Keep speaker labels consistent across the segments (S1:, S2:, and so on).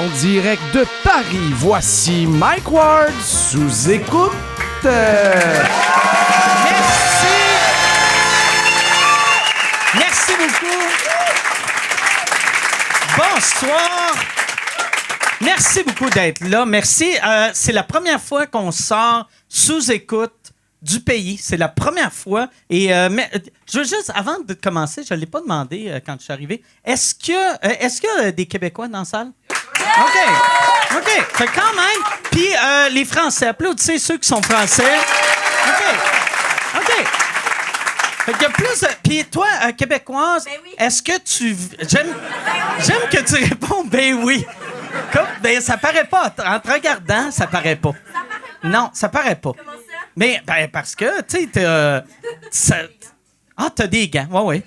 S1: En direct de Paris, voici Mike Ward sous écoute.
S2: Merci. Merci beaucoup. Bonsoir. Merci beaucoup d'être là. Merci. C'est la première fois qu'on sort sous écoute du pays. C'est la première fois. Et mais, je veux juste, avant de commencer, je ne l'ai pas demandé quand je suis arrivé, est-ce qu'il y a des Québécois dans la salle? OK. Fait quand même. Puis les Français, applaudissez ceux qui sont français. OK. Fait qu'il y a plus de... Puis toi, Québécoise,
S3: ben oui.
S2: Est-ce que tu... J'aime que tu réponds « ben oui ». Ben ça paraît pas. En te regardant, ça paraît pas.
S3: Ça paraît pas.
S2: Non, ça paraît pas.
S3: Comment ça?
S2: Mais parce que, tu sais, t'as des gants. Ouais.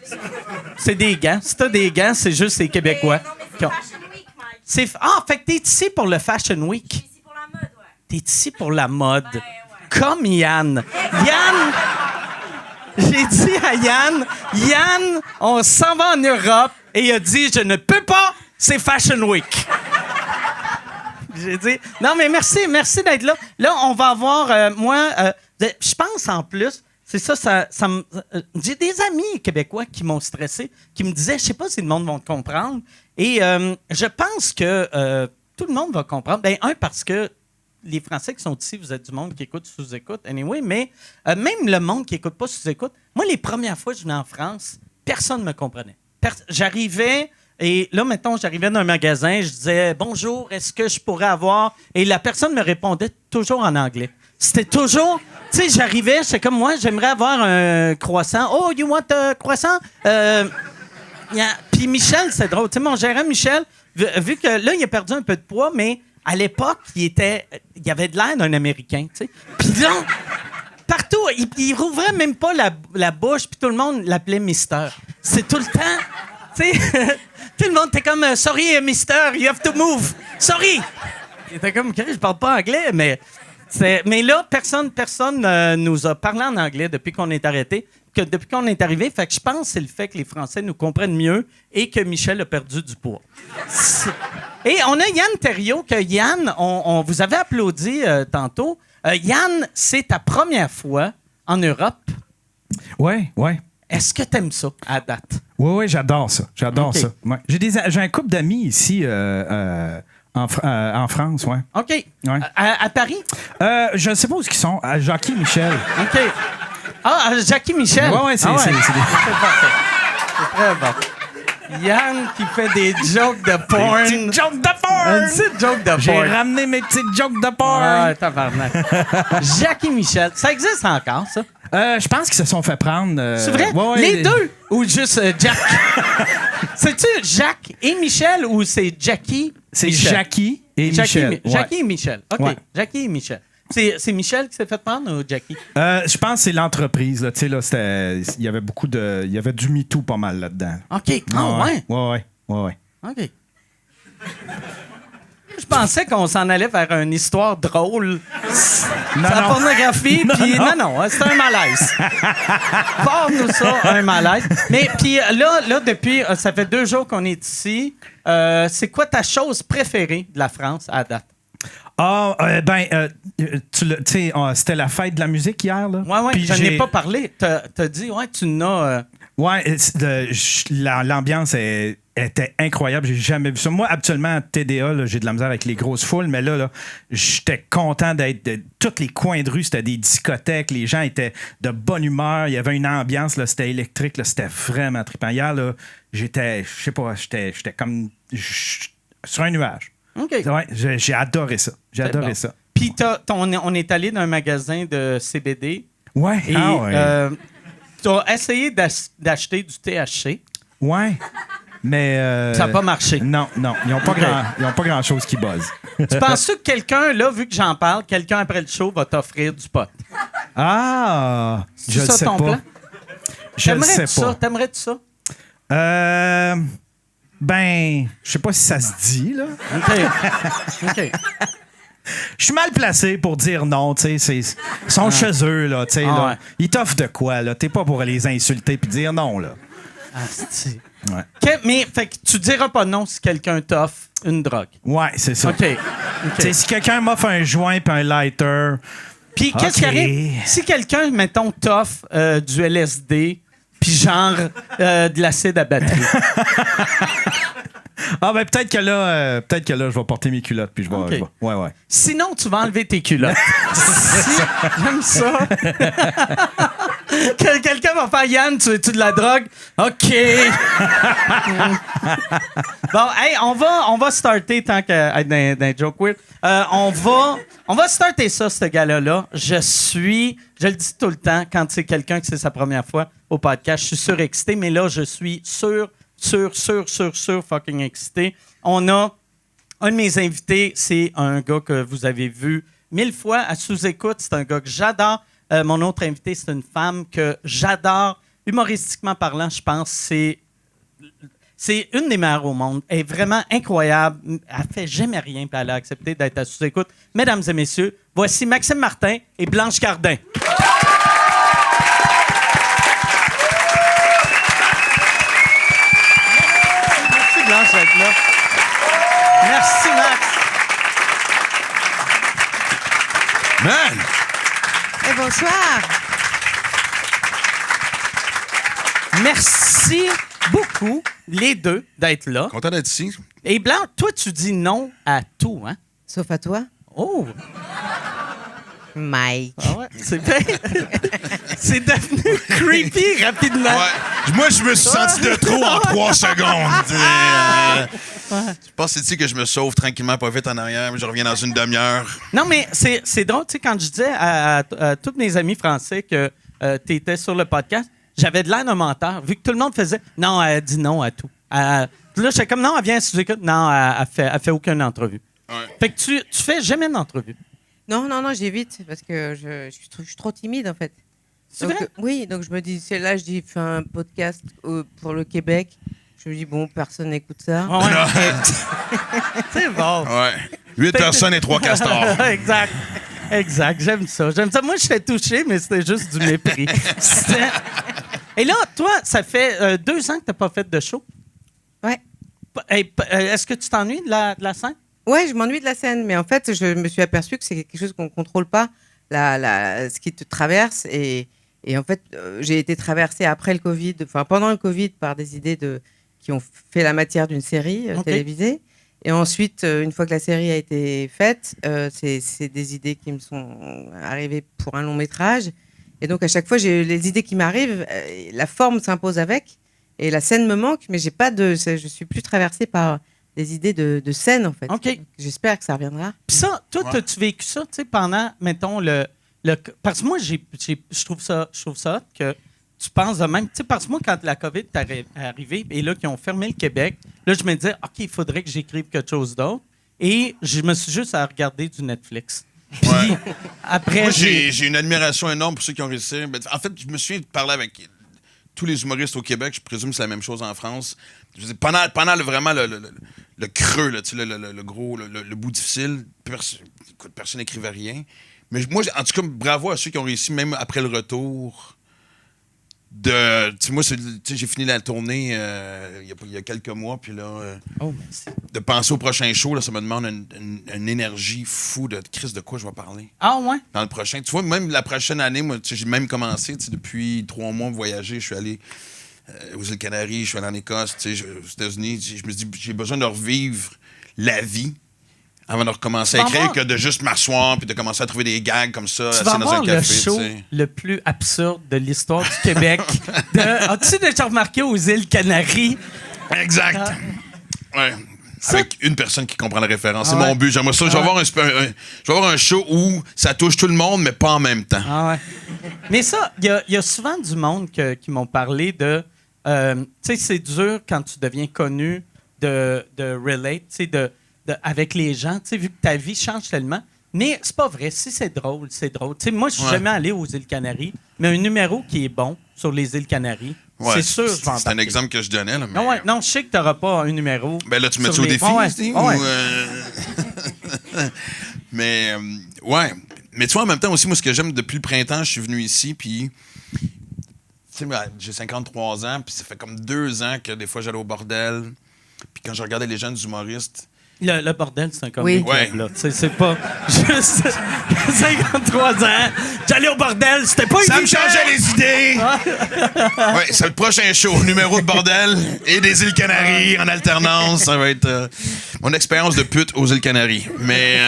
S2: C'est des gants. Si t'as des gants, c'est juste les Québécois.
S3: Non, mais
S2: qui ont-
S3: c'est Fashion Week, Mike.
S2: Fait que t'es ici pour le Fashion
S3: Je
S2: Week.
S3: suis ici pour la mode, ouais.
S2: T'es ici pour la mode.
S3: Ouais.
S2: Comme Yann. J'ai dit à Yann, on s'en va en Europe et il a dit, je ne peux pas, c'est Fashion Week. J'ai dit, non, mais merci d'être là. Là, on va avoir, je pense en plus, c'est ça j'ai des amis québécois qui m'ont stressé, qui me disaient, je sais pas si le monde va comprendre. Et je pense que tout le monde va comprendre. Ben, parce que les Français qui sont ici, vous êtes du monde qui écoute sous-écoute, anyway, mais même le monde qui écoute pas sous-écoute, moi, les premières fois que je venais en France, personne ne me comprenait. J'arrivais... Et là, mettons, j'arrivais dans un magasin, je disais « Bonjour, est-ce que je pourrais avoir... » Et la personne me répondait toujours en anglais. C'était toujours... Tu sais, j'arrivais, j'étais comme moi, j'aimerais avoir un croissant. « Oh, you want a croissant? » Puis Michel, c'est drôle. Tu sais, mon gérant Michel, vu que là, il a perdu un peu de poids, mais à l'époque, il avait de l'air d'un Américain, tu sais. Puis là, partout, il rouvrait même pas la bouche, puis tout le monde l'appelait Mister. C'est tout le temps... Tu sais, tout le monde était comme « Sorry, mister, you have to move. Sorry. » Il était comme « Je parle pas anglais, mais... » Mais là, personne nous a parlé en anglais depuis qu'on est arrêté, depuis qu'on est arrivé. Fait que je pense que c'est le fait que les Français nous comprennent mieux et que Michel a perdu du poids. Et on a Yann Terriot, que Yann, on vous avait applaudi tantôt. Yann, c'est ta première fois en Europe.
S4: Ouais.
S2: Est-ce que t'aimes ça à date?
S4: Oui, j'adore ça.
S2: OK.
S4: Ouais. J'ai un couple d'amis ici en France, ouais.
S2: OK.
S4: Ouais.
S2: À Paris?
S4: Je ne sais pas où ils sont. À Jackie Michel.
S2: OK. Jackie Michel.
S4: Ouais, c'est
S2: C'est parfait. C'est très bon. Yann qui fait des jokes de porn.
S4: Une petite joke de
S2: Une
S4: porn!
S2: petite joke de
S4: J'ai
S2: porn.
S4: ramené mes petites jokes de porn!
S2: Ah, tabarnak. Jackie Michel. Ça existe encore, ça?
S4: Je pense qu'ils se sont fait prendre.
S2: C'est vrai?
S4: Ouais,
S2: Les deux? Ou juste Jack? C'est-tu Jacques et Michel ou c'est Jackie?
S4: C'est
S2: Michel?
S4: Jackie et Michel. Ouais.
S2: Jackie et Michel. OK.
S4: Ouais.
S2: Jackie et Michel. C'est Michel qui s'est fait prendre ou Jackie?
S4: Je pense que c'est l'entreprise. Là, tu sais, là, il y avait il y avait du MeToo pas mal là-dedans.
S2: OK. Ah, ouais.
S4: Ouais.
S2: OK. Je pensais qu'on s'en allait vers une histoire drôle.
S4: Non,
S2: La
S4: non.
S2: pornographie, puis non, c'est un malaise. Parle-nous ça, un malaise. Mais puis là, depuis, ça fait 2 jours qu'on est ici. C'est quoi ta chose préférée de la France à date?
S4: Tu sais, c'était la fête de la musique hier, là.
S2: Ouais,
S4: Puis
S2: je n'ai pas parlé. T'as dit, tu n'as...
S4: L'ambiance était incroyable. J'ai jamais vu ça. Moi, habituellement, à TDA, là, j'ai de la misère avec les grosses foules, mais là j'étais content d'être... Tous les coins de rue, c'était des discothèques. Les gens étaient de bonne humeur. Il y avait une ambiance, là, c'était électrique. Là, c'était vraiment trippant. Hier, là, j'étais comme sur un nuage.
S2: OK.
S4: Ouais, j'ai adoré ça. J'ai adoré ça.
S2: Puis on est allé dans un magasin de CBD.
S4: Ouais.
S2: Et tu as essayé d'acheter du THC.
S4: Ouais. Mais.
S2: Ça n'a pas marché.
S4: Non. Ils n'ont pas grand-chose qui buzz.
S2: Tu penses que quelqu'un, là, vu que j'en parle, quelqu'un après le show va t'offrir du pot?
S4: Ah! Je
S2: C'est
S4: ne
S2: ça
S4: sais
S2: ton
S4: pas.
S2: plan?
S4: Je ne sais pas.
S2: T'aimerais-tu ça?
S4: Ben, je sais pas si ça se dit, là.
S2: OK.
S4: Je suis mal placé pour dire non, tu sais. Ils sont chez eux, là, tu sais.
S2: Ah
S4: là.
S2: ouais.
S4: Ils t'offrent de quoi, là? T'es pas pour les insulter puis dire non, là.
S2: Asti.
S4: Ouais.
S2: Mais fait que tu diras pas non si quelqu'un t'offre une drogue.
S4: Ouais, c'est ça.
S2: OK.
S4: Tu sais, si quelqu'un m'offre un joint puis un lighter,
S2: Puis qu'est-ce qui
S4: OK.
S2: arrive si quelqu'un, mettons, t'offre du LSD puis genre de l'acide à batterie?
S4: ben peut-être que là, je vais porter mes culottes puis je vais.
S2: OK.
S4: Ouais.
S2: Sinon, tu vas enlever tes culottes. J'aime ça. Quelqu'un va faire Yann, tu veux-tu de la drogue? OK. Bon, hey, on va starter tant que dans joke weird. On va starter ça, ce gars-là. Je le dis tout le temps, quand c'est quelqu'un que c'est sa première fois au podcast, je suis surexcité, mais là, je suis sur fucking excité. On a un de mes invités, c'est un gars que vous avez vu 1000 fois à sous-écoute. C'est un gars que j'adore. Mon autre invité, c'est une femme que j'adore. Humoristiquement parlant, je pense c'est une des meilleures au monde. Elle est vraiment incroyable. Elle fait jamais rien, puis elle a accepté d'être à sous-écoute. Mesdames et messieurs, voici Maxime Martin et Blanche Cardin. Merci Blanche d'être là. Merci Max.
S5: Man!
S6: Bonsoir.
S2: Merci beaucoup, les deux, d'être là.
S5: Content d'être ici.
S2: Et Blanc, toi, tu dis non à tout, hein?
S6: Sauf à toi,
S2: Oh!
S6: Mike.
S2: Ah ouais, c'est bien. C'est devenu creepy rapidement.
S5: Ouais. Moi, je me suis senti de trop en 3 secondes. Je pense que c'est ici que je me sauve tranquillement, pas vite en arrière, mais je reviens dans une demi-heure.
S2: Non, mais c'est drôle, tu sais, quand je disais à tous mes amis français que tu étais sur le podcast, j'avais de l'air d'un menteur, vu que tout le monde faisait « Non, elle dit non à tout. » Là, j'étais comme « Non, elle vient sous écoute. » Non, elle fait aucune entrevue.
S5: Ouais.
S2: Fait que tu fais jamais d'entrevue.
S6: Non, j'évite parce que je suis trop timide en fait.
S2: C'est
S6: Donc,
S2: vrai?
S6: oui, donc je me dis, c'est là, je dis, fais un podcast pour le Québec. Je me dis, bon, personne n'écoute ça.
S2: Ouais. C'est bon.
S5: Ouais. 8 personnes et 3 castors.
S2: Exact. J'aime ça. Moi, je suis touché, mais c'était juste du mépris. Et là, toi, ça fait 2 ans que tu n'as pas fait de show.
S6: Ouais.
S2: Est-ce que tu t'ennuies de la scène?
S6: Ouais, je m'ennuie de la scène, mais en fait, je me suis aperçue que c'est quelque chose qu'on ne contrôle pas, ce qui te traverse. Et en fait, j'ai été traversée après le Covid, enfin pendant le Covid, par des idées qui ont fait la matière d'une série télévisée. Et ensuite, une fois que la série a été faite, c'est des idées qui me sont arrivées pour un long métrage. Et donc, à chaque fois, j'ai les idées qui m'arrivent, la forme s'impose avec, et la scène me manque, mais je suis plus traversée par des idées de scène, en fait.
S2: OK.
S6: J'espère que ça reviendra.
S2: Puis ça, toi, as-tu vécu ça, tu sais, pendant, mettons, parce que moi, je trouve ça hot que tu penses de même. Tu sais, parce que moi, quand la COVID est arrivée et là, qu'ils ont fermé le Québec, là, je me disais, OK, il faudrait que j'écrive quelque chose d'autre. Et je me suis juste à regarder du Netflix. Puis après,
S5: Moi, j'ai une admiration énorme pour ceux qui ont réussi. En fait, je me souviens de parler avec tous les humoristes au Québec. Je présume que c'est la même chose en France. Je veux dire, pendant vraiment le creux, là, tu sais, le gros, le bout difficile, personne n'écrivait rien. Mais moi, en tout cas, bravo à ceux qui ont réussi, même après le retour. Moi, j'ai fini la tournée il y a quelques mois, puis là,
S2: merci.
S5: de penser au prochain show, là, ça me demande une énergie fou de Chris, de quoi je vais parler.
S2: Ah ouais?
S5: Dans le prochain. Tu vois, même la prochaine année, moi, j'ai même commencé, depuis 3 mois, voyager. Je suis allé aux îles Canaries, je suis allé en Écosse, aux États-Unis. Je me dis, j'ai besoin de revivre la vie avant de recommencer à écrire que de juste m'asseoir puis de commencer à trouver des gags comme ça,
S2: Tu vas
S5: assis dans un
S2: avoir
S5: café.
S2: le show le plus absurde de l'histoire du Québec. As-tu déjà remarqué aux îles Canaries?
S5: Exact. Ouais. Avec une personne qui comprend la référence. C'est
S2: ouais.
S5: mon but. J'aimerais ça. Je vais avoir un show où ça touche tout le monde, mais pas en même temps.
S2: Ah ouais. Mais ça, il y a souvent du monde qui m'ont parlé de... tu sais, c'est dur quand tu deviens connu de relate, tu sais, avec les gens, tu sais, vu que ta vie change tellement. Mais c'est pas vrai. Si c'est drôle, c'est drôle. Tu sais, moi, je suis jamais allé aux îles Canaries, mais un numéro qui est bon sur les îles Canaries, c'est sûr, je vais embarquer.
S5: C'est un exemple que je donnais. Là, mais...
S2: Non, je sais que t'auras pas un numéro.
S5: Ben là, tu mets-tu
S2: sur
S5: au
S2: les-
S5: défi,
S2: Ouais,
S5: Steve,
S2: ouais.
S5: Mais, ouais. Mais tu vois, en même temps aussi, moi, ce que j'aime depuis le printemps, je suis venu ici, puis sais, j'ai 53 ans, puis ça fait comme 2 ans que des fois j'allais au bordel. Puis quand je regardais les jeunes humoristes,
S2: Le bordel, c'est un comédie
S6: Oui.
S2: club,
S5: Ouais.
S2: là. Tu sais, c'est pas juste 53 ans. J'allais au bordel, c'était pas
S5: ça me
S2: évident.
S5: changeait les idées! Ouais, c'est le prochain show, numéro de bordel et des îles Canaries en alternance. Ça va être mon expérience de pute aux îles Canaries. Mais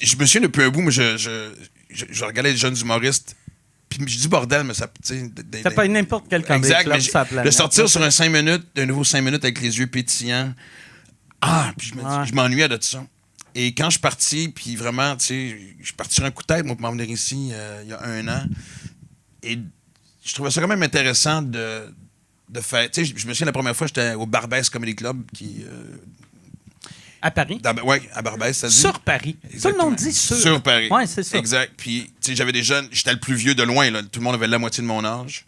S5: je me souviens depuis un bout, mais je regardais les jeunes humoristes. Puis je dis bordel, mais ça.
S2: Ça peut être n'importe quel comédie
S5: Exact,
S2: club
S5: mais
S2: sur la planète.
S5: de sortir sur un 5 minutes, un nouveau 5 minutes avec les yeux pétillants. Puis je me dis, je m'ennuyais de ça. Et quand je suis parti, puis vraiment, tu sais, je suis parti sur un coup de tête, moi, pour m'en venir ici il y a 1 an. Et je trouvais ça quand même intéressant de faire. Tu sais, je me souviens la première fois, j'étais au Barbès Comedy Club, qui.
S2: À Paris?
S5: Oui, à Barbès, ça dit.
S2: Sur Paris.
S5: Exactement.
S2: Tout le monde dit sur.
S5: Sur Paris.
S2: Oui, c'est ça.
S5: Exact. Puis, tu sais, j'avais des jeunes, j'étais le plus vieux de loin, là. Tout le monde avait la moitié de mon âge.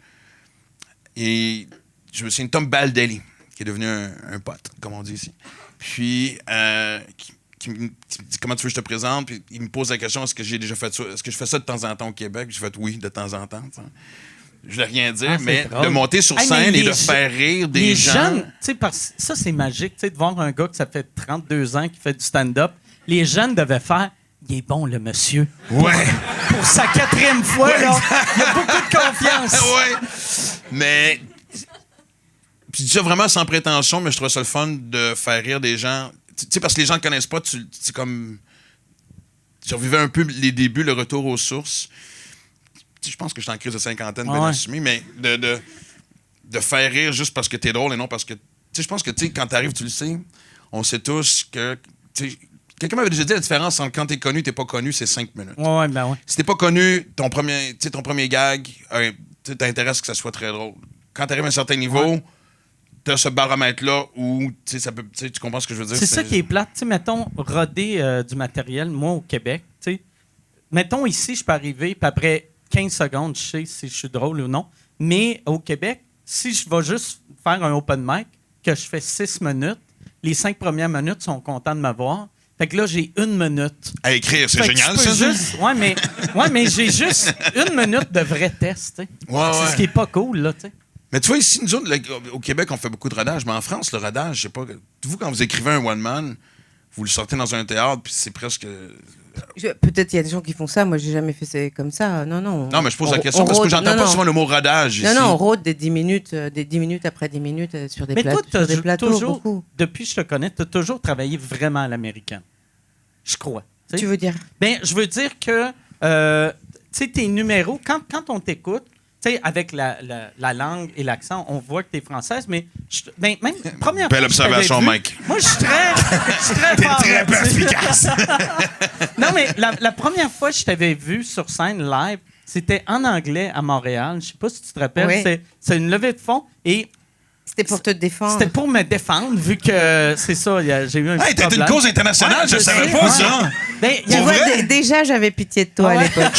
S5: Et je me souviens de Tom Baldelli, qui est devenu un pote, comme on dit ici. Puis, qui me dit comment tu veux que je te présente. Puis, il me pose la question, est-ce que j'ai déjà fait ça? Est-ce que je fais ça de temps en temps au Québec? J'ai fait oui, de temps en temps. T'sais. Je voulais rien dire,
S2: C'est
S5: mais
S2: drôle.
S5: de monter sur
S2: Hey, mais
S5: scène et
S2: les
S5: de faire rire des
S2: les
S5: gens.
S2: jeunes, tu sais, ça, c'est magique, tu sais, de voir un gars que ça fait 32 ans qui fait du stand-up. Les jeunes devaient faire « Il est bon, le monsieur. »
S5: Ouais.
S2: Pour sa 4e fois, là, il y a beaucoup de confiance.
S5: Ouais. Mais. Puis, je dis ça vraiment sans prétention, mais je trouve ça le fun de faire rire des gens. Tu sais, parce que les gens ne te connaissent pas, c'est comme. Je revivais un peu les débuts, le retour aux sources. Tu sais, je pense que je suis en crise de cinquantaine, bien
S2: Ouais.
S5: assumé, mais de faire rire juste parce que t'es drôle et non parce que. Tu sais, je pense que, tu sais, quand t'arrives, tu le sais, on sait tous que. Tu sais, quelqu'un m'avait déjà dit la différence entre quand t'es connu et t'es pas connu, c'est 5 minutes.
S2: Ouais, ben ouais.
S5: Si t'es pas connu, ton premier gag, t'intéresse que ça soit très drôle. Quand t'arrives à un certain niveau, t'as ce baromètre-là où ça peut, tu comprends ce que je veux dire?
S2: C'est ça qui est plate. Tu sais, mettons, roder du matériel, moi, au Québec, tu sais, mettons ici, je peux arriver, puis après 15 secondes, je sais si je suis drôle ou non. Mais au Québec, si je vais juste faire un open mic, que je fais 6 minutes, les 5 premières minutes sont contents de m'avoir. Fait que là, j'ai 1 minute.
S5: À écrire, c'est
S2: Fait que
S5: génial,
S2: je peux
S5: ça.
S2: juste- ouais, mais j'ai juste 1 minute de vrai test, tu sais.
S5: Ouais,
S2: C'est
S5: ouais.
S2: ce qui est pas cool, là, tu sais.
S5: Mais tu vois, ici, nous autres, au Québec, on fait beaucoup de rodage, mais en France, le rodage, je sais pas. Vous, quand vous écrivez un one-man, vous le sortez dans un théâtre, puis c'est presque.
S6: Peut-être il y a des gens qui font ça. Moi, j'ai jamais fait ça comme ça. Non, non.
S5: Non, mais je pose la
S6: On-
S5: question
S6: on
S5: parce que
S6: rôde-
S5: j'entends
S6: non,
S5: pas
S6: non.
S5: souvent le mot rodage ici.
S6: Non, non, on rôde des 10 minutes après 10 minutes sur des,
S2: Mais toi,
S6: sur des plateaux.
S2: toujours,
S6: Beaucoup.
S2: depuis que je te connais, tu as toujours travaillé vraiment à l'américaine. Je crois. Tu sais.
S6: Tu veux dire?
S2: Ben, je veux dire que, tu sais, tes numéros, quand on t'écoute, tu sais, avec la langue et l'accent, on voit que tu es française, mais ben, même première
S5: Belle
S2: fois que je t'avais
S5: observation,
S2: vu,
S5: Mike.
S2: Moi, je suis très fort
S5: Très
S2: là-dessus.
S5: perspicace.
S2: Non, mais la première fois que je t'avais vu sur scène live, c'était en anglais à Montréal. Je sais pas si tu te rappelles.
S6: Oui.
S2: C'est une levée de fonds et
S6: C'était pour te défendre.
S2: c'était pour me défendre, vu que c'est ça, j'ai eu un petit
S5: Hey, t'es une
S2: problème.
S5: cause internationale,
S2: Ouais,
S5: je savais
S2: sais,
S5: pas
S2: ouais.
S5: ça.
S2: Ben, il y
S6: Tu
S2: a-
S6: vois,
S5: vrai?
S6: déjà, j'avais pitié de toi
S2: Ah
S6: à
S2: ouais.
S6: l'époque.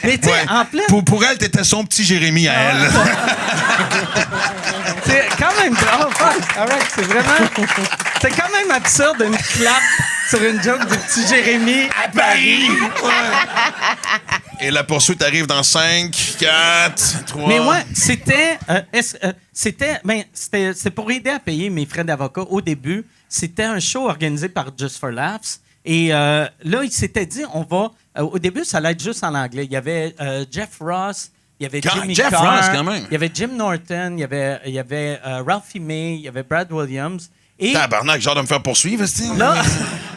S2: mais tu sais,
S5: Ouais.
S2: en plein,
S5: Pour elle, t'étais son petit Jérémy à elle.
S2: c'est quand même drôle. All right, c'est quand même absurde une clap sur une joke du petit Jérémy à Paris.
S5: Et la poursuite arrive dans 5, 4, 3.
S2: Mais ouais, c'était c'est pour aider à payer mes frais d'avocat au début. C'était un show organisé par Just for Laughs. Et là, il s'était dit, on va... au début, ça allait être juste en anglais. Il y avait Jeff Ross, il y avait Jimmy
S5: Jeff
S2: Carr,
S5: Ross, quand même.
S2: il y avait Jim Norton, il y avait Ralphie May, il y avait Brad Williams. Et
S5: Tabarnak, genre de me faire poursuivre, est-ce que
S2: là,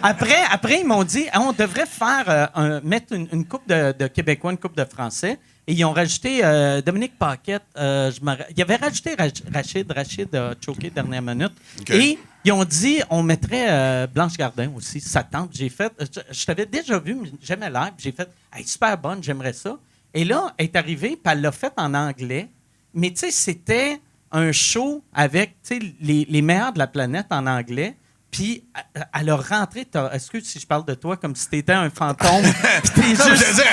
S2: après, ils m'ont dit, on devrait faire mettre une coupe de Québécois, une coupe de Français. Et ils ont rajouté Dominique Paquette. Ils avaient rajouté Rachid a choqué dernière minute.
S5: OK.
S2: Et ils ont dit, on mettrait Blanche Gardin aussi, sa tante. J'ai fait, je t'avais déjà vu, mais j'aimais l'air. J'ai fait, hey, super bonne, j'aimerais ça. Et là, elle est arrivée, puis elle l'a fait en anglais. Mais tu sais, c'était un show avec les meilleurs de la planète en anglais. Puis elle a rentré. Excuse si je parle de toi comme si t'étais un fantôme. Puis t'es
S5: Non, mais
S2: juste
S5: je veux dire,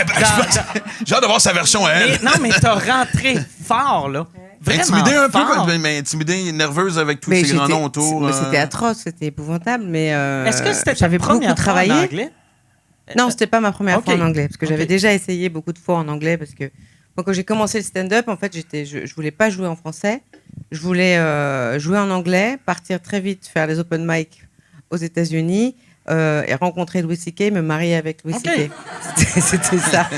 S5: j'ai hâte de voir sa version à elle.
S2: non, mais t'as rentré fort, là. Vraiment
S5: Intimidée un peu,
S2: fort.
S5: quoi, mais intimidée, nerveuse avec tous
S6: Mais
S5: ces grands
S6: j'étais-
S5: noms autour.
S6: mais c'était atroce, c'était épouvantable. Mais
S2: Est-ce que c'était ta
S6: j'avais
S2: première
S6: beaucoup
S2: fois en
S6: travaillé.
S2: anglais?
S6: Non, c'était pas ma première
S2: Ok.
S6: fois en anglais, parce que j'avais
S2: Ok.
S6: déjà essayé beaucoup de fois en anglais, parce que moi, quand j'ai commencé le stand-up, en fait, je voulais pas jouer en français, je voulais jouer en anglais, partir très vite, faire les open mic aux États-Unis et rencontrer Louis C.K., me marier avec Louis
S2: Ok.
S6: C.K. C'était ça.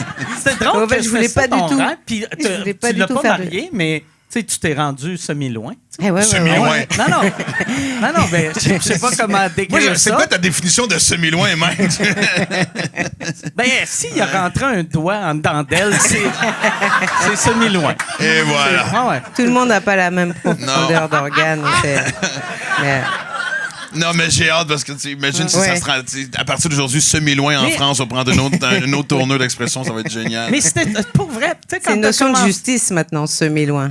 S2: C'est drôle
S6: En fait,
S2: que
S6: je voulais
S2: c'est ça
S6: pas du
S2: ton
S6: tout.
S2: rêve, puis
S6: Je voulais pas
S2: tu
S6: du
S2: l'as
S6: tout
S2: pas
S6: faire de-
S2: marié, mais tu sais, tu t'es rendu semi-loin.
S5: Semi-loin.
S2: Non, non. Non, non, mais je sais pas comment
S5: Moi,
S2: décrire
S5: c'est
S2: ça.
S5: quoi ta définition de semi-loin, Mike?
S2: Ben, s'il a rentré un doigt en dedans d'elle, c'est semi-loin.
S5: Et voilà.
S2: Ah ouais.
S6: Tout le monde n'a pas la même profondeur d'organe. Mais-
S5: Non, mais j'ai hâte parce que, tu imagines si
S6: Ouais.
S5: ça se rend. À partir d'aujourd'hui, semi-loin en
S2: Mais-
S5: France, on va prendre une autre tournure d'expression, ça va être génial.
S2: Mais c'était pour vrai, tu sais,
S6: C'est
S2: quand
S6: une
S2: t'as
S6: notion de
S2: commencé-
S6: justice maintenant, semi-loin.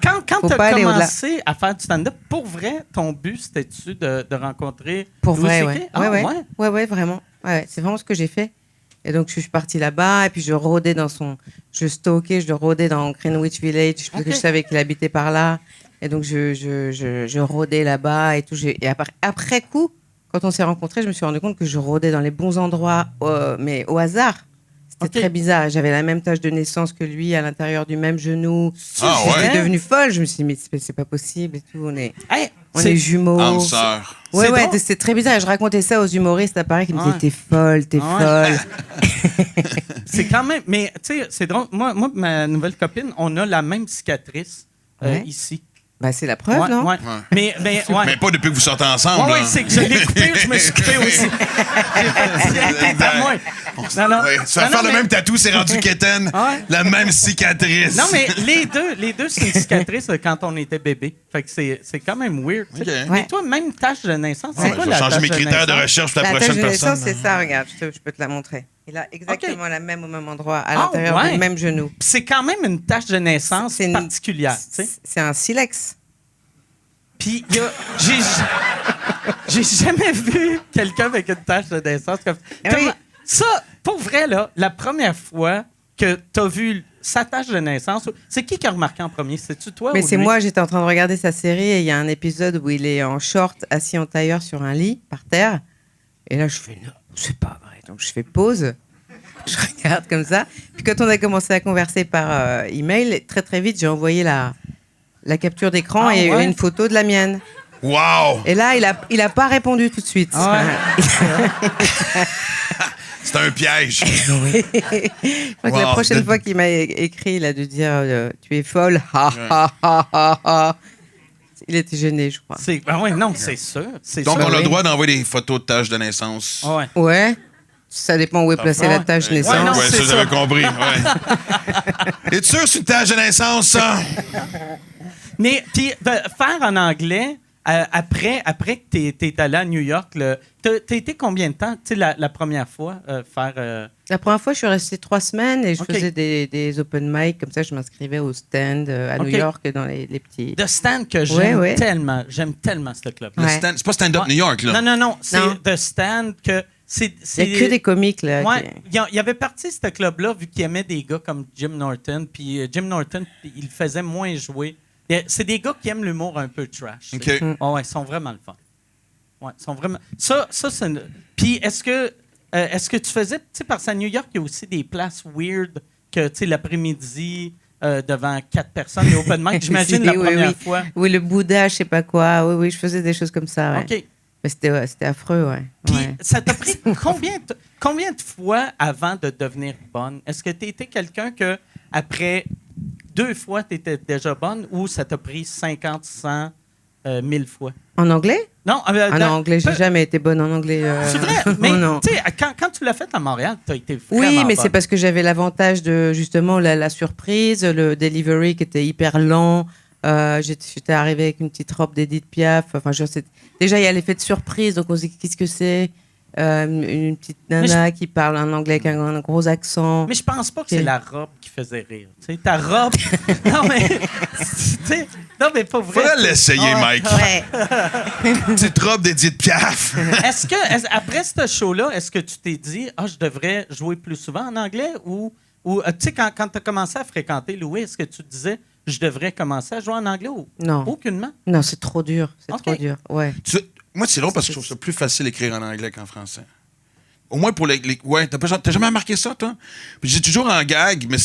S2: Quand
S6: Faut
S2: tu
S6: pas
S2: as
S6: aller au-delà.
S2: commencé à faire du stand-up, pour vrai, ton but, c'était-tu de rencontrer
S6: Pour
S2: Louis
S6: vrai,
S2: C.K.?
S6: ouais.
S2: Ah,
S6: Ouais, vraiment. Ouais, c'est vraiment ce que j'ai fait. Et donc, je suis partie là-bas, et puis je rôdais je stalkais, je le rôdais dans Greenwich Village, parce que
S2: Ok.
S6: je savais qu'il habitait par là. Et donc, je rôdais là-bas et tout. Et après coup, quand on s'est rencontrés, je me suis rendu compte que je rôdais dans les bons endroits, mais au hasard. C'était
S2: Ok.
S6: très bizarre. J'avais la même tache de naissance que lui à l'intérieur du même genou.
S5: Ah ouais?
S6: J'étais devenue folle. Je me suis dit, mais c'est pas possible et tout. On est
S2: Hey,
S6: on est jumeaux.
S5: Âme sœur.
S6: Ouais,
S2: C'est
S6: ouais,
S2: drôle.
S6: c'est très bizarre. Je racontais ça aux humoristes à Paris qui me
S2: Ouais.
S6: disaient, t'es folle, t'es
S2: Ouais.
S6: folle.
S2: c'est quand même. Mais tu sais, c'est drôle. Moi, ma nouvelle copine, on a la même cicatrice
S6: Ouais.
S2: ici.
S6: Bah, c'est la preuve, non?
S2: Ouais. Mais ouais.
S5: Mais pas depuis que vous sortez ensemble.
S2: Ouais,
S5: là.
S2: c'est que je l'ai coupé, je me suis coupé aussi. J'ai fait à moi. Non, non.
S5: Ouais, ça va
S2: Non,
S5: faire
S2: non,
S5: le
S2: mais-
S5: même tatou, c'est rendu quétaine.
S2: Ouais.
S5: La même cicatrice.
S2: Non, mais les deux, c'est une cicatrice quand on était bébé. Fait que c'est quand même weird. tu sais.
S5: Ok.
S2: Mais
S6: Ouais.
S2: toi, même tâche de naissance,
S5: Ouais,
S2: c'est
S5: je
S2: quoi
S5: vais
S2: la
S5: changer
S2: tâche
S5: mes critères de
S2: naissance?
S5: recherche pour la
S6: La tache
S5: prochaine
S6: de naissance,
S5: personne.
S6: c'est ça, regarde, je peux te la montrer. Il a exactement la même au même endroit, à
S2: Ah,
S6: l'intérieur
S2: ouais.
S6: du même genou.
S2: Puis c'est quand même une tâche de naissance
S6: C'est une-
S2: particulière. tu sais.
S6: C'est un silex.
S2: Puis il y a- j'ai jamais vu quelqu'un avec une tâche de naissance comme
S6: Ah oui.
S2: ça. Pour vrai, là, la première fois que tu as vu sa tâche de naissance, c'est qui a remarqué en premier? C'est-tu toi
S6: Mais
S2: ou
S6: c'est
S2: lui?
S6: moi, j'étais en train de regarder sa série et il y a un épisode où il est en short, assis en tailleur sur un lit, par terre. Et là, je fais, non, c'est pas vrai. Donc, je fais pause. Je regarde comme ça. Puis quand on a commencé à converser par email, très très vite, j'ai envoyé la capture d'écran
S2: Ah,
S6: et il y a eu
S2: ouais?
S6: une photo de la mienne.
S5: Wow!
S6: Et là, il a pas répondu tout de suite.
S2: Ah
S5: C'est un piège.
S6: Je crois que la
S5: Wow,
S6: prochaine
S5: de-
S6: fois qu'il m'a écrit, il a dû dire tu es folle. Ha, ha, ha, ha, ha. Il était gêné, je crois.
S2: Ah ouais, non, c'est sûr. C'est
S5: Donc,
S2: sûr.
S5: on a le
S6: oui.
S5: droit d'envoyer des photos de tâches de naissance.
S2: Ah ouais.
S6: Ouais. Ça dépend où est placée
S2: ouais.
S6: la tâche de
S2: Ouais,
S6: naissance.
S2: non,
S5: Ouais,
S2: c'est
S5: ça,
S2: ça.
S5: j'avais compris. Ouais. Es-tu sûr que c'est une tâche de naissance, ça?
S2: Mais puis faire en anglais après que t'es allé à New York, t'as été combien de temps, tu sais, la première fois faire
S6: La première fois, je suis restée 3 semaines et je
S2: Ok.
S6: faisais des open mic. Comme ça, je m'inscrivais au stand à
S2: Ok.
S6: New York dans les petits.
S2: The Stand que j'aime
S6: Ouais.
S2: tellement, j'aime tellement ce club.
S5: Le
S6: Ouais.
S5: c'est pas Stand Up New York, là.
S2: Non, c'est
S6: Non.
S2: The Stand que c'est
S6: Il n'y a que des comiques, là.
S2: Ouais, il avait parti ce club-là vu qu'il aimait des gars comme Jim Norton. Puis Jim Norton, il le faisait moins jouer. C'est des gars qui aiment l'humour un peu trash.
S5: OK.
S2: tu sais. Ouais, ils sont vraiment le fun. Ouais, ils sont vraiment. Ça c'est. Puis est-ce que tu faisais, tu sais, parce qu'à New York, il y a aussi des places weird que, tu sais, l'après-midi devant 4 personnes, les open mic, j'imagine la
S6: Oui,
S2: première
S6: oui.
S2: fois.
S6: Oui, le Bouddha, je sais pas quoi. Oui, je faisais des choses comme ça. Ouais.
S2: OK.
S6: Mais c'était affreux, ouais.
S2: Puis
S6: Ouais.
S2: ça t'a pris combien de fois avant de devenir bonne? Est-ce que tu étais quelqu'un que après 2 fois, tu étais déjà bonne ou ça t'a pris 50, 100, 1000 fois?
S6: En anglais?
S2: Non,
S6: Ah non, en anglais, j'ai jamais été bonne en anglais.
S2: C'est vrai, mais
S6: Oh, non.
S2: tu sais, quand tu l'as fait à Montréal, tu as été vraiment
S6: Oui, mais
S2: bonne.
S6: c'est parce que j'avais l'avantage de justement la surprise, le delivery qui était hyper lent. J'étais arrivée avec une petite robe d'Edith Piaf. Enfin, déjà, il y a l'effet de surprise. Donc, on se dit qu'est-ce que c'est une petite nana qui parle en anglais avec un gros accent.
S2: Mais je pense pas que
S6: Ok.
S2: c'est la robe qui faisait rire. Tu sais, ta robe. non, mais. tu sais, non, mais pas vrai.
S5: Faudrait l'essayer,
S2: Ah,
S5: Mike.
S6: Ouais.
S5: Petite robe d'Edith Piaf.
S2: Après ce show-là, est-ce que tu t'es dit, je devrais jouer plus souvent en anglais ou tu sais, quand tu as commencé à fréquenter Louis, est-ce que tu te disais, je devrais commencer à jouer en anglais ou
S6: Non.
S2: aucunement?
S6: Non, c'est trop dur. C'est
S2: Ok.
S6: trop dur. Ouais.
S5: Moi, c'est drôle parce que je trouve ça plus facile d'écrire en anglais qu'en français. Au moins pour les ouais, t'as jamais remarqué ça, toi? Puis j'ai toujours en gag, mais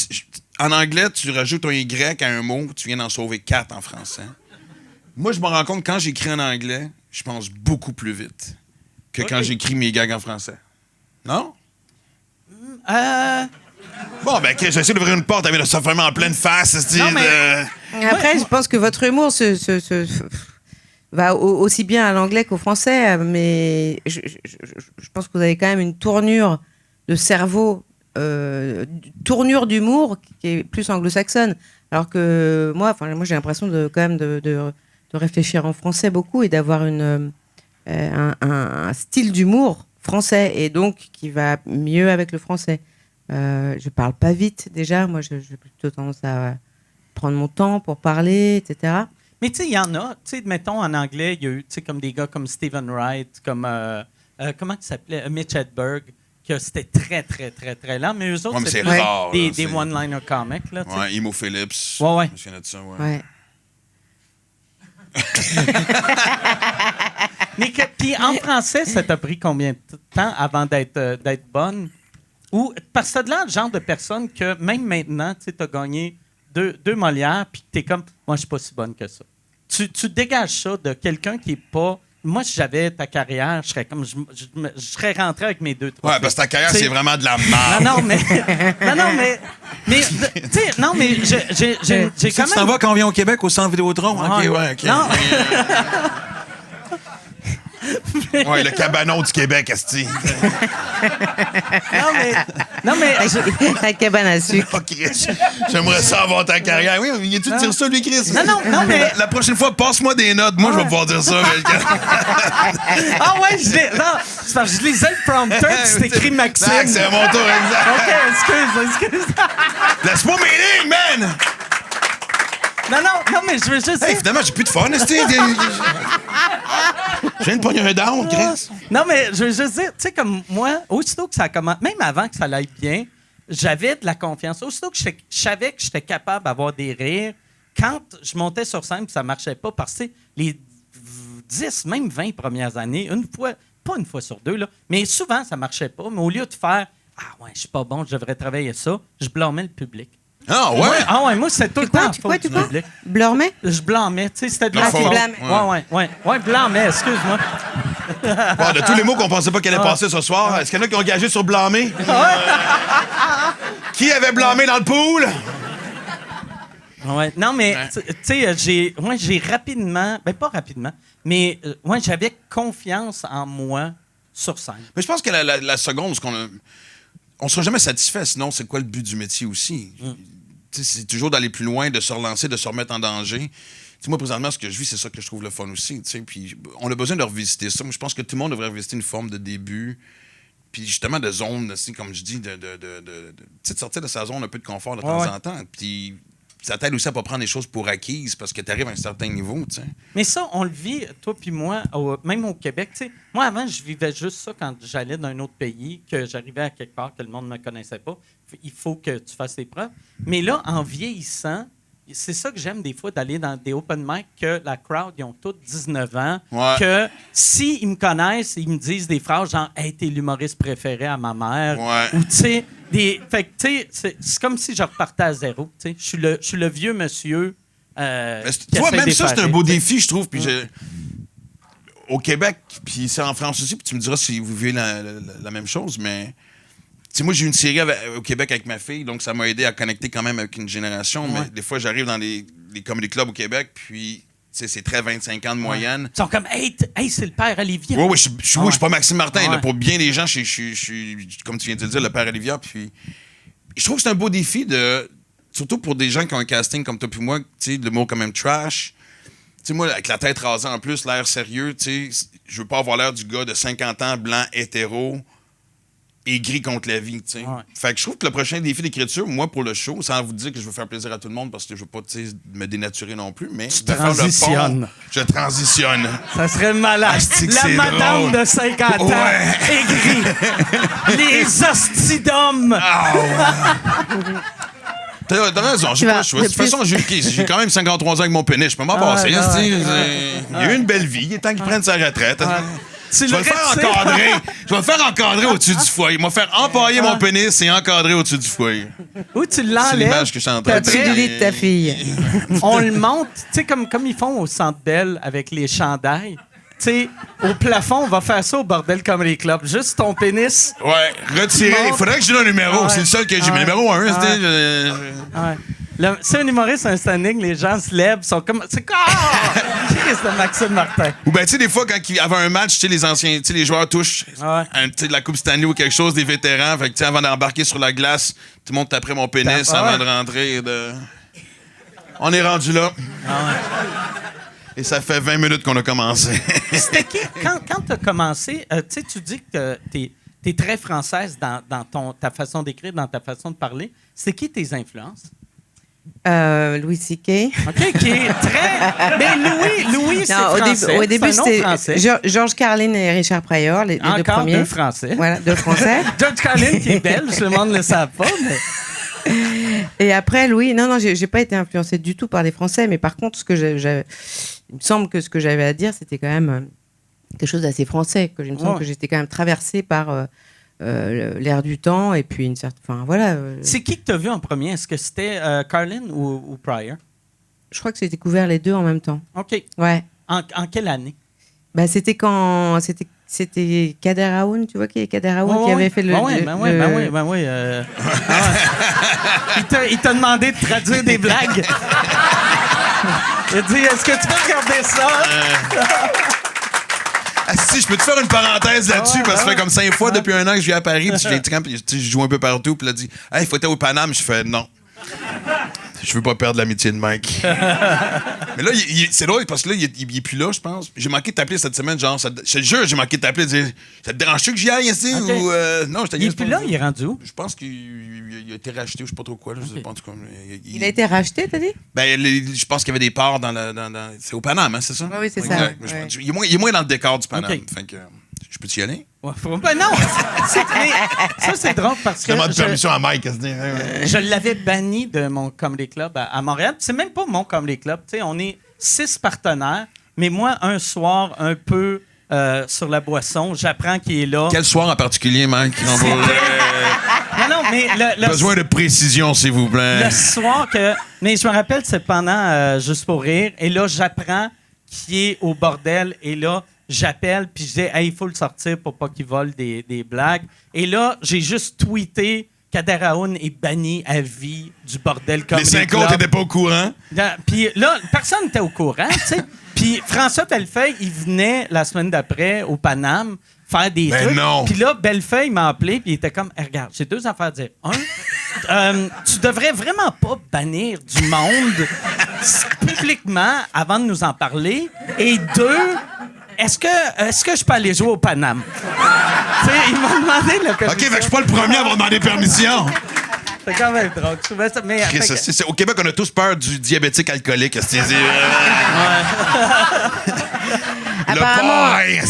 S5: en anglais, tu rajoutes un Y à un mot, tu viens d'en sauver 4 en français. Moi, je me rends compte que quand j'écris en anglais, je pense beaucoup plus vite que quand j'écris mes gags en français. Non? Bon, ben, j'essaie d'ouvrir une porte avec le safrement en pleine face.
S2: Non, mais-
S6: Après, je pense que votre humour va aussi bien à l'anglais qu'au français, mais je pense que vous avez quand même une tournure de cerveau, tournure d'humour qui est plus anglo-saxonne. Alors que moi j'ai l'impression quand même de réfléchir en français beaucoup et d'avoir un style d'humour français et donc qui va mieux avec le français. Je parle pas vite déjà, moi j'ai plutôt tendance à prendre mon temps pour parler, etc.
S2: Mais tu sais, il y en a, tu sais, mettons en anglais, il y a eu, tu sais, comme des gars comme Stephen Wright, comme, comment il s'appelait, Mitch Hedberg, que c'était très, très, très, très lent, mais eux autres,
S5: Ouais, mais
S2: c'est
S5: c'est rare, là,
S2: des
S5: c'est-
S2: one-liner comics, là, tu sais.
S5: Ouais, Imo Phillips.
S2: Ouais.
S5: Je me souviens de ça, ouais.
S6: Ouais.
S2: Mais puis en français, ça t'a pris combien de temps avant d'être bonne? Ou, parce que t'as de l'air le genre de personne que, même maintenant, tu sais, t'as gagné deux Molières, puis t'es comme, moi, je suis pas si bonne que ça. Tu dégages ça de quelqu'un qui est pas... Moi, si j'avais ta carrière, je serais comme... Je serais rentré avec mes 2 trophées.
S5: Ouais, parce que ta carrière,
S2: T'sais-
S5: c'est vraiment de la merde.
S2: Non, mais... tu sais, non, mais j'ai quand
S5: Tu t'en
S2: même...
S5: vas quand on vient au Québec, au centre Vidéotron?
S2: Ouais.
S5: OK, ouais, OK.
S2: Non.
S5: Ouais, le cabanon du Québec, asti.
S2: Non, mais...
S6: La cabane à sucre.
S5: Oh, Chris, j'aimerais ça avoir ta carrière. Oui, il tu dire ça, lui, Chris?
S2: Non, mais...
S5: La prochaine fois, passe-moi des notes. Moi, je vais pouvoir dire ça.
S2: Ah ouais, c'est parce que je lisais le prompteur, puis c'est écrit Maxime.
S5: Tac, c'est à mon tour, exact.
S2: OK, excuse.
S5: Laisse-moi mes lignes, man!
S2: Non, mais je veux juste
S5: Hey,
S2: dire...
S5: finalement, j'ai plus de fun, asti. Je viens de pogner un down, Chris.
S2: Non, mais je veux juste dire, tu sais, comme moi, aussitôt que ça commence, même avant que ça aille bien, j'avais de la confiance. Aussitôt que je savais que j'étais capable d'avoir des rires, quand je montais sur scène, puis ça marchait pas, parce que les 10, même 20 premières années, pas une fois sur 2, là, mais souvent, ça marchait pas. Mais au lieu de faire « Ah ouais, je suis pas bon, je devrais travailler ça », je blâmais le public.
S5: Ah, ouais?
S2: Moi, c'était tout le temps la faute du public.
S6: Blormais?
S2: Je blâmais, tu sais, c'était de
S5: La
S2: la
S5: faute.
S2: faute.
S6: blâmais.
S2: Ouais, blâmais, excuse-moi.
S5: Bon, de tous les mots qu'on pensait pas qu'elle allait passer ce soir, est-ce qu'il y en a qui ont engagé sur blâmer? Qui avait blâmé dans le pool?
S2: Ouais. Non, mais tu sais, j'ai rapidement, ben pas rapidement, mais j'avais confiance en moi sur scène.
S5: Mais je pense que la seconde, on sera jamais satisfait, sinon c'est quoi le but du métier aussi? Tu sais, c'est toujours d'aller plus loin, de se relancer, de se remettre en danger. Tu sais, moi, présentement, ce que je vis, c'est ça que je trouve le fun aussi. Tu sais, puis on a besoin de revisiter ça. Moi, je pense que tout le monde devrait revisiter une forme de début, puis justement de zone, aussi, comme je dis, tu sais, de sortir de sa zone un peu de confort de temps en temps. Puis ça t'aide aussi à pas prendre les choses pour acquises parce que tu arrives à un certain niveau, tu sais.
S2: Mais ça, on le vit, toi puis moi, même au Québec. Tu sais, moi, avant, je vivais juste ça quand j'allais dans un autre pays, que j'arrivais à quelque part que le monde ne me connaissait pas. Il faut que tu fasses tes preuves. Mais là, en vieillissant, c'est ça que j'aime des fois, d'aller dans des open mic, que la crowd, ils ont tous 19 ans,
S5: Ouais.
S2: que s'ils me connaissent, ils me disent des phrases genre « Hey, t'es l'humoriste préféré à ma mère
S5: Ouais. »
S2: ou tu sais, fait que tu sais, c'est comme si je repartais à zéro. Tu sais, je suis le vieux monsieur.
S5: Mais
S2: qui
S5: tu vois,
S2: essaie
S5: même ça, c'est un
S2: d'effacer,
S5: beau
S2: tu sais.
S5: défi, je trouve. Puis au Québec, puis c'est en France aussi, puis tu me diras si vous vivez la même chose, mais tu sais, moi, j'ai eu une série au Québec avec ma fille, donc ça m'a aidé à connecter quand même avec une génération. Mais des fois, j'arrive dans les comedy clubs au Québec, puis tu sais, c'est très 25 ans de moyenne.
S2: Ils sont comme « Hey, c'est le père Olivier. »
S5: Oui, je suis pas Maxime Martin.
S2: Ouais.
S5: Là, pour bien des gens, je suis, comme tu viens de le dire, le père Olivia. Puis je trouve que c'est un beau défi, surtout pour des gens qui ont un casting comme toi puis moi, tu sais, le mot quand même trash. Tu sais, moi, avec la tête rasée en plus, l'air sérieux, tu sais, je veux pas avoir l'air du gars de 50 ans, blanc, hétéro, aigri contre la vie, tu sais.
S2: Ouais.
S5: Fait que je trouve que le prochain défi d'écriture, moi, pour le show, sans vous dire que je veux faire plaisir à tout le monde parce que je veux pas, tu sais, me dénaturer non plus, mais
S2: Tu
S5: de faire le
S2: transitionnes.
S5: pont, je transitionne.
S2: Ça serait malade.
S5: Asti que
S2: La
S5: c'est
S2: madame
S5: drôle.
S2: de 50 ans,
S5: Ouais.
S2: aigrie. Les hosties d'hommes.
S5: T'as raison, j'ai
S6: Tu
S5: pas
S6: vas-
S5: le choix. De
S6: de
S5: toute façon, j'ai quand même 53 ans avec mon pénis. Je peux m'en passer.
S2: ouais,
S5: hein,
S2: ouais.
S5: il a eu une belle vie. Il est temps qu'il prenne sa retraite.
S2: Tu
S5: Je vais le faire
S2: tiré.
S5: encadrer. Je vais le faire encadrer au-dessus du foyer. Il va faire empailler mon pénis et encadrer au-dessus du foyer.
S2: Ou tu
S5: C'est
S2: l'enlèves.
S5: l'image que je suis en train de
S6: Tu lit de ta fille.
S2: On le monte, tu sais, comme ils font au Centre Bell avec les chandails. Tu sais, au plafond, on va faire ça au Bordel Comedy Club. Juste ton pénis.
S5: Ouais, retiré. Il faudrait que je donne un numéro.
S2: Ouais.
S5: C'est le seul que j'ai.
S2: Ouais.
S5: Numéro 1,
S2: Ouais.
S5: c'était.
S2: Ouais. C'est un humoriste, un standing, les gens se lèvent, sont comme. C'est quoi? Qu'est-ce que Maxime Martin?
S5: Ou ben tu sais, des fois, quand il y avait un match, tu sais, les anciens, tu sais, les joueurs touchent
S2: Ouais.
S5: tu sais, de la Coupe Stanley ou quelque chose, des vétérans. Fait que, tu sais, avant d'embarquer sur la glace, tout le monde taperait mon pénis
S2: Ah ouais.
S5: avant de rentrer. On est rendu là. Et ça fait 20 minutes qu'on a commencé.
S2: C'était qui? Quand tu as commencé, tu sais, tu dis que tu es très française dans ta façon d'écrire, dans ta façon de parler. C'est qui tes influences?
S6: Louis C.K.
S2: OK, qui est très. Mais Louis, c'est
S6: Non,
S2: français.
S6: au début,
S2: c'est un nom
S6: c'était
S2: français.
S6: Georges Carlin et Richard Pryor, les deux
S2: Encore
S6: premiers.
S2: deux français.
S6: Voilà, deux français.
S2: George Carlin qui est belge, le monde ne le savent pas. Mais...
S6: Et après, Louis, non, j'ai pas été influencée du tout par les Français, mais par contre, il me semble que ce que j'avais à dire, c'était quand même quelque chose d'assez français. Il me semble
S2: Ouais.
S6: que j'étais quand même traversée par l'air du temps et puis une certaine. Enfin, voilà.
S2: C'est qui que tu as vu en premier? Est-ce que c'était Carlin ou Pryor?
S6: Je crois que j'ai découvert les deux en même temps.
S2: OK.
S6: Ouais.
S2: En quelle année?
S6: Bah, c'était quand. C'était Kader Aoun, tu vois, qui est Kader Aoun qui avait fait le.
S2: Ben oui. Il t'a demandé de traduire des blagues. Il a dit, est-ce que tu peux regarder ça?
S5: Ah, si, je peux te faire une parenthèse là-dessus, parce que ça fait comme 5 fois depuis un an que je viens à Paris, puis je viens de camp, puis je joue un peu partout, puis il a dit « Hey, il faut être au Paname », je fais « Non. Je veux pas perdre l'amitié de Mike. » Mais là, c'est drôle, parce que là, il est plus là, je pense. J'ai manqué de t'appeler cette semaine, genre, je te jure, j'ai manqué de t'appeler, de dire « Ça te dérange-tu que j'y aille ici?
S2: Ok.
S5: Ou, non, je t'ai
S2: Il est plus là, il est rendu où?
S5: Je pense qu'il a été racheté, ou je sais pas trop quoi, là, je sais pas, en tout cas.
S6: Il a été racheté, t'as dit?
S5: Ben, je pense qu'il y avait des parts dans c'est au Paname, hein, c'est ça?
S6: Oui, c'est ça.
S5: Exact.
S6: Ouais.
S5: Il est moins dans le décor du Paname.
S2: Ok.
S5: Fait que, je peux t'y aller?
S2: Ouais, ben non! Ça, c'est drôle parce que.
S5: Je demande permission à Mike à se dire.
S2: Je l'avais banni de mon comedy club à Montréal. C'est même pas mon comedy club. Tu sais, on est 6 partenaires, mais moi, un soir, un peu sur la boisson, j'apprends qu'il est là.
S5: Quel soir en particulier, Mike?
S2: Non, mais
S5: Besoin de précision, s'il vous plaît.
S2: le soir que. Mais je me rappelle, c'est pendant Juste pour rire. Et là, j'apprends qu'il est au bordel. Et là, j'appelle, puis je dis, hey, il faut le sortir pour pas qu'il vole des blagues. Et là, j'ai juste tweeté Kader Aoun est banni à vie du bordel comme
S5: Les 5 autres n'étaient pas au courant.
S2: Puis là, personne n'était au courant, tu sais. Puis François Bellefeuille, il venait la semaine d'après au Paname faire des
S5: Ben
S2: trucs.
S5: non.
S2: Puis là, Bellefeuille m'a appelé, puis il était comme, hey, regarde, j'ai 2 affaires à dire. Tu devrais vraiment pas bannir du monde publiquement avant de nous en parler. Et 2, est-ce que je peux aller jouer au Paname? Tu sais, il m'a demandé la permission.
S5: OK, fait que je suis pas le premier à avoir demandé permission.
S2: C'est quand même drôle. Je trouvais ça, mais,
S5: Chris,
S2: fait que-
S5: au Québec, on a tous peur du diabétique alcoolique. Le
S6: Apparemment-
S5: pain.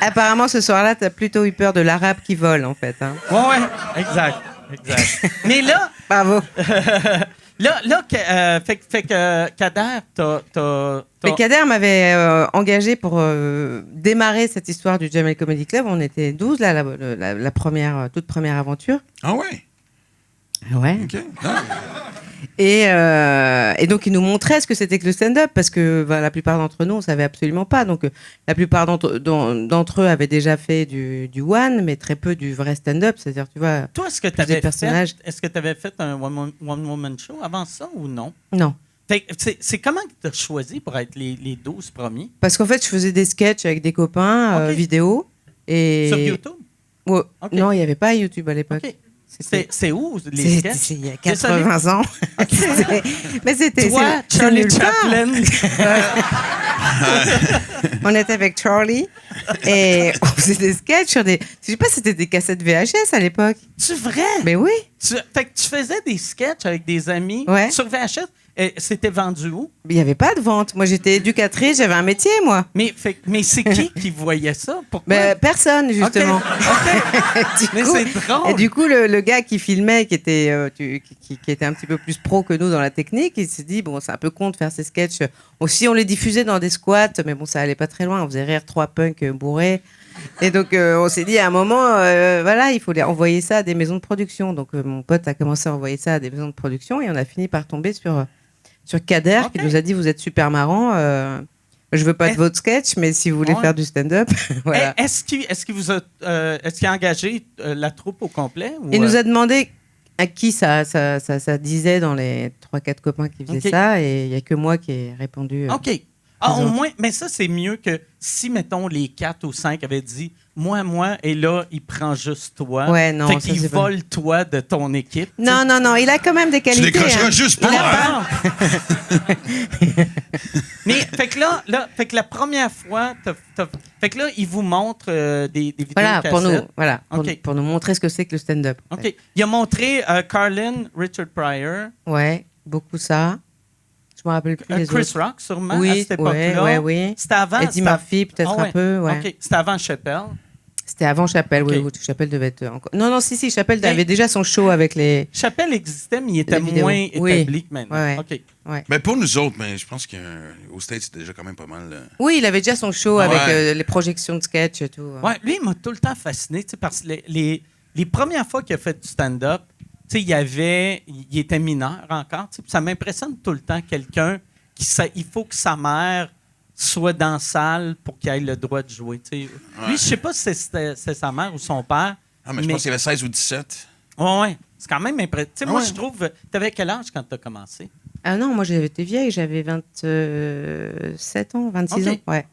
S6: Apparemment, ce soir-là, t'as plutôt eu peur de l'arabe qui vole, en fait. Hein.
S2: Ouais, exact. Mais là,
S6: Bravo.
S2: fait que Kader, t'as...
S6: Mais Kader m'avait engagé pour démarrer cette histoire du Jamel Comedy Club. On était 12, là, la première, toute première aventure.
S5: Ah ouais?
S6: Ouais.
S5: OK. Ah.
S6: Et donc, il nous montrait ce que c'était que le stand-up, parce que la plupart d'entre nous, on savait absolument pas. Donc, la plupart d'entre eux avaient déjà fait du one, mais très peu du vrai stand-up. C'est-à-dire, tu vois,
S2: Toi, est-ce que tu
S6: des
S2: avais
S6: personnages.
S2: fait un one-woman show avant ça ou non?
S6: non.
S2: Fait que c'est comment que tu as choisi pour être les 12 premiers?
S6: Parce qu'en fait, je faisais des sketchs avec des copains,
S2: Ok.
S6: vidéo. Et...
S2: Sur YouTube?
S6: Ouais.
S2: Ok.
S6: Non, il n'y avait pas YouTube à l'époque.
S2: OK. C'est où, les sketchs?
S6: C'est il y a
S2: Je savais-
S6: 80 ans. Mais c'était.
S2: Toi,
S6: c'est
S2: Charlie
S6: nulle part.
S2: Chaplin.
S6: On était avec Charlie et on faisait des sketchs sur des. Je sais pas, c'était des cassettes VHS à l'époque.
S2: C'est vrai?
S6: Mais oui.
S2: Fait que tu faisais des sketchs avec des amis
S6: Ouais.
S2: sur VHS. c'était vendu où?
S6: Il n'y avait pas de vente. Moi, j'étais éducatrice, j'avais un métier, moi.
S2: Mais c'est qui voyait ça? Pourquoi?
S6: Personne, justement.
S2: OK.
S6: Du
S2: Mais
S6: coup-
S2: c'est drôle.
S6: Et du coup, le gars qui filmait, qui était un petit peu plus pro que nous dans la technique, il s'est dit, bon, c'est un peu con de faire ces sketchs. Aussi, on les diffusait dans des squats, mais bon, ça allait pas très loin. On faisait rire 3 punks bourrés. Et donc, on s'est dit, à un moment, voilà, il faut envoyer ça à des maisons de production. Donc, mon pote a commencé à envoyer ça à des maisons de production et on a fini par tomber sur Kader,
S2: Ok.
S6: qui nous a dit, vous êtes super marrant. Je veux pas de votre sketch, mais si vous voulez
S2: Ouais.
S6: faire du stand-up, voilà.
S2: Est-ce qu'il a engagé la troupe au complet? Ou,
S6: Il nous a demandé à qui ça disait dans les 3-4 copains qui faisaient
S2: Ok.
S6: ça, et il n'y a que moi qui ai répondu.
S2: OK. Ah,
S6: Les
S2: au
S6: autres.
S2: moins, mais ça, c'est mieux que si, mettons, les 4 ou 5 avaient dit moi, et là, il prend juste toi.
S6: Ouais, non,
S2: Fait
S6: ça,
S2: qu'il
S6: c'est pas-
S2: vole toi de ton équipe.
S6: Non, il a quand même des
S5: Tu
S6: qualités.
S5: décrocheras
S6: hein.
S5: juste
S2: Non,
S5: pas. hein?
S2: non. Mais, fait que fait que la première fois, fait que là, il vous montre des vidéos
S6: Voilà, pour nous,
S2: cassettes. Ok.
S6: pour nous montrer ce que c'est que le stand-up. en
S2: OK.
S6: fait.
S2: Il a montré Carlin, Richard Pryor,
S6: Ouais, beaucoup ça. Je me rappelle plus les
S2: Chris
S6: autres.
S2: Rock, sûrement, à
S6: Oui,
S2: cette époque-là.
S6: oui.
S2: C'était avant...
S6: Eddie Murphy, peut-être
S2: Ah ouais.
S6: un peu, ouais.
S2: OK. C'était avant Chappelle.
S6: C'était avant Chappelle,
S2: Ok.
S6: oui. Chappelle devait être encore. Non, si, Chappelle
S2: Mais-
S6: avait déjà son show avec les.
S2: Chappelle existait, mais il était
S6: Les vidéos.
S2: moins
S6: Oui.
S2: établi que maintenant.
S6: Ouais.
S2: OK.
S6: Ouais.
S5: Mais pour nous autres, mais je pense qu'au States, c'était déjà quand même pas mal.
S6: Oui, il avait déjà son show
S5: Ouais.
S6: avec les projections de sketch et tout.
S2: Ouais, lui, il m'a tout le temps fasciné, tu sais, parce que les premières fois qu'il a fait du stand-up, tu sais, il était mineur encore, tu sais, puis ça m'impressionne tout le temps quelqu'un il faut que sa mère soit dans la salle pour qu'il ait le droit de jouer, tu sais.
S5: Ouais.
S2: Lui, je sais pas si c'est sa mère ou son père.
S5: Ah, mais je pense qu'il y avait 16 ou 17.
S2: Ouais, c'est quand même impressionnant. Tu sais, moi,
S5: Ouais.
S2: je trouve... T'avais quel âge quand t'as commencé?
S6: Ah non, moi j'avais été vieille, j'avais 27 ans, 26
S2: Ok.
S6: ans. Ouais.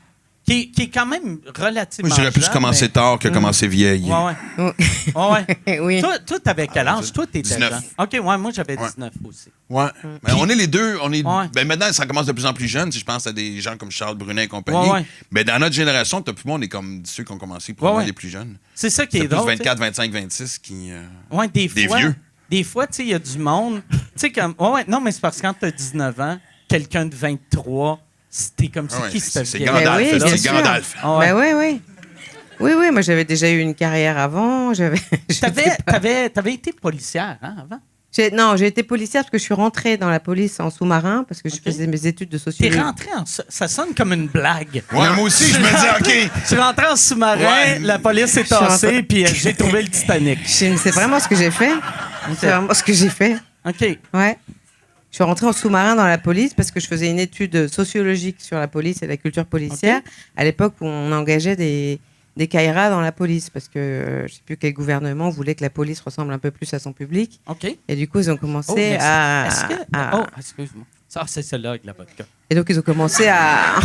S2: Qui est quand même relativement
S5: Moi, je dirais plus
S2: jeune,
S5: commencer
S2: mais-
S5: tard que commencer vieille.
S2: Ouais, ouais.
S6: oui.
S2: Toi, t'avais quel âge? Toi, t'étais
S5: 19.
S2: jeune. OK, ouais, moi, j'avais
S5: Ouais.
S2: 19 aussi.
S5: Ouais. Mais on est les deux.
S2: Ouais.
S5: Ben maintenant, ça commence de plus en plus jeune. Si je pense à des gens comme Charles Brunet et compagnie.
S2: Ouais, ouais.
S5: Mais dans notre génération, toi puis moi, on est comme ceux qui ont commencé probablement
S2: Ouais, ouais.
S5: les plus jeunes.
S2: C'est ça qui
S5: C'est
S2: est
S5: plus
S2: drôle.
S5: 24, 25, 26 qui.
S2: Ouais,
S5: des vieux.
S2: Des fois, tu sais, il y a du monde. Tu sais, comme. Ouais, non, mais c'est parce que quand t'as 19 ans, quelqu'un de 23, c'était comme
S5: Ah ouais,
S2: qui
S5: c'est
S2: c'était
S5: Gandalf.
S6: oui,
S5: là,
S6: bien
S5: c'est
S6: sûr.
S5: Gandalf.
S2: Ah ouais.
S6: Ben oui. Oui, moi j'avais déjà eu une carrière avant.
S2: T'avais été policière, hein, avant?
S6: Non, j'ai été policière parce que je suis rentrée dans la police en sous-marin parce que je
S2: Ok.
S6: faisais mes études de
S2: T'es
S6: sociologie.
S2: rentré en... Ça sonne comme une blague.
S5: Ouais, moi aussi, je me dis, OK.
S2: Tu rentres en sous-marin,
S5: Ouais.
S2: la police est
S6: suis rentrée-
S2: tassée, puis j'ai trouvé le Titanic.
S6: C'est vraiment ce que j'ai fait. C'est vraiment ce que j'ai fait.
S2: OK.
S6: Ouais. Je suis rentrée en sous-marin dans la police parce que je faisais une étude sociologique sur la police et la culture policière à l'époque où on engageait des caïras dans la police parce que je ne sais plus quel gouvernement voulait que la police ressemble un peu plus à son public.
S2: OK.
S6: Et du coup, ils ont
S2: Oh,
S6: commencé
S2: mais
S6: à...
S2: est-ce que...
S6: à-
S2: Oh, excuse-moi. Ça, c'est celle-là avec la vodka.
S6: Et donc, ils ont commencé à,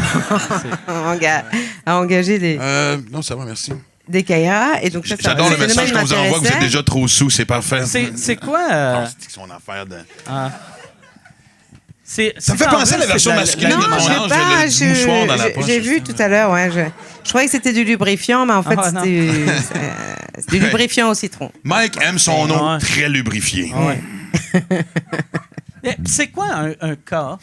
S6: à engager
S5: Non, ça va, merci.
S6: des caïras. Et donc, ça,
S5: J'adore le
S6: phénomène
S5: message qu'on vous envoie, vous êtes
S6: m'intéressait.
S5: déjà trop sous, c'est parfait.
S2: C'est quoi...
S5: Ah, c'est son affaire de.
S2: Ça
S5: me fait penser à la version masculine
S6: Non,
S5: de ton
S6: je
S5: ange,
S6: sais pas.
S5: le mouchoir dans la poche.
S6: J'ai vu tout à l'heure, ouais. Je croyais que c'était du lubrifiant, mais en fait,
S2: Ah, non.
S6: c'est du lubrifiant au citron.
S5: Mike aime son eau
S2: Ouais.
S5: très lubrifiée.
S2: Ouais. C'est quoi un cas?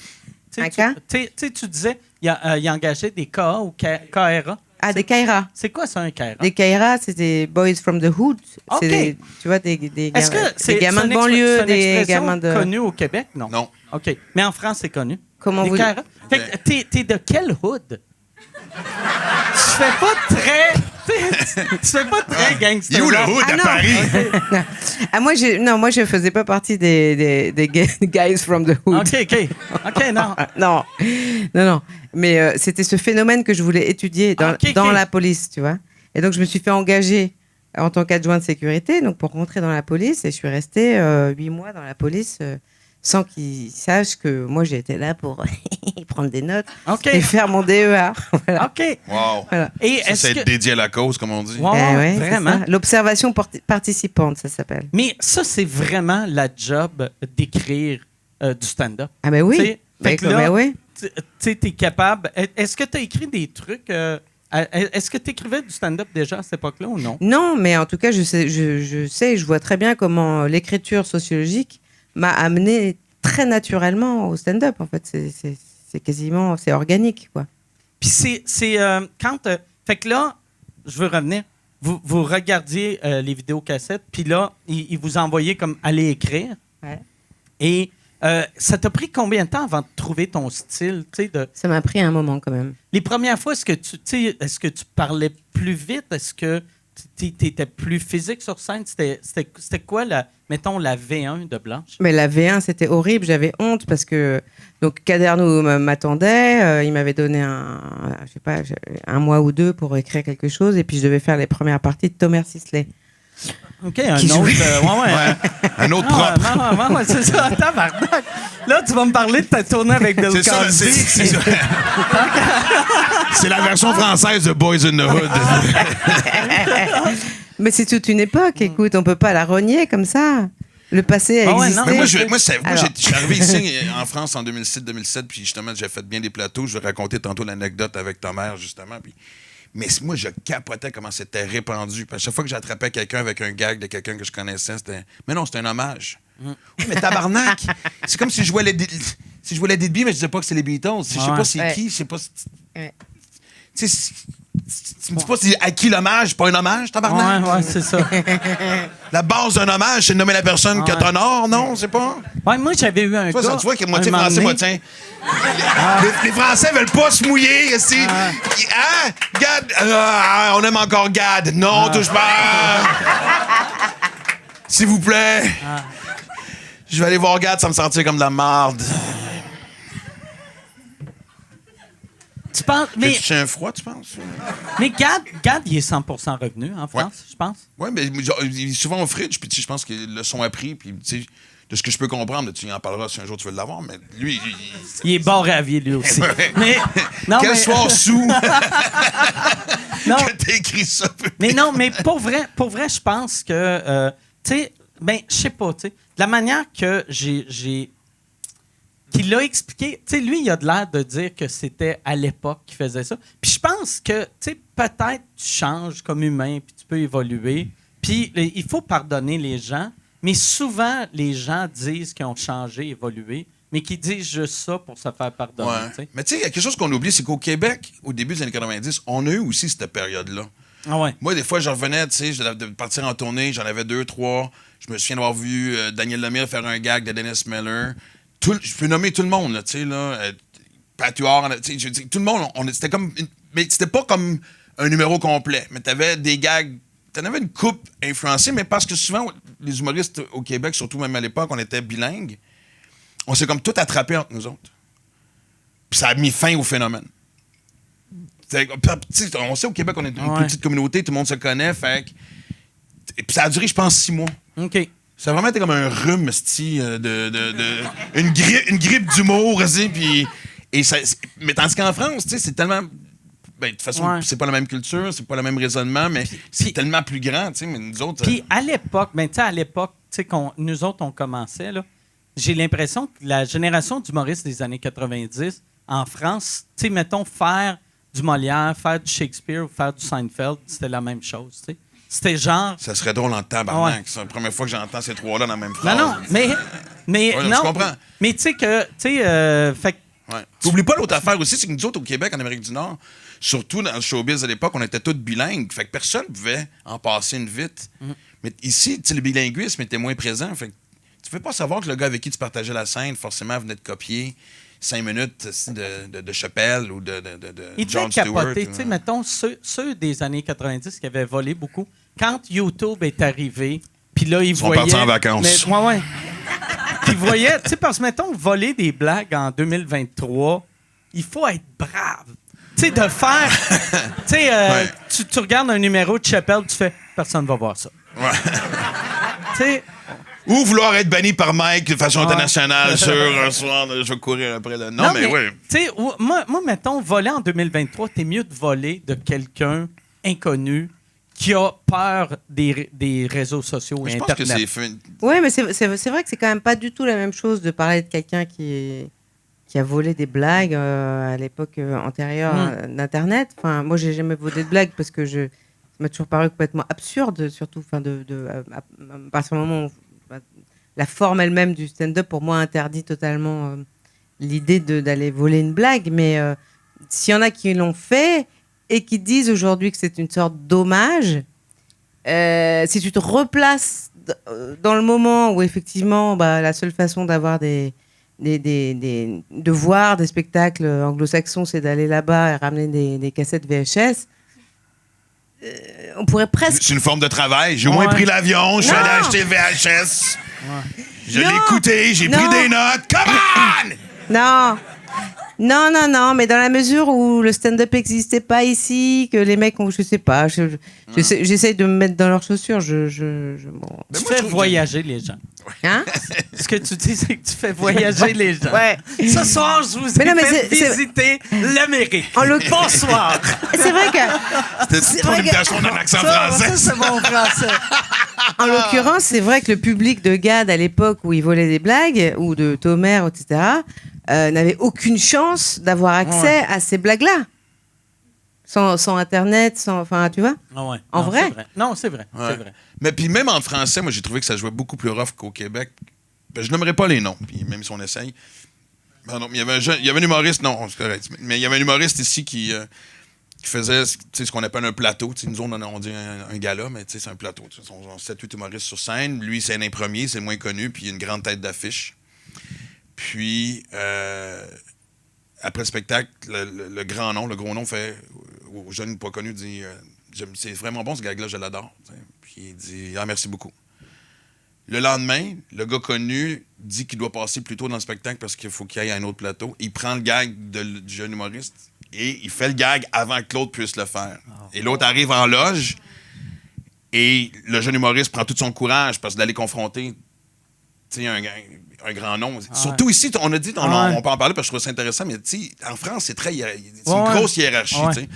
S2: Tu sais,
S6: Un cas?
S2: Tu sais, tu disais, il a engagé des KA ou KRA.
S6: Ah, des caïras.
S2: C'est quoi ça, un KRA?
S6: Des caïras, c'est des boys from the hood.
S2: Ok.
S6: C'est tu vois, des
S2: Est-ce que
S6: des gamins de banlieue, des gamins de...
S2: connu au Québec? Non.
S5: Non.
S2: OK. Mais en France, c'est connu.
S6: Comment
S2: Des
S6: vous...
S2: KRA. Fait que t'es de quel hood? Tu fais pas très... tu fais pas très gangster.
S5: Il est où le
S2: rap.
S5: hood
S6: Ah,
S5: à
S6: non.
S5: Paris?
S6: Ah, moi, je faisais pas partie des guys from the hood.
S2: OK, non.
S6: Non. Mais c'était ce phénomène que je voulais étudier dans la police, tu vois. Et donc, je me suis fait engager en tant qu'adjoint de sécurité, donc pour rentrer dans la police. Et je suis restée 8 mois dans la police sans qu'ils sachent que moi, j'étais là pour prendre des notes
S2: OK.
S6: et faire mon DEA. Voilà.
S2: OK.
S5: Wow.
S6: Voilà.
S2: Et
S5: Ça,
S2: est-ce
S5: c'est
S2: que...
S5: être dédié à la cause, comme on dit.
S2: Wow,
S6: Eh ouais, c'est
S2: vraiment?
S6: ça. L'observation participante, ça s'appelle.
S2: Mais ça, c'est vraiment la job d'écrire du stand-up.
S6: Ah ben oui.
S2: Tu sais, fait que là,
S6: ben oui.
S2: tu sais, t'es capable... Est-ce que tu as écrit des trucs... est-ce que tu écrivais du stand-up déjà à cette époque-là ou non?
S6: Non, mais en tout cas, je vois très bien comment l'écriture sociologique m'a amené très naturellement au stand-up. En fait, c'est quasiment, c'est organique, quoi.
S2: Puis c'est quand... fait que là, je veux revenir. Vous regardiez les vidéocassettes, puis là, ils vous envoyaient comme aller écrire.
S6: Ouais.
S2: Et ça t'a pris combien de temps avant de trouver ton style?
S6: Ça m'a pris un moment quand même.
S2: Les premières fois, est-ce que tu parlais plus vite? Est-ce que tu étais plus physique sur scène? C'était quoi, mettons, la V1 de Blanche?
S6: Mais la V1, c'était horrible. J'avais honte parce que donc Kaderno m'attendait. Il m'avait donné un mois ou deux pour écrire quelque chose. Et puis, je devais faire les premières parties de Thomas Sisley.
S2: OK, un
S6: Qui
S2: autre.
S6: jouait.
S5: Un autre propre.
S2: Ouais, c'est ça. Tabarnak. Là, tu vas me parler de ta tournée avec Bill
S5: C'est ça,
S2: Cosby.
S5: c'est ça. C'est la version française de Boys in the Hood.
S6: Mais c'est toute une époque. Écoute, on peut pas la renier comme ça. Le passé a
S2: Ah ouais,
S6: existé.
S2: non,
S5: Mais moi, je
S6: Alors.
S5: suis arrivé ici en France en 2006-2007, puis justement, j'ai fait bien des plateaux. Je vais raconter tantôt l'anecdote avec ta mère, justement. Mais moi, je capotais comment c'était répandu. Puis à chaque fois que j'attrapais quelqu'un avec un gag de quelqu'un que je connaissais, c'était... Mais non, c'était un hommage. Oui, mais tabarnak! C'est comme si je jouais les Dead Bee, mais je disais pas que c'est les Beatles. Je sais pas c'est
S6: Ouais.
S5: qui, je sais pas...
S6: Ouais.
S5: Tu sais, tu me dis pas à qui l'hommage, pas un hommage, tabarnak?
S2: Ouais, c'est ça.
S5: La base d'un hommage, c'est de nommer la personne que t'honores, non? C'est pas...
S2: Ouais, moi, j'avais eu un
S5: Tu vois,
S2: gars...
S5: ça, tu vois que moitié
S2: un moment
S5: français,
S2: donné-
S5: moitié... Les Français veulent pas se mouiller, ici. Hein? Gad, on aime encore Gad. Non, touche pas. S'il vous plaît. Je vais aller voir Gad sans me sentir comme de la marde.
S2: Tu penses... Mais,
S5: J'ai un froid, tu penses?
S2: mais Gad, il est 100% revenu en France, je pense.
S5: Oui, mais il est souvent au fridge, puis tu sais, je pense que le son a pris, puis tu sais, de ce que je peux comprendre, tu en parleras si un jour tu veux l'avoir, mais lui,
S2: Il est bon ravier, lui aussi.
S5: Ouais.
S2: Mais, non,
S5: quel
S2: mais,
S5: soir sous
S2: non,
S5: que t'as écrit ça?
S2: mais non, mais pour vrai, je pense que, tu sais, ben, je sais pas, tu sais, de la manière que qu'il l'a expliqué, tu sais, lui, il a de l'air de dire que c'était à l'époque qu'il faisait ça. Puis je pense que, tu sais, peut-être tu changes comme humain, puis tu peux évoluer. Puis il faut pardonner les gens, mais souvent, les gens disent qu'ils ont changé, évolué, mais qu'ils disent juste ça pour se faire pardonner,
S5: Ouais.
S2: tu sais.
S5: Mais tu sais, il y a quelque chose qu'on oublie, c'est qu'au Québec, au début des années 90, on a eu aussi cette période-là.
S2: Ah ouais.
S5: Moi, des fois, je revenais, tu sais, de partir en tournée, j'en avais 2, 3. Je me souviens d'avoir vu Daniel Lemire faire un gag de Dennis Miller. Je peux nommer tout le monde, là, tu sais, là. Pat Huard, tu sais, je veux dire, tout le monde, c'était comme... mais c'était pas comme un numéro complet, mais t'avais des gags... T'en avais une coupe influencée, mais parce que souvent, les humoristes au Québec, surtout même à l'époque, on était bilingues, on s'est comme tout attrapé entre nous autres. Puis ça a mis fin au phénomène. On sait au Québec, on est une plus petite communauté, tout le monde se connaît, fait que... Et puis ça a duré, je pense, 6 mois.
S2: OK.
S5: Ça a vraiment été comme un rhume, une grippe d'humour, puis... Mais tandis qu'en France, tu sais, c'est tellement... Ben, de toute façon, c'est pas la même culture, c'est pas le même raisonnement, mais c'est tellement plus grand, tu sais, mais nous autres...
S2: Puis à l'époque, ben, tu sais, nous autres, on commençait, là, j'ai l'impression que la génération d'humoristes des années 90, en France, tu sais, mettons, faire du Molière, faire du Shakespeare ou faire du Seinfeld, c'était la même chose, tu sais. C'était genre...
S5: Ça serait drôle en tabarnak. C'est la première fois que j'entends ces trois-là dans la même phrase.
S2: Non, mais
S5: Ouais,
S2: non,
S5: je comprends.
S2: mais tu sais que... Tu sais, fait que
S5: Ouais. N'oublie pas l'autre affaire aussi, c'est que nous autres, au Québec, en Amérique du Nord, surtout dans le showbiz à l'époque, on était tous bilingues. Fait que personne ne pouvait en passer une vite. Mais ici, le bilinguisme était moins présent. Fait que tu ne peux pas savoir que le gars avec qui tu partageais la scène, forcément, venait de copier 5 minutes de Chappelle ou de
S2: il
S5: Jon
S2: devait
S5: Stewart.
S2: capoter. Tu sais, mettons, ceux des années 90 qui avaient volé beaucoup, quand YouTube est arrivé, puis là, ils
S5: sont
S2: voyaient...
S5: partis en vacances.
S2: Ouais. Puis ils voyaient... Tu sais, parce que, mettons, voler des blagues en 2023, il faut être brave. Tu sais, de faire... Tu sais, tu regardes un numéro de Chappelle, tu fais « Personne ne va voir ça. »
S5: Ouais.
S2: Tu sais...
S5: Ou vouloir être banni par Mike de façon internationale sur un soir, je vais courir après le... Non, mais oui.
S2: Tu sais, moi, mettons, voler en 2023, t'es mieux de voler de quelqu'un inconnu qui a peur des réseaux sociaux et
S5: Je pense
S2: Internet.
S5: que c'est fait.
S6: Oui, mais c'est vrai que c'est quand même pas du tout la même chose de parler de quelqu'un qui a volé des blagues à l'époque antérieure d'Internet. Enfin, moi, j'ai jamais volé de blagues parce que ça m'a toujours paru complètement absurde, surtout à partir du moment où la forme elle-même du stand-up, pour moi, interdit totalement l'idée d'aller voler une blague. Mais s'il y en a qui l'ont fait et qui disent aujourd'hui que c'est une sorte d'hommage, si tu te replaces dans le moment où, effectivement, la seule façon d'avoir de voir des spectacles anglo-saxons, c'est d'aller là-bas et ramener des cassettes VHS, on pourrait presque...
S5: C'est une forme de travail. J'ai au moins pris l'avion, je suis allé acheter le VHS. Je l'ai écouté, j'ai pris des notes. Come on!
S6: Non, mais dans la mesure où le stand-up n'existait pas ici, que les mecs ont, je sais pas, j'essaye de me mettre dans leurs chaussures,
S2: Tu fais voyager les gens.
S6: Hein?
S2: Ce que tu dis, c'est que tu fais voyager les gens.
S6: Ouais.
S2: Ce soir, je vous ai fait visiter l'Amérique. Bonsoir.
S6: C'est vrai que...
S5: C'était ton imitation d'un accent français.
S2: Ça, c'est mon français.
S6: En l'occurrence, c'est vrai que le public de Gad, à l'époque où il volait des blagues, ou de Thomer, etc., n'avait aucune chance d'avoir accès à ces blagues-là. Sans Internet, enfin, tu vois?
S2: Ouais.
S6: En vrai?
S2: Non, c'est vrai.
S5: Ouais.
S2: C'est vrai.
S5: Mais puis même en français, moi, j'ai trouvé que ça jouait beaucoup plus rough qu'au Québec. Ben, je nommerai pas les noms, puis même si on essaye. Ben non, mais il y avait un humoriste, non, c'est correct. Mais il y avait un humoriste ici qui faisait ce qu'on appelle un plateau. T'sais, nous, on dit un gala, mais c'est un plateau. On 7-8 humoristes sur scène. Lui, c'est un premier, c'est le moins connu, puis il a une grande tête d'affiche. Puis, après le spectacle, le grand nom, le gros nom fait aux jeunes pas connus, dit c'est vraiment bon ce gag-là, je l'adore. T'sais. Puis il dit merci beaucoup. Le lendemain, le gars connu dit qu'il doit passer plus tôt dans le spectacle parce qu'il faut qu'il aille à un autre plateau. Il prend le gag du jeune humoriste et il fait le gag avant que l'autre puisse le faire. Et l'autre arrive en loge et le jeune humoriste prend tout son courage parce que d'aller confronter un grand nom. Surtout ici, on a dit, on peut en parler parce que je trouve ça intéressant, mais en France, c'est une grosse hiérarchie. Ouais.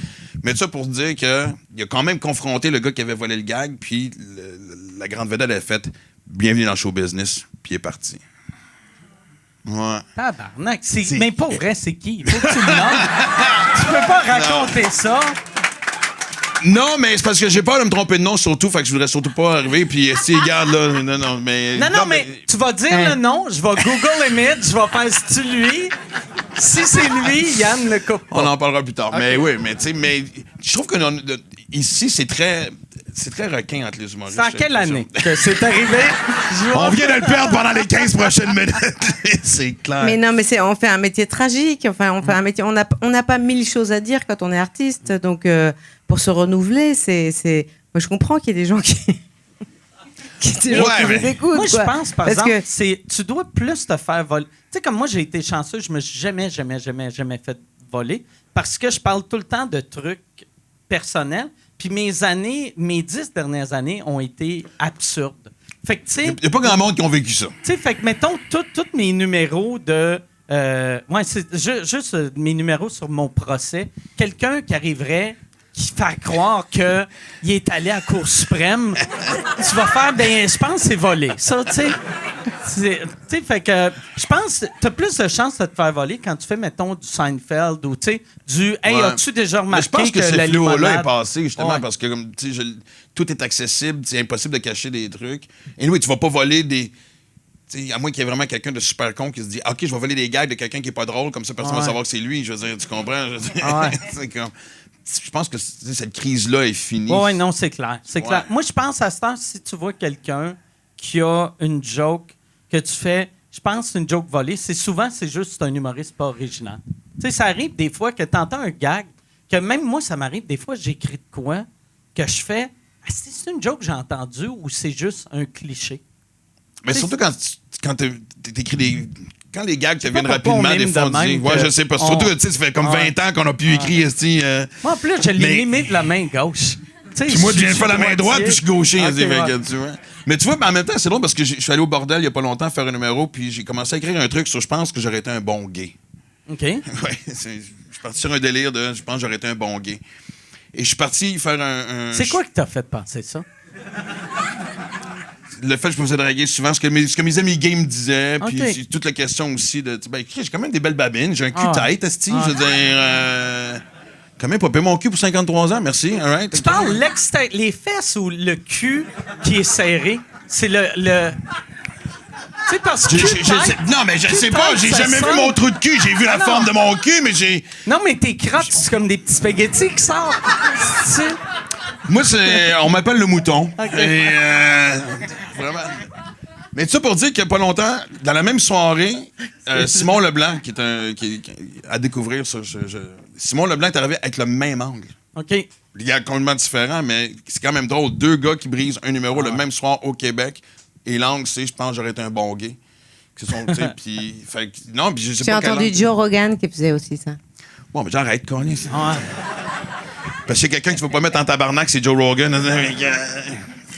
S5: Mais ça pour dire qu'il a quand même confronté le gars qui avait volé le gag, puis la grande vedette a fait bienvenue dans le show business, puis il est parti. Ouais.
S2: Tabarnak. Mais pas vrai, c'est qui? Faut que tu le nommes. Tu peux pas raconter ça.
S5: Non, mais c'est parce que j'ai peur de me tromper de nom, surtout, fait que je voudrais surtout pas arriver, puis si, regarde, là, non, mais
S2: tu vas dire le nom, je vais Google Image, je vais faire si c'est lui. Si c'est lui, Yann le coupe pas.
S5: On en parlera plus tard. Okay. Mais oui, mais tu sais, mais je trouve que ici, c'est très requin entre les humoristes.
S2: C'est en quelle année que c'est arrivé?
S5: On vient de le perdre pendant les 15 prochaines minutes. C'est clair.
S6: Mais non, mais on fait un métier tragique. Enfin, on fait un métier. On n'a pas 1000 choses à dire quand on est artiste. Donc, pour se renouveler, moi, je comprends qu'il y ait des gens qui nous écoutent.
S2: Moi, je pense, par exemple, tu dois plus te faire voler. Tu sais, comme moi, j'ai été chanceux, je me suis jamais fait voler parce que je parle tout le temps de trucs personnels. Puis mes 10 dernières années ont été absurdes. Fait que, tu sais...
S5: Il n'y a pas grand monde qui ont vécu ça.
S2: Tu sais, fait que, mettons, tous mes numéros de... c'est juste mes numéros sur mon procès. Quelqu'un qui arriverait... qui fait croire qu'il est allé à la Cour suprême, tu vas faire, je pense que c'est volé. Ça, tu sais. Tu sais, fait que je pense que t'as plus de chances de te faire voler quand tu fais, mettons, du Seinfeld ou, tu sais, du « Hey, as-tu déjà remarqué que la limonade... »
S5: Je pense que ce fléau-là est passé, justement, parce que, comme, tu sais, tout est accessible, c'est impossible de cacher des trucs. Et oui, tu vas pas voler des... T'sais, à moins qu'il y ait vraiment quelqu'un de super con qui se dit « OK, je vais voler des gags de quelqu'un qui est pas drôle, comme ça personne va savoir que c'est lui. » Je veux dire, tu comprends? C'est comme... Je pense que cette crise-là est finie.
S2: Oui, non, c'est clair. C'est clair. Moi, je pense à ce temps, si tu vois quelqu'un qui a une joke que tu fais, je pense que c'est une joke volée, c'est juste un humoriste pas original. Tu sais, ça arrive des fois que tu entends un gag, que même moi, ça m'arrive des fois, j'écris de quoi, que je fais, c'est une joke que j'ai entendue ou c'est juste un cliché.
S5: Mais surtout quand t'écris des... Quand les gags te viennent rapidement, des fois, on dit... Ouais, je sais pas. Surtout que, tu sais, ça fait comme 20 ans qu'on a pu écrire,
S2: moi, en plus, je l'ai mimé de la main gauche.
S5: Puis moi, je viens de faire la main droite, puis je suis gaucher. Tu vois. Mais tu vois, en même temps, c'est drôle parce que je suis allé au bordel il y a pas longtemps faire un numéro, puis j'ai commencé à écrire un truc sur « Je pense que j'aurais été un bon gay ».
S2: OK.
S5: Ouais, je suis parti sur un délire de « Je pense que j'aurais été un bon gay ». Et je suis parti faire un...
S2: C'est quoi qui t'a fait penser ça?
S5: Le fait que je me faisais draguer souvent, ce que mes amis gays me disaient, puis toute la question aussi de... Ben, j'ai quand même des belles babines, j'ai un cul tête, esti, je veux dire... quand même, popper mon cul pour 53 ans, merci, all right.
S2: Tu parles les fesses ou le cul qui est serré? C'est le... Tu sais, parce que.
S5: Non, mais je sais pas, j'ai jamais vu mon trou de cul. J'ai vu la
S2: non.
S5: forme de mon cul, mais j'ai.
S2: Non, mais tes crottes, c'est comme des petits spaghettis qui sortent. Tu sais.
S5: Moi, on m'appelle le mouton.
S2: Ok.
S5: Et, vraiment. Mais tout ça pour dire qu'il y a pas longtemps, dans la même soirée, Simon Leblanc, qui est à découvrir ça, Simon Leblanc est arrivé avec le même angle.
S2: OK.
S5: Les gars complètement différents, mais c'est quand même drôle. 2 gars qui brisent un numéro le même soir au Québec. Et l'angle, c'est, je pense, j'aurais été un bon gay. Puis, non, puis je sais
S6: J'ai
S5: pas quel
S6: entendu
S5: angle.
S6: Joe Rogan qui faisait aussi ça.
S5: Bon, mais j'arrête, Connie.
S2: Ouais.
S5: Parce qu'il y a quelqu'un que tu vas pas mettre en tabarnak, c'est Joe Rogan.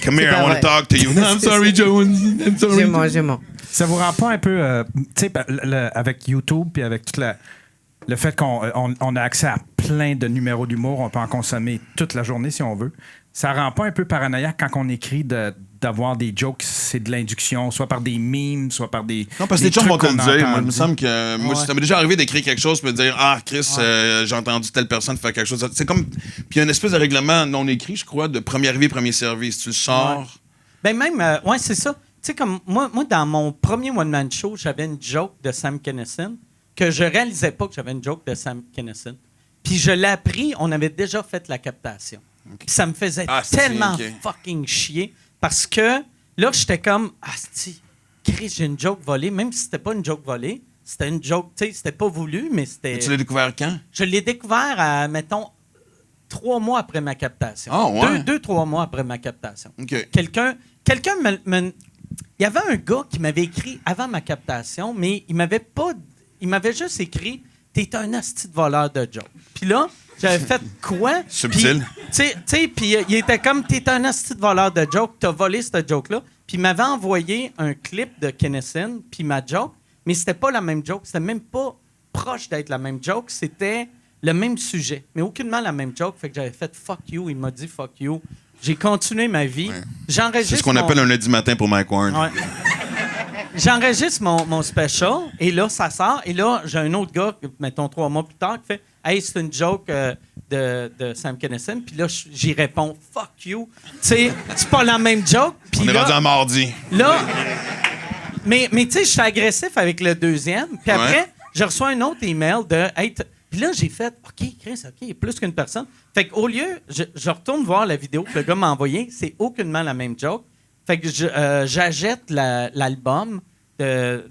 S5: Come here,
S6: pas
S5: I want
S6: vrai.
S5: to talk to you. I'm sorry, Joe. I'm sorry.
S6: Je mens.
S4: Ça vous rend pas un peu, tu sais, avec YouTube puis avec tout le fait qu'on a accès à plein de numéros d'humour, on peut en consommer toute la journée si on veut. Ça rend pas un peu paranoïaque quand on écrit d'avoir des jokes, c'est de l'induction, soit par des memes, soit par des.
S5: Non, parce que les gens
S4: trucs
S5: vont te le
S4: qu'on
S5: dire.
S4: entend
S5: Moi, il me
S4: dire.
S5: semble que. Moi, ça m'est déjà arrivé d'écrire quelque chose et de dire Ah, Chris, j'ai entendu telle personne faire quelque chose. C'est comme. Puis il y a une espèce de règlement non écrit, je crois, de premier arrivé, premier servi. Si tu le sors.
S2: Ouais. Ben même, ouais, c'est ça. Tu sais, comme moi, dans mon premier one-man show, j'avais une joke de Sam Kinison que je réalisais pas que j'avais une joke de Sam Kinison. Puis je l'ai appris, on avait déjà fait la captation. Puis ça me faisait tellement fucking chier parce que là, j'étais comme Asti, Chris, j'ai une joke volée, même si c'était pas une joke volée, c'était une joke, tu sais, c'était pas voulu, mais c'était.
S5: Mais tu l'as découvert quand?
S2: Je l'ai découvert à, mettons, 3 mois après ma captation.
S5: Ah, ouais?
S2: 2-3 mois après ma captation.
S5: OK.
S2: Quelqu'un il y avait un gars qui m'avait écrit avant ma captation, mais il m'avait juste écrit « T'es un asti de voleur de joke ». Puis là, j'avais fait quoi?
S5: Subtil.
S2: Puis il était comme « T'es un asti de voleur de joke, t'as volé cette joke-là ». Puis il m'avait envoyé un clip de Kinnison, puis ma joke, mais c'était pas la même joke, c'était même pas proche d'être la même joke, c'était le même sujet, mais aucunement la même joke. Fait que j'avais fait « Fuck you », il m'a dit « Fuck you ». J'ai continué ma vie.
S5: Ouais.
S2: J'enregistre
S5: C'est ce qu'on appelle un lundi matin pour Mike Ward.
S2: Ouais. J'enregistre mon special et là, ça sort. Et là, j'ai un autre gars, mettons 3 mois plus tard, qui fait « Hey, c'est une joke de Sam Kinison. » Puis là, j'y réponds « Fuck you. » Tu sais, c'est pas la même joke. Puis
S5: On est
S2: là,
S5: rendu à mardi.
S2: là, mais tu sais, je suis agressif avec le deuxième. Puis après,
S5: Ouais.
S2: je reçois un autre email de hey, puis là, j'ai fait OK, Chris, OK, il y a plus qu'une personne. Fait qu'au lieu, je retourne voir la vidéo que le gars m'a envoyée, c'est aucunement la même joke. Fait que j'achète l'album de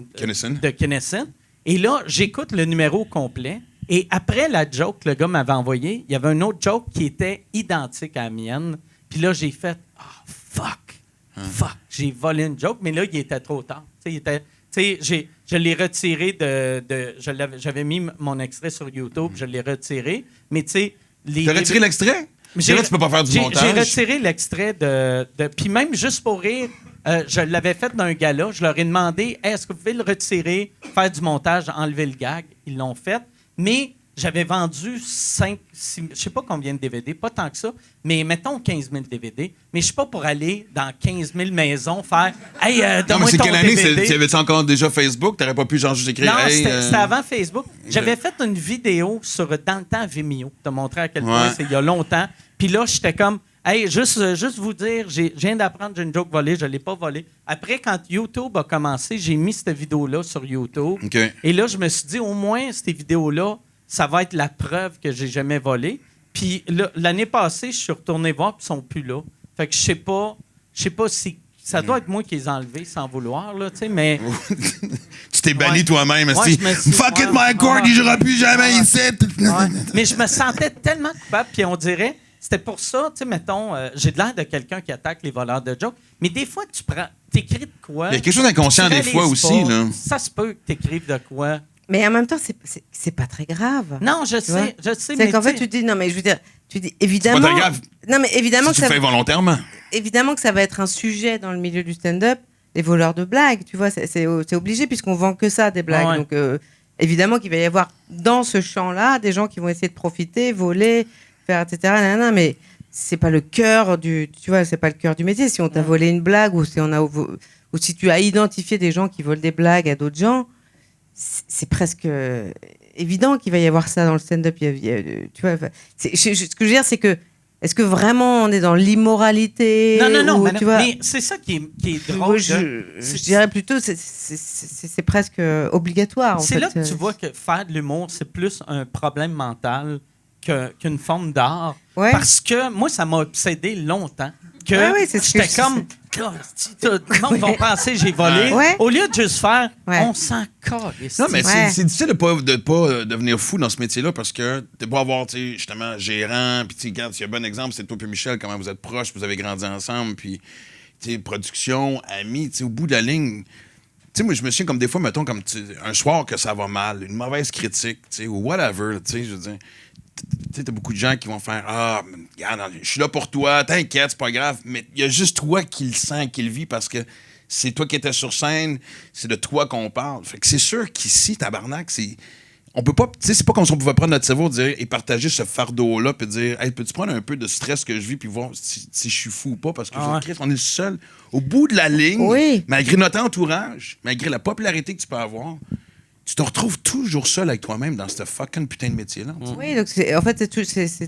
S2: Kinnison. Et là, j'écoute le numéro complet. Et après la joke que le gars m'avait envoyée, il y avait un autre joke qui était identique à la mienne. Puis là, j'ai fait fuck, j'ai volé une joke. Mais là, il était trop tard. Je l'ai retiré j'avais mis mon extrait sur YouTube, je l'ai retiré. Mais tu sais...
S5: T'as retiré l'extrait? C'est là, tu peux pas faire du montage.
S2: J'ai retiré l'extrait puis même juste pour rire, je l'avais fait d'un gala. Je leur ai demandé, est-ce que vous pouvez le retirer, faire du montage, enlever le gag? Ils l'ont fait. Mais j'avais vendu 5, 6, je sais pas combien de DVD, pas tant que ça, mais mettons 15 000 DVD. Mais je suis pas pour aller dans 15 000 maisons faire « Hey,
S5: Non, mais
S2: donne-moi
S5: c'est
S2: ton
S5: quelle année?
S2: DVD. »
S5: Tu avais-tu encore déjà Facebook? T'aurais pas pu genre juste écrire
S2: Non,
S5: « Hey...
S2: c'était avant Facebook. J'avais fait une vidéo sur dans le temps Vimeo, te montrer à quel point c'est il y a longtemps. Puis là, j'étais comme « Hey, juste vous dire, je viens d'apprendre, j'ai une joke volée, je l'ai pas volée. » Après, quand YouTube a commencé, j'ai mis cette vidéo-là sur YouTube.
S5: OK.
S2: Et là, je me suis dit, au moins, ces vidéos-là, ça va être la preuve que j'ai jamais volé. Puis l'année passée, je suis retourné voir, puis ils sont plus là. Fait que je sais pas si... Ça doit être moi qui les ai enlevés sans vouloir, là, tu sais, mais...
S5: Tu t'es banni toi-même.
S2: Ouais, je me suis-
S5: Fuck it,
S2: ouais,
S5: Mike Ward, il jouera plus jamais ici.
S2: Ouais. Mais je me sentais tellement coupable, puis on dirait... C'était pour ça, tu sais, mettons, j'ai de l'air de quelqu'un qui attaque les voleurs de jokes, mais des fois, t'écris de quoi...
S5: Il y a quelque chose d'inconscient
S2: tu
S5: des fois
S2: réalises
S5: aussi,
S2: pas.
S5: là.
S2: Ça se peut que t'écrives de quoi...
S6: Mais en même temps, c'est pas très grave.
S2: Non, je
S6: Tu vois?
S2: sais,
S6: C'est
S2: mais
S6: qu'en fait,
S2: tu sais-
S6: tu dis, non, mais je veux dire, tu dis, évidemment.
S5: C'est pas très grave.
S6: Non, mais évidemment
S5: Si
S6: que
S5: tu le fais volontairement.
S6: évidemment que ça va être un sujet dans le milieu du stand-up, les voleurs de blagues, tu vois, c'est obligé puisqu'on vend que ça, des blagues.
S2: Ouais.
S6: Donc, évidemment qu'il va y avoir dans ce champ-là des gens qui vont essayer de profiter, voler, faire, etc. Nanana, mais c'est pas le cœur du, tu vois, c'est pas le cœur du métier. Si on t'a volé une blague ou si tu as identifié des gens qui volent des blagues à d'autres gens, c'est presque évident qu'il va y avoir ça dans le stand-up. Tu vois, ce que je veux dire, c'est que est-ce que vraiment on est dans l'immoralité?
S2: Non,
S6: ou,
S2: mais,
S6: tu vois,
S2: mais c'est ça qui est
S6: moi,
S2: drôle.
S6: je dirais plutôt c'est presque obligatoire.
S2: C'est
S6: en
S2: là
S6: fait.
S2: que tu vois que faire de l'humour, c'est plus un problème mental qu'une forme d'art.
S6: Ouais.
S2: Parce que moi, ça m'a obsédé longtemps. Que
S6: Ouais, c'est ce que
S2: j'étais
S6: je-
S2: comme, tout le monde va penser que j'ai volé.
S6: Ouais.
S2: Au lieu de juste faire,
S6: Ouais.
S2: on s'en calisse.
S5: Non, mais
S6: Ouais.
S5: c'est difficile de pas devenir fou dans ce métier-là parce que t'es pas avoir, tu sais, justement, gérant, puis tu sais, regarde, s'il y a un bon exemple, c'est toi et Michel, comment vous êtes proches, vous avez grandi ensemble, puis, tu sais, production, amis, tu sais, au bout de la ligne. Tu sais, moi, je me souviens comme des fois, mettons, comme un soir que ça va mal, une mauvaise critique, tu sais, ou whatever, tu sais, je veux dire. Tu sais, t'as beaucoup de gens qui vont faire Ah, regarde, je suis là pour toi, t'inquiète, c'est pas grave. Mais il y a juste toi qui le sens, qui le vit parce que c'est toi qui étais sur scène, c'est de toi qu'on parle. Fait que c'est sûr qu'ici, tabarnak, on peut pas. Tu sais, c'est pas comme si on pouvait prendre notre cerveau et partager ce fardeau-là puis dire Hey, peux-tu prendre un peu de stress que je vis puis voir si je suis fou ou pas? Parce que
S2: Ah ouais.
S5: Christ, on est le seul. Au bout de la ligne,
S6: Oui.
S5: malgré notre entourage, malgré la popularité que tu peux avoir, tu te retrouves toujours seul avec toi-même dans ce fucking putain de métier-là.
S6: Oui, donc en fait,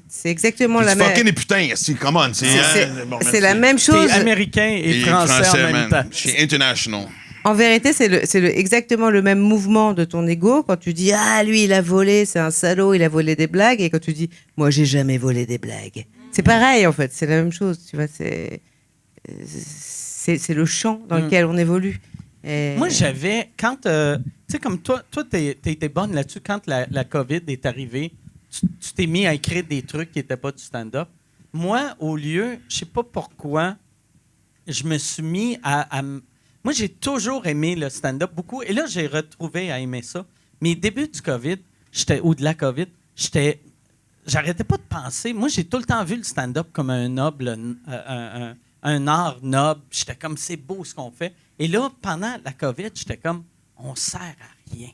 S6: c'est exactement la
S5: C'est
S6: même.
S5: fucking et putain, c'est come on,
S6: C'est la même
S2: T'es
S6: chose.
S2: américain et français en même
S5: man.
S2: temps.
S5: Je suis international.
S6: En vérité, c'est exactement le même mouvement de ton ego quand tu dis ah lui il a volé, c'est un salaud, il a volé des blagues, et quand tu dis moi j'ai jamais volé des blagues. C'est pareil en fait, c'est la même chose. Tu vois, c'est le champ dans lequel on évolue. Et-
S2: Moi, j'avais, quand, tu sais, comme toi, t'étais bonne là-dessus. Quand la COVID est arrivée, tu t'es mis à écrire des trucs qui n'étaient pas du stand-up. Moi, au lieu, je sais pas pourquoi, je me suis mis à moi, j'ai toujours aimé le stand-up beaucoup. Et là, j'ai retrouvé à aimer ça. Mais début du COVID, ou de la COVID, j'arrêtais pas de penser. Moi, j'ai tout le temps vu le stand-up comme un noble, un art noble. J'étais comme, c'est beau ce qu'on fait. Et là, pendant la COVID, j'étais comme, on sert à rien.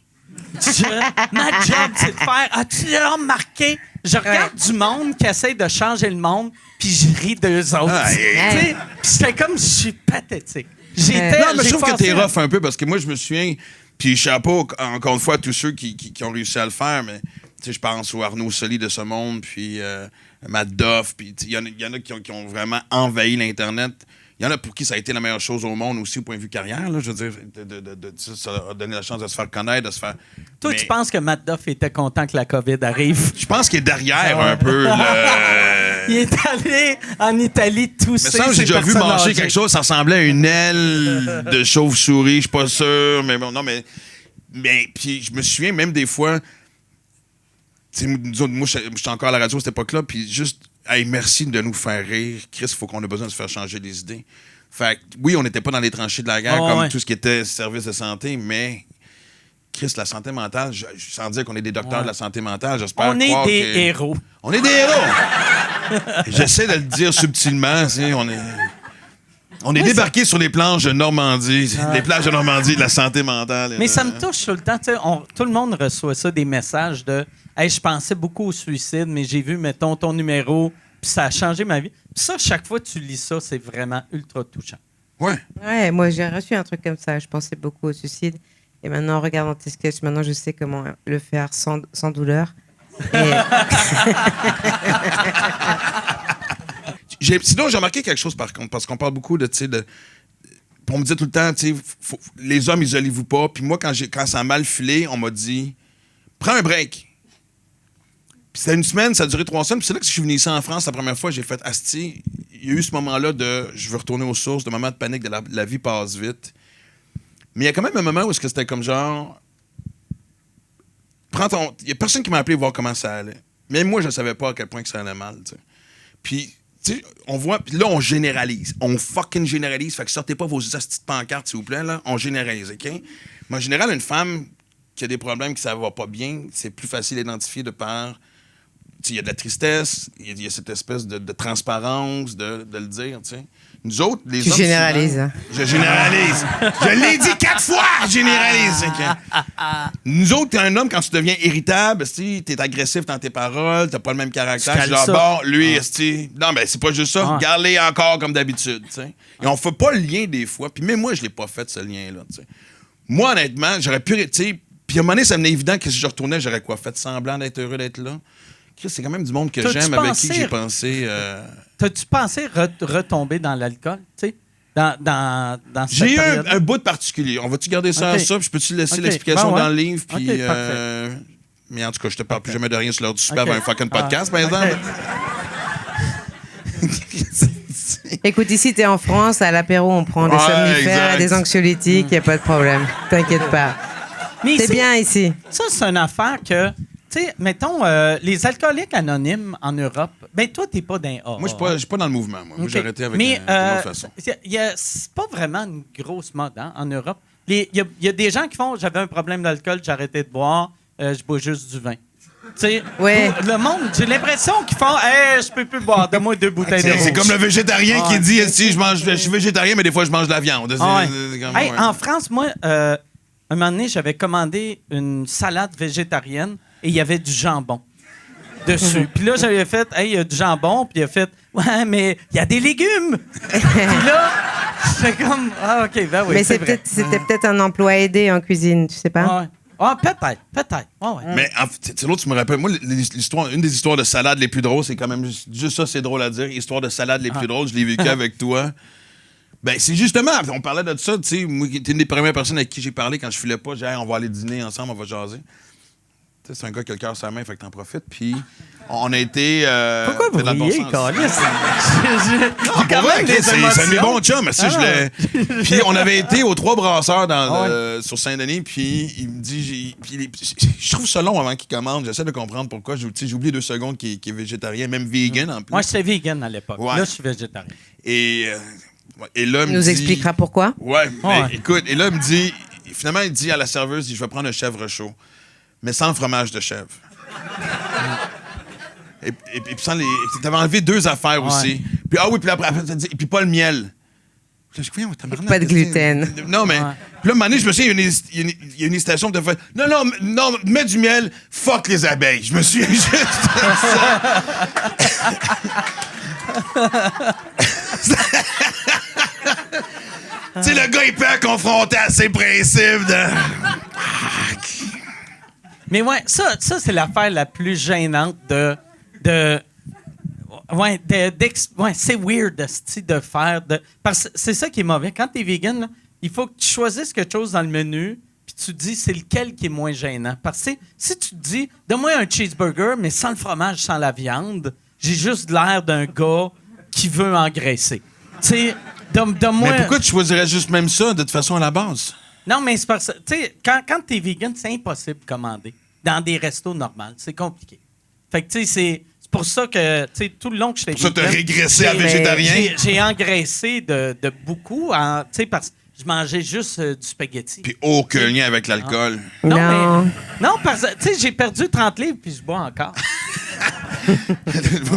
S2: Ma job, c'est de faire. As-tu remarqué? Je regarde du monde qui essaie de changer le monde, puis je ris d'eux autres.
S5: Ah,
S2: Tu sais, puis c'était comme, je suis pathétique. J'étais.
S5: Non, mais je
S2: j'ai
S5: trouve que
S2: passé
S5: t'es
S2: un-
S5: rough un peu parce que moi, je me souviens, puis chapeau, encore une fois, à tous ceux qui ont réussi à le faire, mais tu sais, je pense au Arnaud Soli de ce monde, puis Matt Duff, puis il y en a qui ont vraiment envahi l'Internet. Il y en a pour qui ça a été la meilleure chose au monde aussi au point de vue carrière. Là, je veux dire, ça a donné la chance de se faire connaître, de se faire.
S2: Toi,
S5: Mais
S2: tu penses que Matt Duff était content que la COVID arrive?
S5: je pense qu'il est derrière un peu.
S2: Il est allé en Italie
S5: Mais
S2: tousser.
S5: ça, j'ai
S2: ses
S5: déjà vu
S2: personnes
S5: manger
S2: âgées.
S5: quelque chose, ça ressemblait à une aile de chauve-souris, je suis pas sûr, mais bon, non, mais puis je me souviens même des fois, tu sais, nous autres, moi, j'étais encore à la radio à cette époque-là, puis juste, hey, merci de nous faire rire. Chris, il faut qu'on ait besoin de se faire changer les idées. Fait que, oui, on n'était pas dans les tranchées de la guerre
S2: Oh,
S5: comme
S2: ouais.
S5: tout ce qui était service de santé, mais Chris, la santé mentale, sans dire qu'on est des docteurs
S2: Ouais.
S5: de la santé mentale, j'espère
S2: On est
S5: croire
S2: des
S5: que-
S2: héros.
S5: On est des héros! J'essaie de le dire subtilement, tu sais, on est débarqués sur les planches de Normandie, les plages de Normandie de la santé mentale.
S2: Mais ça me touche tout le temps. Tu sais, tout le monde reçoit ça, des messages de hey, je pensais beaucoup au suicide, mais j'ai vu, mettons, ton numéro, puis ça a changé ma vie. Puis ça, chaque fois que tu lis ça, c'est vraiment ultra touchant.
S5: Ouais.
S6: Ouais, moi j'ai reçu un truc comme ça. Je pensais beaucoup au suicide. Et maintenant, en regardant tes sketchs, maintenant je sais comment le faire sans douleur. Et-
S5: Sinon, j'ai remarqué quelque chose par contre, parce qu'on parle beaucoup de, tu sais, on me dit tout le temps, tu sais, les hommes, isolez-vous pas. Puis moi, quand ça a mal filé, on m'a dit, prends un break. Puis c'était une semaine, ça a duré 3 semaines. Puis c'est là que je suis venu ici en France, la première fois, j'ai fait asti. Il y a eu ce moment-là de je veux retourner aux sources, de moment de panique, de la vie passe vite. Mais il y a quand même un moment où c'était comme genre, il y a personne qui m'a appelé voir comment ça allait. Même moi, je ne savais pas à quel point que ça allait mal, tu sais. Puis, tu sais, on voit, puis là, on généralise. On fucking généralise. Fait que sortez pas vos hosties de pancartes, s'il vous plaît, là. On généralise, OK? Mais en général, une femme qui a des problèmes, que ça va pas bien, c'est plus facile à identifier de par. Tu sais, il y a de la tristesse, il y a cette espèce de transparence, de le dire, tu sais. Nous autres, les
S6: Tu
S5: hommes.
S6: généralises,
S5: souvent-
S6: hein.
S5: Je généralise. Je l'ai dit 4 fois, je généralise. OK? Nous autres, t'es un homme, quand tu deviens irritable, t'es agressif dans tes paroles, t'as pas le même caractère.
S2: Tu
S5: Je dis,
S2: cales
S5: ah,
S2: ça.
S5: bon, lui, esti. Non, mais c'est pas juste ça.
S2: Ah.
S5: Garde-les encore comme d'habitude, tu sais. Et on fait pas le lien des fois. Puis même moi, je l'ai pas fait, ce lien-là, tu sais. Moi, honnêtement, j'aurais pu, tu sais. Puis à un moment donné, ça me venait évident que si je retournais, j'aurais quoi? Fait semblant d'être heureux d'être là. Chris, c'est quand même du monde que
S2: T'as-tu
S5: j'aime, avec
S2: pensé-
S5: qui j'ai pensé.
S2: T'as-tu pensé retomber dans l'alcool, tu sais? Dans cette
S5: J'ai eu
S2: période?
S5: un bout de particulier. On va-tu garder ça
S2: Ok.
S5: à ça? Puis je peux-tu laisser
S2: Ok.
S5: l'explication
S2: Ben ouais.
S5: dans le livre? Puis,
S2: Ok, parfait.
S5: mais en tout cas, je te parle plus jamais de rien sur l'heure du super
S2: Ok.
S5: avant un fucking podcast, par
S2: Ok.
S5: exemple.
S6: Écoute, ici, t'es en France, à l'apéro, on prend des
S5: Ouais,
S6: somnifères
S5: exact.
S6: et des anxiolytiques, y a pas de problème. T'inquiète pas.
S2: Mais
S6: C'est
S2: ici,
S6: bien ici.
S2: ça, c'est une affaire que, tu sais, mettons, les alcooliques anonymes en Europe, ben toi, t'es pas d'un A.
S5: Moi, je suis pas dans le mouvement. Moi,
S2: Ok.
S5: j'ai arrêté avec
S2: Mais,
S5: une autre façon.
S2: c'est pas vraiment une grosse mode hein, en Europe. Il y a des gens qui font j'avais un problème d'alcool, j'ai arrêté de boire, je bois juste du vin. Tu sais,
S6: Ouais.
S2: le monde, j'ai l'impression qu'ils font hey, je peux plus boire, donne-moi 2 bouteilles de
S5: C'est
S2: rouge.
S5: comme le végétarien
S2: Ouais.
S5: qui dit si je suis végétarien, mais des fois, je mange de la viande.
S2: Ah ouais.
S5: C'est comme,
S2: Hey,
S5: ouais.
S2: en France, moi, un moment donné, j'avais commandé une salade végétarienne et il y avait du jambon dessus. Puis là, j'avais fait, hey, il y a du jambon. Puis il a fait, ouais, mais il y a des légumes. Puis là, j'étais comme, ah, OK, ben oui,
S6: Mais
S2: c'est vrai.
S6: c'était peut-être un emploi aidé en cuisine, tu sais pas?
S2: Ah, ouais. Ah, peut-être. Ah, ouais.
S5: Mais en fait, tu sais, l'autre, tu me rappelles, moi, une des histoires de salade les plus drôles, c'est quand même juste ça, c'est drôle à dire. Histoire de salade les plus drôles, je l'ai vécu avec toi. Ben, c'est justement, on parlait de ça, tu sais, moi, t'es une des premières personnes avec qui j'ai parlé quand je filais pas. J'ai dit, hey, on va aller dîner ensemble, on va jaser. Tu sais, c'est un gars qui a le cœur sur la main, fait que t'en profites. Puis, on a été.
S2: Pourquoi vous
S5: fait dans le bon
S2: riez,
S5: sens.
S2: câlisse?
S5: Non,
S2: J'ai quand
S5: pour vrai,
S2: même des
S5: c'est un de mes
S2: émotions.
S5: bons chums, mais si
S2: Ah
S5: je
S2: non.
S5: l'ai. Puis on avait été aux Trois Brasseurs
S2: Ah
S5: sur Saint-Denis, puis il me dit, je trouve ça long avant qu'il commande. J'essaie de comprendre pourquoi. J'ai oublié 2 secondes qu'il est végétarien, même vegan en plus.
S2: Moi, j'étais vegan à l'époque.
S5: Ouais.
S2: Là, je suis végétarien.
S5: Et là, il
S6: Il
S5: me
S6: nous
S5: dit,
S6: expliquera pourquoi.
S5: Ouais,
S2: Ouais.
S5: mais écoute, et là, il me dit, finalement, il dit à la serveuse, je vais prendre un chèvre chaud, mais sans fromage de chèvre. Et puis sans les. T'avais enlevé 2 affaires aussi. Puis puis après, ça dit, et puis pas le miel. Puis là, je dis, voyons, tabarnak,
S6: Pas de gluten.
S5: Non, mais.
S2: Ouais.
S5: Puis là, un moment donné, je me souviens, il y a une hésitation de faire. Non, mets du miel, fuck les abeilles. Je me suis juste. Tu sais, le gars, il peut être confronté à ses principes de.
S2: Mais ouais, ça c'est l'affaire la plus gênante ouais, c'est weird de faire. Parce que c'est ça qui est mauvais. Quand t'es vegan, là, il faut que tu choisisses quelque chose dans le menu, puis tu te dis c'est lequel qui est moins gênant. Parce que si tu te dis, donne-moi un cheeseburger, mais sans le fromage, sans la viande, j'ai juste l'air d'un gars qui veut engraisser. Tu sais, donne-moi.
S5: Mais pourquoi tu choisirais juste même ça, de toute façon, à la base?
S2: Non, mais c'est parce que, tu sais, quand t'es vegan, c'est impossible de commander. Dans des restos normaux, c'est compliqué. Fait que, tu sais, c'est pour ça que, tu sais, tout le long que j'étais
S5: Pour ça,
S2: vegan...
S5: t'as régressé à
S2: j'ai-
S5: végétarien?
S2: J'ai engraissé de beaucoup, tu sais, parce que je mangeais juste du spaghetti.
S5: Puis aucun lien avec l'alcool.
S6: Non.
S2: Mais, non, parce que, tu sais, j'ai perdu 30 livres, puis je bois encore.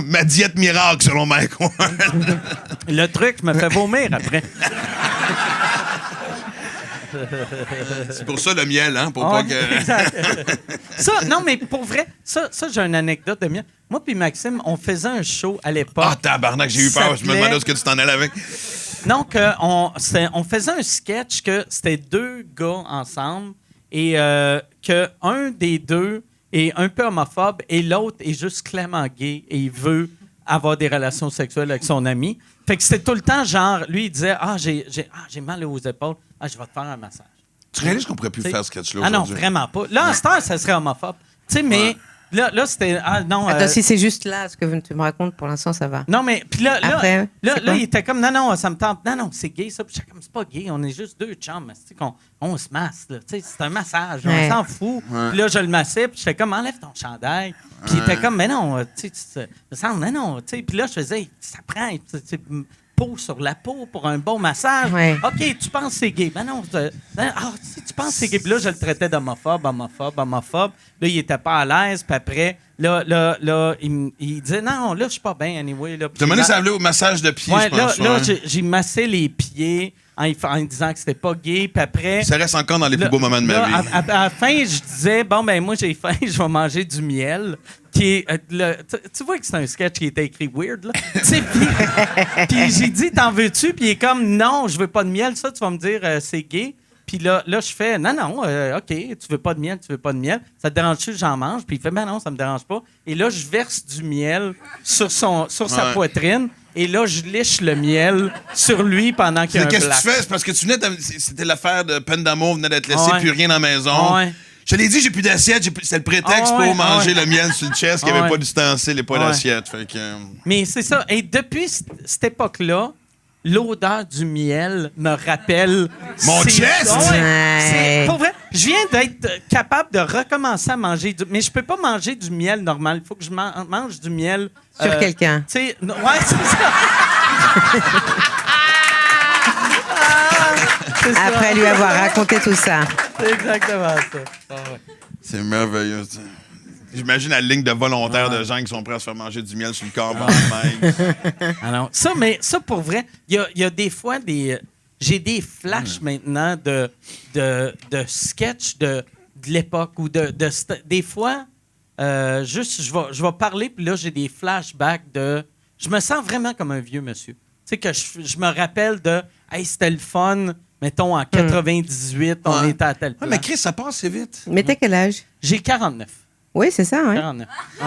S5: Ma diète miracle, selon Mike Ward.
S2: Le truc, je me fait vomir après.
S5: C'est pour ça le miel, hein? Pour
S2: Ah,
S5: pas que.
S2: exact. Ça, non, mais pour vrai, ça j'ai une anecdote de mienne. Moi puis Maxime, on faisait un show à l'époque.
S5: Ah, tabarnak, j'ai eu
S2: Ça
S5: peur. Je me
S2: s'appelait-
S5: demandais où est-ce que tu t'en allais avec.
S2: Donc, on faisait un sketch que c'était 2 gars ensemble et que un des 2 est un peu homophobe et l'autre est juste clairement gay et il veut avoir des relations sexuelles avec son ami. Fait que c'était tout le temps genre, lui, il disait « Ah, j'ai mal aux épaules. Ah, je vais te faire un massage. »
S5: Tu réalises qu'on pourrait plus
S2: T'sais,
S5: faire ce sketch-là
S2: Ah non,
S5: aujourd'hui?
S2: vraiment pas. Là, en ce temps, ça serait homophobe. Tu sais, mais là c'était... Ah non,
S6: Attends, si c'est juste là, ce que tu me racontes, pour l'instant, ça va.
S2: non, mais puis là,
S6: Après, c'est quoi?
S2: il était comme non, ça me tente. Non, c'est gay ça. Puis j'étais comme c'est pas gay, on est juste 2 chums, tu sais on se masse là. Tu sais, c'est un massage,
S6: Ouais.
S2: on s'en fout. Puis là je le massais, puis j'étais comme enlève ton chandail. Puis il était comme mais non, tu sais me semble mais non, tu sais. Puis là je faisais ça prend peau sur la peau pour un bon massage.
S6: Ouais.
S2: OK, tu penses que c'est gay. Ben non, tu penses que c'est gay. Puis là, je le traitais d'homophobe. Là, il était pas à l'aise. Puis après, là, il disait non, là, je suis pas bien, anyway. Là. Puis
S5: Tu as mené
S2: j'ai-
S5: ça au massage de pied,
S2: Ouais,
S5: je pense.
S2: là,
S5: ouais.
S2: j'ai massé les pieds en disant que c'était pas gay. Puis après.
S5: Ça reste encore dans les plus beaux moments de ma
S2: là,
S5: vie.
S2: À la fin, je disais, bon, ben moi, j'ai faim, je vais manger du miel. Qui est, tu vois que c'est un sketch qui était écrit weird, là. Tu sais, puis j'ai dit, t'en veux-tu? Puis il est comme, non, je veux pas de miel. Ça, tu vas me dire, c'est gay. Puis là, je fais, non, OK, tu veux pas de miel. Ça te dérange-tu que j'en mange? Puis il fait, ben non, ça me dérange pas. Et là, je verse du miel sur sa poitrine. Et là, je liche le miel sur lui pendant qu'il y a un
S5: Qu'est-ce que
S2: black.
S5: tu fais? C'est parce que tu venais c'était l'affaire de peine d'amour, venait d'être laissé,
S2: Ouais.
S5: plus rien dans la maison.
S2: Ouais.
S5: Je te l'ai dit, j'ai plus d'assiette. C'est le prétexte pour manger le miel sur le chest, qu'il n'y avait
S2: Ouais.
S5: pas d'ustensile et pas
S2: Ouais.
S5: d'assiette. Fait que...
S2: Mais c'est ça. Et depuis cette époque-là, l'odeur du miel me rappelle...
S5: Mon
S2: c'est-
S5: chest!
S6: Ouais.
S2: Pour vrai, je viens d'être capable de recommencer à manger du... Mais je peux pas manger du miel normal. Il faut que je mange du miel...
S6: Sur quelqu'un.
S2: Tu sais, ouais, c'est ça. C'est ça.
S6: Après lui avoir raconté tout ça.
S2: C'est exactement ça. Ah ouais.
S5: C'est merveilleux. Ça. J'imagine la ligne de volontaires de gens qui sont prêts à se faire manger du miel sur le corps pendant le mec.
S2: Ah non. Ça, pour vrai, il y a des fois des... J'ai des flashs maintenant de sketchs de l'époque ou des fois, juste, je vais parler, puis là, j'ai des flashbacks de... Je me sens vraiment comme un vieux monsieur. Tu sais, que je me rappelle de... Hey, c'était le fun. Mettons, en 98, on
S5: Ouais.
S2: était à tel
S5: Ouais, mais Chris, ça passe assez vite.
S6: Mais t'as quel âge?
S2: J'ai 49.
S6: Oui, c'est ça, hein?
S2: 49. Ouais.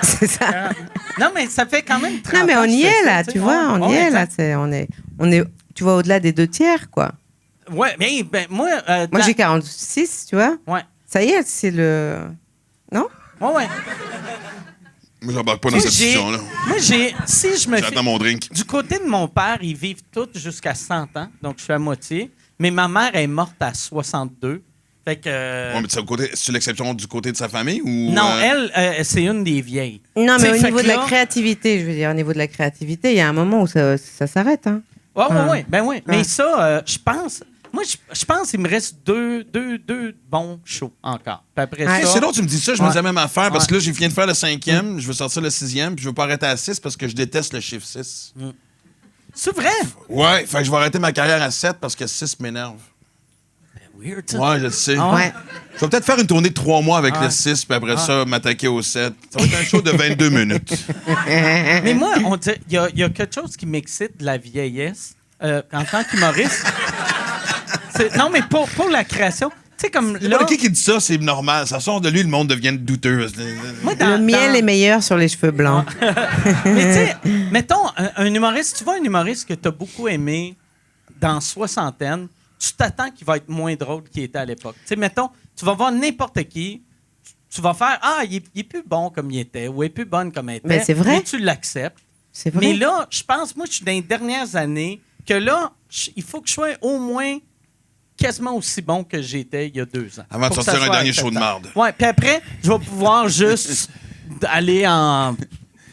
S6: C'est ça.
S2: 49. Non, mais ça fait quand même 30
S6: Non, mais
S2: ans
S6: on
S2: que je
S6: y
S2: fais
S6: est,
S2: ça,
S6: là,
S2: tu sais.
S6: tu vois, on y
S2: Ouais,
S6: est, là.
S2: exact.
S6: On est, tu vois, au-delà des 2/3, quoi.
S2: Ouais, mais ben, moi...
S6: Moi, j'ai 46, tu vois.
S2: Ouais.
S6: Ça y est, c'est le... Non?
S2: Ouais.
S5: Moi, j'embarque pas dans
S2: Tu sais,
S5: cette discussion-là.
S2: Moi, si je me fie...
S5: J'attends mon drink.
S2: Du côté de mon père, ils vivent tous jusqu'à 100 ans, donc je suis à moitié. Mais ma mère est morte à 62. Fait que...
S5: Ouais, mais c'est l'exception du côté de sa famille ou.
S2: non, elle, c'est une des vieilles.
S6: Non, mais
S2: T'sais,
S6: au
S2: fait
S6: niveau
S2: que
S6: de la
S2: là-
S6: créativité, je veux dire, au niveau de la créativité, il y a un moment où ça s'arrête, hein.
S2: Ouais. Ben oui. Mais
S6: Ouais.
S2: ça, je pense... Moi, je pense qu'il me reste deux bons shows encore. Puis après
S6: Ouais.
S5: Hey,
S2: ça...
S5: c'est drôle, tu me dis ça, je me disais même affaire parce que
S2: Ouais.
S5: là, j'ai viens de faire le 5e, je veux sortir le 6e, puis je veux pas arrêter à 6 parce que je déteste le chiffre 6.
S2: C'est vrai?
S5: Ouais, fait que je vais arrêter ma carrière à 7 parce que 6 m'énerve.
S2: Weird, ça.
S5: Ouais, je le sais.
S2: Ah
S6: Ouais.
S5: Je vais peut-être faire une tournée de 3 mois avec
S2: Ouais.
S5: le 6, puis après ça, m'attaquer au 7. Ça va être un show de 22 minutes.
S2: Mais moi, on dit, il y a quelque chose qui m'excite de la vieillesse en tant qu'humoriste. Non, mais pour la création. Tu sais, comme là...
S5: Là, qui dit ça, c'est normal. Ça sort de lui, le monde devient douteux.
S2: Moi,
S6: Le miel est meilleur sur les cheveux blancs.
S2: Mais tu sais, mettons, un humoriste, tu vois un humoriste que tu as beaucoup aimé dans soixantaine, tu t'attends qu'il va être moins drôle qu'il était à l'époque. Tu sais, mettons, tu vas voir n'importe qui, tu vas faire « Ah, il est plus bon comme il était » ou « Il est plus bonne comme elle était ».
S6: Mais c'est vrai.
S2: Mais tu l'acceptes.
S6: C'est vrai.
S2: Mais là, je pense, moi, je suis dans les dernières années que là, il faut que je sois au moins quasiment aussi bon que j'étais il y a 2 ans.
S5: Avant de
S2: Pour que
S5: sortir
S2: ça
S5: un
S2: soit
S5: dernier show de
S2: acceptable.
S5: marde.
S2: Ouais, puis après, je vais pouvoir juste aller en...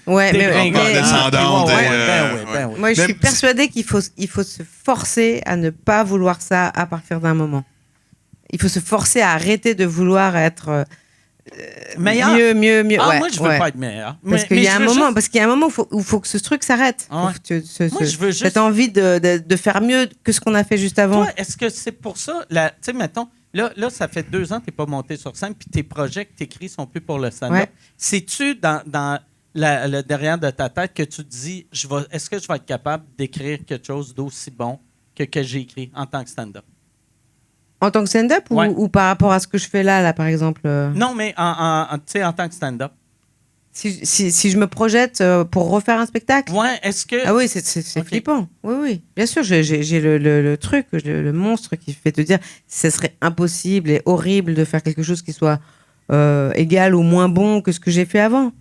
S6: Ouais, mais,
S2: dégringolade.
S5: En descendante,
S2: Ouais,
S5: et,
S2: ben oui.
S6: moi, je
S5: Mais-
S6: suis persuadée qu'il faut se forcer à ne pas vouloir ça à partir d'un moment. Il faut se forcer à arrêter de vouloir être
S2: Meilleur?
S6: mieux.
S2: Ah,
S6: ouais,
S2: moi, je veux
S6: ouais.
S2: pas être meilleur.
S6: Parce qu'il y a un moment, parce qu'il y a un moment où il faut que ce truc s'arrête.
S2: Ah ouais.
S6: Faut que
S2: Moi, je veux juste-
S6: cette envie de faire mieux que ce qu'on a fait juste avant.
S2: Toi, est-ce que c'est pour ça, tu sais, mettons, là, ça fait 2 ans que tu n'es pas monté sur scène, puis tes projets que tu écris sont plus pour le stand-up.
S6: Ouais.
S2: C'est-tu dans le derrière de ta tête que tu te dis, est-ce que je vais être capable d'écrire quelque chose d'aussi bon que j'ai écrit en tant que stand-up?
S6: En tant que stand-up
S2: Ouais.
S6: ou par rapport à ce que je fais là par exemple
S2: Non, mais tu sais, en tant que stand-up.
S6: si je me projette pour refaire un spectacle.
S2: Ouais, est-ce que...
S6: Ah oui, c'est
S2: Ok.
S6: flippant. Oui. Bien sûr, j'ai le truc, le monstre qui fait te dire ce serait impossible et horrible de faire quelque chose qui soit égal ou moins bon que ce que j'ai fait avant.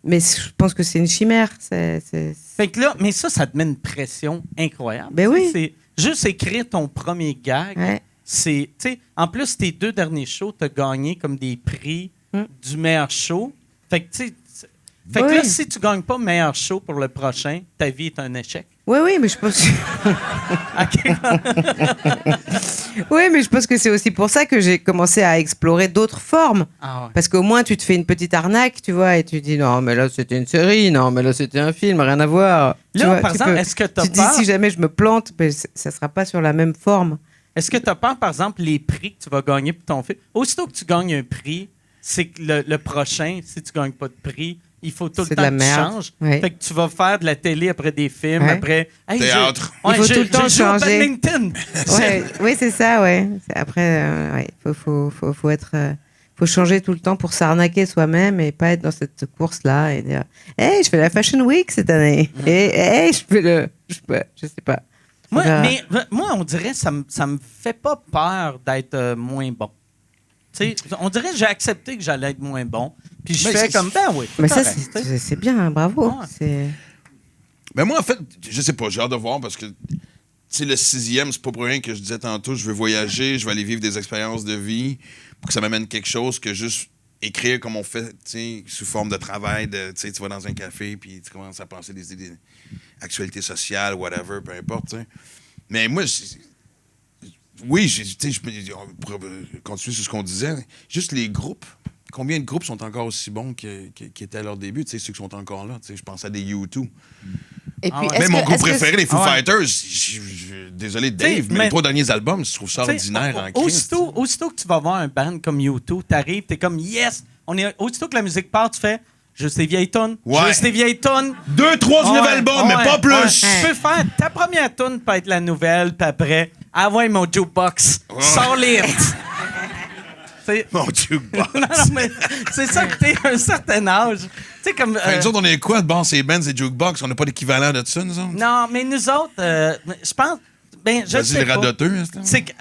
S6: Mais je pense que c'est une chimère.
S2: Fait que là, mais ça te met une pression incroyable.
S6: Ben
S2: Tu sais,
S6: oui.
S2: C'est juste écrire ton premier gag.
S6: Ouais.
S2: C'est, tu sais, en plus, tes 2 derniers shows, tu as gagné comme des prix du meilleur show. Fait que, tu sais, fait que
S6: Oui.
S2: là, si tu gagnes pas meilleur show pour le prochain, ta vie est un échec.
S6: Oui, mais je pense. Oui, mais je pense que c'est aussi pour ça que j'ai commencé à explorer d'autres formes.
S2: Ah ouais.
S6: Parce qu'au moins, tu te fais une petite arnaque, tu vois, et tu dis non, mais là, c'était une série, non, mais là, c'était un film, rien à voir. Tu
S2: Là,
S6: vois,
S2: par
S6: tu
S2: exemple,
S6: peux-
S2: est-ce que tu as
S6: Tu te dis
S2: peur?
S6: si jamais je me plante, ben, ça sera pas sur la même forme.
S2: Est-ce que tu as peur, par exemple, les prix que tu vas gagner pour ton film? Aussitôt que tu gagnes un prix, c'est que le prochain, si tu gagnes pas de prix, il faut tout le
S6: C'est
S2: temps
S6: de la
S2: que tu
S6: merde.
S2: changes.
S6: Ouais.
S2: Fait que tu vas faire de la télé après des films,
S6: Ouais.
S2: après... Hey,
S5: Théâtre.
S6: Il faut tout le temps
S2: je joue au
S6: changer.
S2: badminton.
S6: Ouais, oui, c'est ça, ouais. Après, ouais, faut être, faut changer tout le temps pour s'arnaquer soi-même et pas être dans cette course-là et dire, hey, je fais la Fashion Week cette année. Et hey, je fais je sais pas.
S2: Moi,
S6: Enfin,
S2: mais, moi, on dirait que ça me fait pas peur d'être moins bon. Tu sais, on dirait que j'ai accepté que j'allais être moins bon. Puis je
S5: Mais
S2: fais
S5: c'est-
S2: comme, ben oui.
S6: mais ça,
S2: correct, tu sais.
S6: c'est bien, hein, bravo.
S2: Ouais.
S6: C'est...
S5: Mais moi, en fait, je sais pas, j'ai hâte de voir parce que, tu sais, le 6e, c'est pas pour rien que je disais tantôt, je veux voyager, je vais aller vivre des expériences de vie pour que ça m'amène quelque chose que juste écrire comme on fait, tu sais, sous forme de travail, tu sais, tu vas dans un café puis tu commences à penser des idées, actualité sociale, whatever, peu importe, tu sais. Mais moi, oui, tu sais, pour continuer sur ce qu'on disait, juste les groupes. Combien de groupes sont encore aussi bons qui étaient à leur début? Tu sais, ceux qui sont encore là. Tu sais, je pense à des U2.
S6: Et puis,
S2: ouais.
S6: est-ce
S5: Mais mon
S6: que-
S5: groupe
S6: est-ce que
S5: préféré, les Foo
S2: Ah ouais.
S5: Fighters, désolé Dave,
S2: T'sais,
S5: mais
S2: mais-
S5: les 3 derniers albums, je trouve ça
S2: T'sais,
S5: ordinaire en Christ.
S2: aussitôt que tu vas voir un band comme U2, t'arrives, t'es comme yes! Aussitôt que la musique part, tu fais juste des vieilles tonnes.
S5: Ouais.
S2: Juste des vieilles tonnes.
S5: 2, 3 du nouvel album, mais pas plus!
S2: Tu peux faire ta première tune peut être la nouvelle, puis après, ah ouais, mon jukebox, sors les hits. C'est-
S5: Mon jukebox.
S2: non, mais c'est ça que t'es à un certain âge. Tu sais, comme.
S5: Nous autres, on est quoi? Bon, c'est Benz et Jukebox. On n'a pas d'équivalent de ça, nous autres?
S2: Non, mais nous autres, je pense. Ben, je
S5: Vas-y,
S2: sais
S5: les
S2: pas.
S5: radoteux. hein,
S2: C'est que,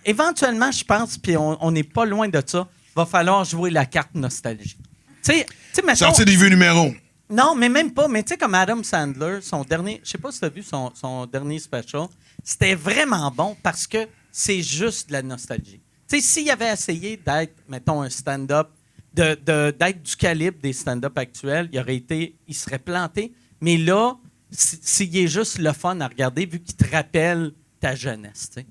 S2: éventuellement, je pense, puis on n'est pas loin de ça, va falloir jouer la carte nostalgie. Tu sais, mettons.
S5: Sortir des vieux numéros.
S2: Non, mais même pas. Mais tu sais, comme Adam Sandler, son dernier. Je sais pas si tu as vu son dernier special. C'était vraiment bon parce que c'est juste de la nostalgie. Tu sais, s'il avait essayé d'être, mettons, un stand-up, d'être du calibre des stand-up actuels, il serait planté. Mais là, s'il est juste le fun à regarder, vu qu'il te rappelle ta jeunesse, tu sais.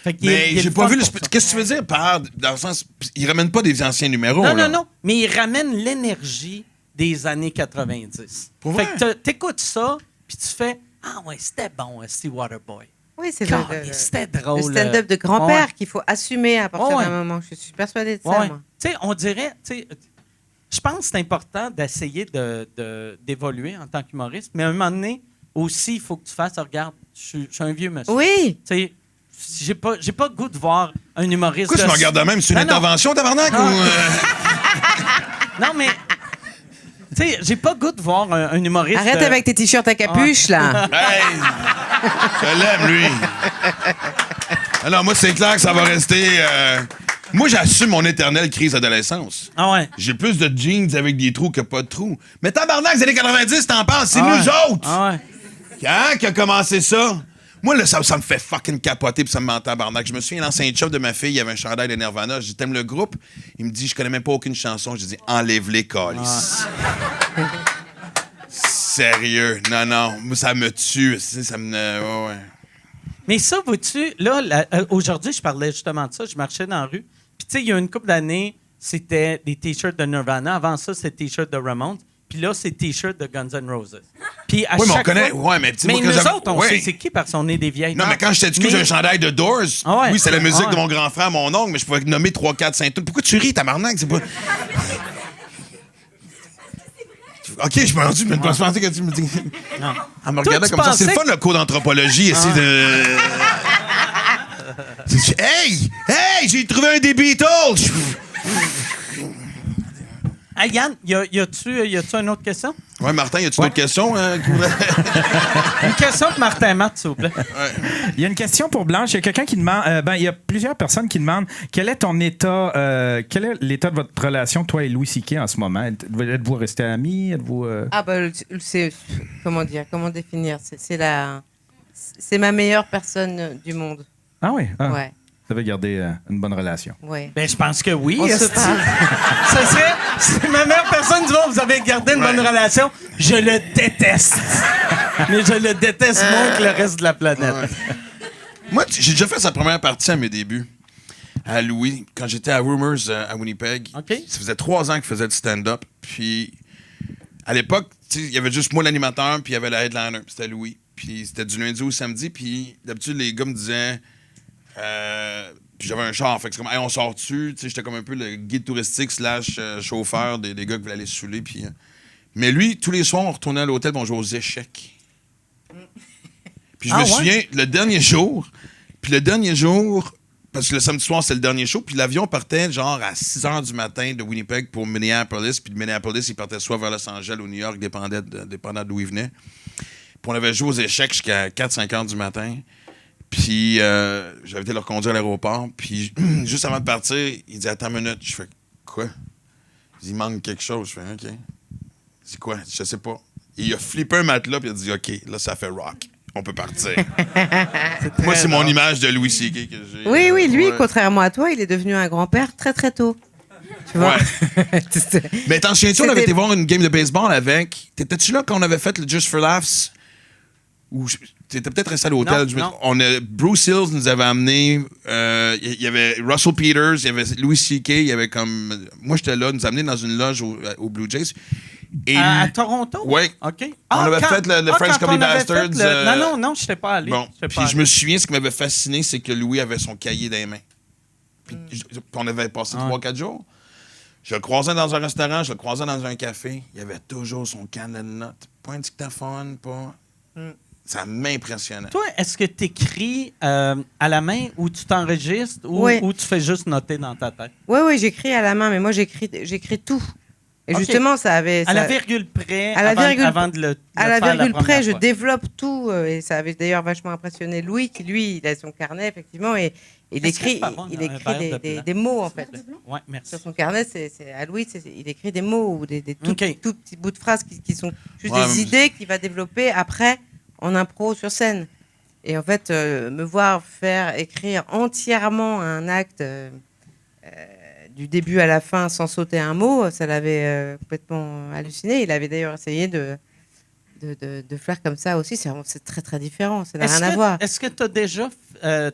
S2: Fait qu'il est- il
S5: Mais
S2: est
S5: j'ai
S2: le
S5: pas
S2: fun
S5: vu le.
S2: pour ça.
S5: Qu'est-ce que tu veux dire par. Dans le sens. Ils ramènent pas des anciens numéros,
S2: Non,
S5: là.
S2: non, non. Mais il ramène l'énergie des années 90.
S5: Pour
S2: Fait
S5: vrai?
S2: que t'écoutes ça, puis tu fais ah ouais, c'était bon, Steve Waterboy.
S6: Oui, c'est
S2: C'était
S6: le
S2: drôle.
S6: stand-up de grand-père
S2: Ouais.
S6: qu'il faut assumer à partir
S2: Ouais.
S6: d'un moment. Je suis persuadée de ça,
S2: Ouais.
S6: moi.
S2: Tu sais, on dirait, tu sais, je pense que c'est important d'essayer d'évoluer en tant qu'humoriste, mais à un moment donné, aussi, il faut que tu fasses, regarde, je suis un vieux monsieur.
S6: Oui,
S2: Tu sais, j'ai pas le goût de voir un humoriste.
S5: Pourquoi tu me regardes de même? C'est une
S2: Non, non.
S5: intervention, tabarnak?
S2: Ah.
S5: Ou,
S2: Non, mais, tu sais, j'ai pas le goût de voir un humoriste.
S6: arrête avec tes t-shirts à capuche, là.
S5: Hey! Je l'aime, lui. Alors, moi, c'est clair que ça va rester. Moi, j'assume mon éternelle crise d'adolescence.
S2: Ah ouais.
S5: J'ai plus de jeans avec des trous que pas de trous. Mais tabarnak, les années 90, t'en parles, c'est
S2: Ah
S5: nous
S2: ouais.
S5: autres!
S2: Ah ouais.
S5: Hein, qui a commencé ça? Moi, là, ça me fait fucking capoter puis ça me met en tabarnak. Je me souviens, l'ancien chef de ma fille, il y avait un chandail de Nirvana. Je dis, t'aimes le groupe? Il me dit, je connais même pas aucune chanson. Je dis, enlève-les, calice. Sérieux? Non. Moi, ça me tue. Ça me. Ouais.
S2: Mais ça, vois-tu, là, aujourd'hui, je parlais justement de ça. Je marchais dans la rue. Puis, tu sais, il y a une couple d'années, c'était des T-shirts de Nirvana. Avant ça, c'était des T-shirts de Ramones. Puis là, c'est T-shirts de Guns N' Roses. Puis à
S5: Oui, mais on
S2: chaque
S5: connaît.
S2: fois-
S5: Ouais, mais tu sais,
S2: Mais
S5: moi, quand
S2: nous
S5: j'avais-
S2: autres, on
S5: ouais.
S2: sait c'est qui parce qu'on est des vieilles.
S5: Non, mais quand j'étais petit,
S2: Mais-
S5: j'ai un chandail de Doors.
S2: Ah ouais.
S5: Oui, c'est la musique
S2: Ah ouais.
S5: de mon grand frère, mon oncle, mais je pouvais nommer 3, 4, 5 tunes. Pourquoi tu ris, tabarnak? C'est pas. OK, je me suis dit, pensé que tu me dis.
S2: Non.
S5: Elle me
S2: Toi,
S5: regardait
S2: tu
S5: comme ça. C'est le
S2: pensais
S5: fun, le cours d'anthropologie, essayer de. Hey, j'ai trouvé un des Beatles!
S2: Hey, Yann, y a-tu une autre question?
S5: Ouais, Martin, y a-tu d'autres questions?
S2: Une question pour Martin Matt, s'il vous plaît.
S4: Il y a une question pour Blanche. Il y a quelqu'un qui demande. Il y a plusieurs personnes qui demandent quel est ton état. Quel est l'état de votre relation, toi et Louis C.K. en ce moment? Êtes-vous restés amis? Êtes-vous.
S6: Ah bah c'est comment définir c'est ma meilleure personne du monde.
S4: Ah oui? Ah,
S6: Ouais,
S4: Vous avez gardé une bonne relation.
S6: ouais.
S2: Ben, je pense que oui.
S6: On se
S2: esti.
S6: parle.
S2: Ça serait. C'est ma meilleure personne du monde. Vous avez gardé une bonne relation. Je le déteste. Mais je le déteste moins que le reste de la planète.
S5: Moi, j'ai déjà fait sa première partie à mes débuts. À Louis, quand j'étais à Rumors à Winnipeg.
S2: OK.
S5: Ça faisait 3 ans que je faisais du stand-up. Puis, à l'époque, tu sais, il y avait juste moi l'animateur, puis il y avait le headliner. C'était Louis. Puis, c'était du lundi au samedi. Puis, d'habitude, les gars me disaient. Puis j'avais un char. Fait que c'est comme, hey, on sort-tu? Tu sais, j'étais comme un peu le guide touristique / chauffeur des gars qui voulaient aller saouler. Puis, Mais lui, tous les soirs, on retournait à l'hôtel et on jouait aux échecs. Puis je
S2: Ah
S5: me
S2: ouais?
S5: souviens, le dernier jour, parce que le samedi soir, c'était le dernier show, puis l'avion partait genre à 6 h du matin de Winnipeg pour Minneapolis, puis de Minneapolis, il partait soit vers Los Angeles ou New York, dépendant d'où il venait. Puis on avait joué aux échecs jusqu'à 4-5 h du matin. Puis j'avais été leur conduire à l'aéroport, puis juste avant de partir, il dit « Attends une minute. » Je fais « Quoi? » Il dit « Il manque quelque chose. » Je fais « OK. » C'est quoi? Je sais pas. Il a flippé un matelas, puis il a dit « OK, là, ça fait rock. On peut partir. » Moi, c'est mon image de Louis C.K. que j'ai.
S6: Oui, lui,
S5: ouais.
S6: contrairement à toi, il est devenu un grand-père très, très tôt. Tu vois?
S5: Ouais. Mais t'en souviens-tu, on avait été voir une game de baseball avec... T'étais-tu là quand on avait fait le Just for Laughs? Ou t'étais peut-être resté à l'hôtel.
S2: Non.
S5: Bruce Hills nous avait amené... Il y avait Russell Peters, il y avait Louis C.K., il y avait comme... Moi, j'étais là, nous amené dans une loge au Blue Jays. Et
S2: À Toronto?
S5: Oui.
S2: OK.
S5: On avait fait le French
S2: quand
S5: Comedy
S2: on avait
S5: Bastards,
S2: fait Non, je n'étais pas allé.
S5: Bon,
S2: J'étais
S5: puis
S2: pas
S5: je me souviens, ce qui m'avait fasciné, c'est que Louis avait son cahier dans les mains. Puis on avait passé 3-4 jours. Je le croisais dans un restaurant, je le croisais dans un café. Il avait toujours son cahier de notes. Pas un dictaphone, pas... Ça m'impressionnait.
S2: Toi, est-ce que tu écris à la main ou tu t'enregistres ou tu fais juste noter dans ta tête?
S6: Oui, j'écris à la main, mais moi, j'écris tout. Et
S2: OK.
S6: justement, ça avait...
S2: À la virgule près,
S6: À la virgule-
S2: avant de le
S6: À la
S2: faire
S6: virgule
S2: première
S6: près, je
S2: fois.
S6: développe tout. Et ça avait d'ailleurs vachement impressionné Louis, qui, lui, il a son carnet, effectivement, et il
S2: Est-ce que
S6: écrit,
S2: je peux avoir
S6: il
S2: un
S6: écrit
S2: verre de blanc?
S6: des mots, en fait.
S2: Oui, merci.
S6: Sur son carnet, à Louis, il écrit des mots ou des tout
S2: OK.
S6: petits bouts de phrases qui sont juste
S5: Ouais,
S6: des
S5: mais-
S6: idées qu'il va développer après en impro sur scène. Et en fait, me voir faire écrire entièrement un acte du début à la fin sans sauter un mot, ça l'avait complètement halluciné. Il avait d'ailleurs essayé de faire comme ça aussi. C'est très, très différent. Ça n'a rien à voir.
S2: Est-ce que tu as déjà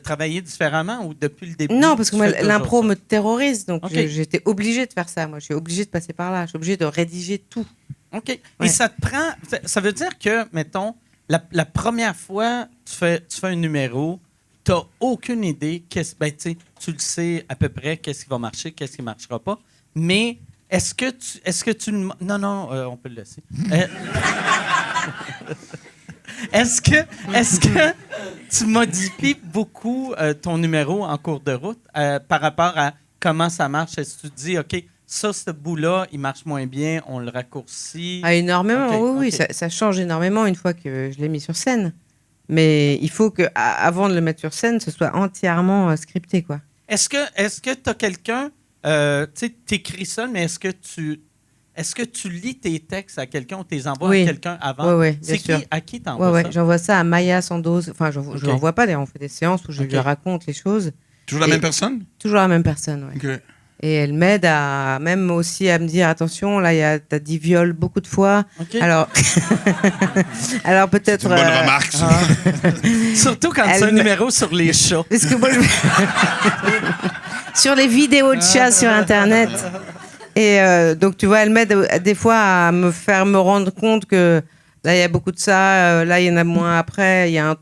S2: travaillé différemment ou depuis le début?
S6: Non, parce que
S2: tu
S6: moi,
S2: fais toujours
S6: l'impro
S2: ça?
S6: me terrorise. Donc,
S2: OK.
S6: j'étais obligée de faire ça. Moi, je suis obligée de passer par là. Je suis obligée de rédiger tout.
S2: OK. Et
S6: Ouais.
S2: ça te prend... Ça veut dire que, mettons, la première fois tu fais un numéro, tu n'as aucune idée. Tu le sais à peu près qu'est-ce qui va marcher, qu'est-ce qui ne marchera pas. Mais est-ce que tu... Non, on peut le laisser. Est-ce que tu modifies beaucoup ton numéro en cours de route par rapport à comment ça marche? Est-ce que tu te dis, OK, ça, ce bout-là, il marche moins bien, on le raccourcit?
S6: Ah, énormément,
S2: OK,
S6: oui,
S2: OK.
S6: ça change énormément une fois que je l'ai mis sur scène. Mais il faut que, avant de le mettre sur scène, ce soit entièrement scripté, quoi.
S2: Est-ce que tu as quelqu'un, tu sais, t'écris ça, mais est-ce que tu lis tes textes à quelqu'un ou tu les envoies
S6: Oui.
S2: à quelqu'un avant?
S6: Oui, bien
S2: C'est
S6: sûr.
S2: à qui t'envoies
S6: Ouais,
S2: ça?
S6: j'envoie ça à Maya Sandoz. Enfin, je
S2: OK.
S6: l'envoie pas, d'ailleurs, on fait des séances où je
S2: OK.
S6: lui raconte les choses.
S5: Toujours la
S6: Et-
S5: même personne?
S6: Toujours la même personne, ouais.
S5: OK.
S6: Et elle m'aide même aussi à me dire, attention, là, t'as dit viol beaucoup de fois.
S2: OK.
S6: Alors, alors
S5: C'est
S6: peut-être...
S5: une bonne remarque, ça.
S2: Surtout quand
S6: Elle
S2: c'est un
S6: me-
S2: numéro sur les chats.
S6: Parce que moi, sur les vidéos de chats sur Internet. Et donc, tu vois, elle m'aide des fois à me rendre compte que là, il y a beaucoup de ça. Là, il y en a moins après. Il y a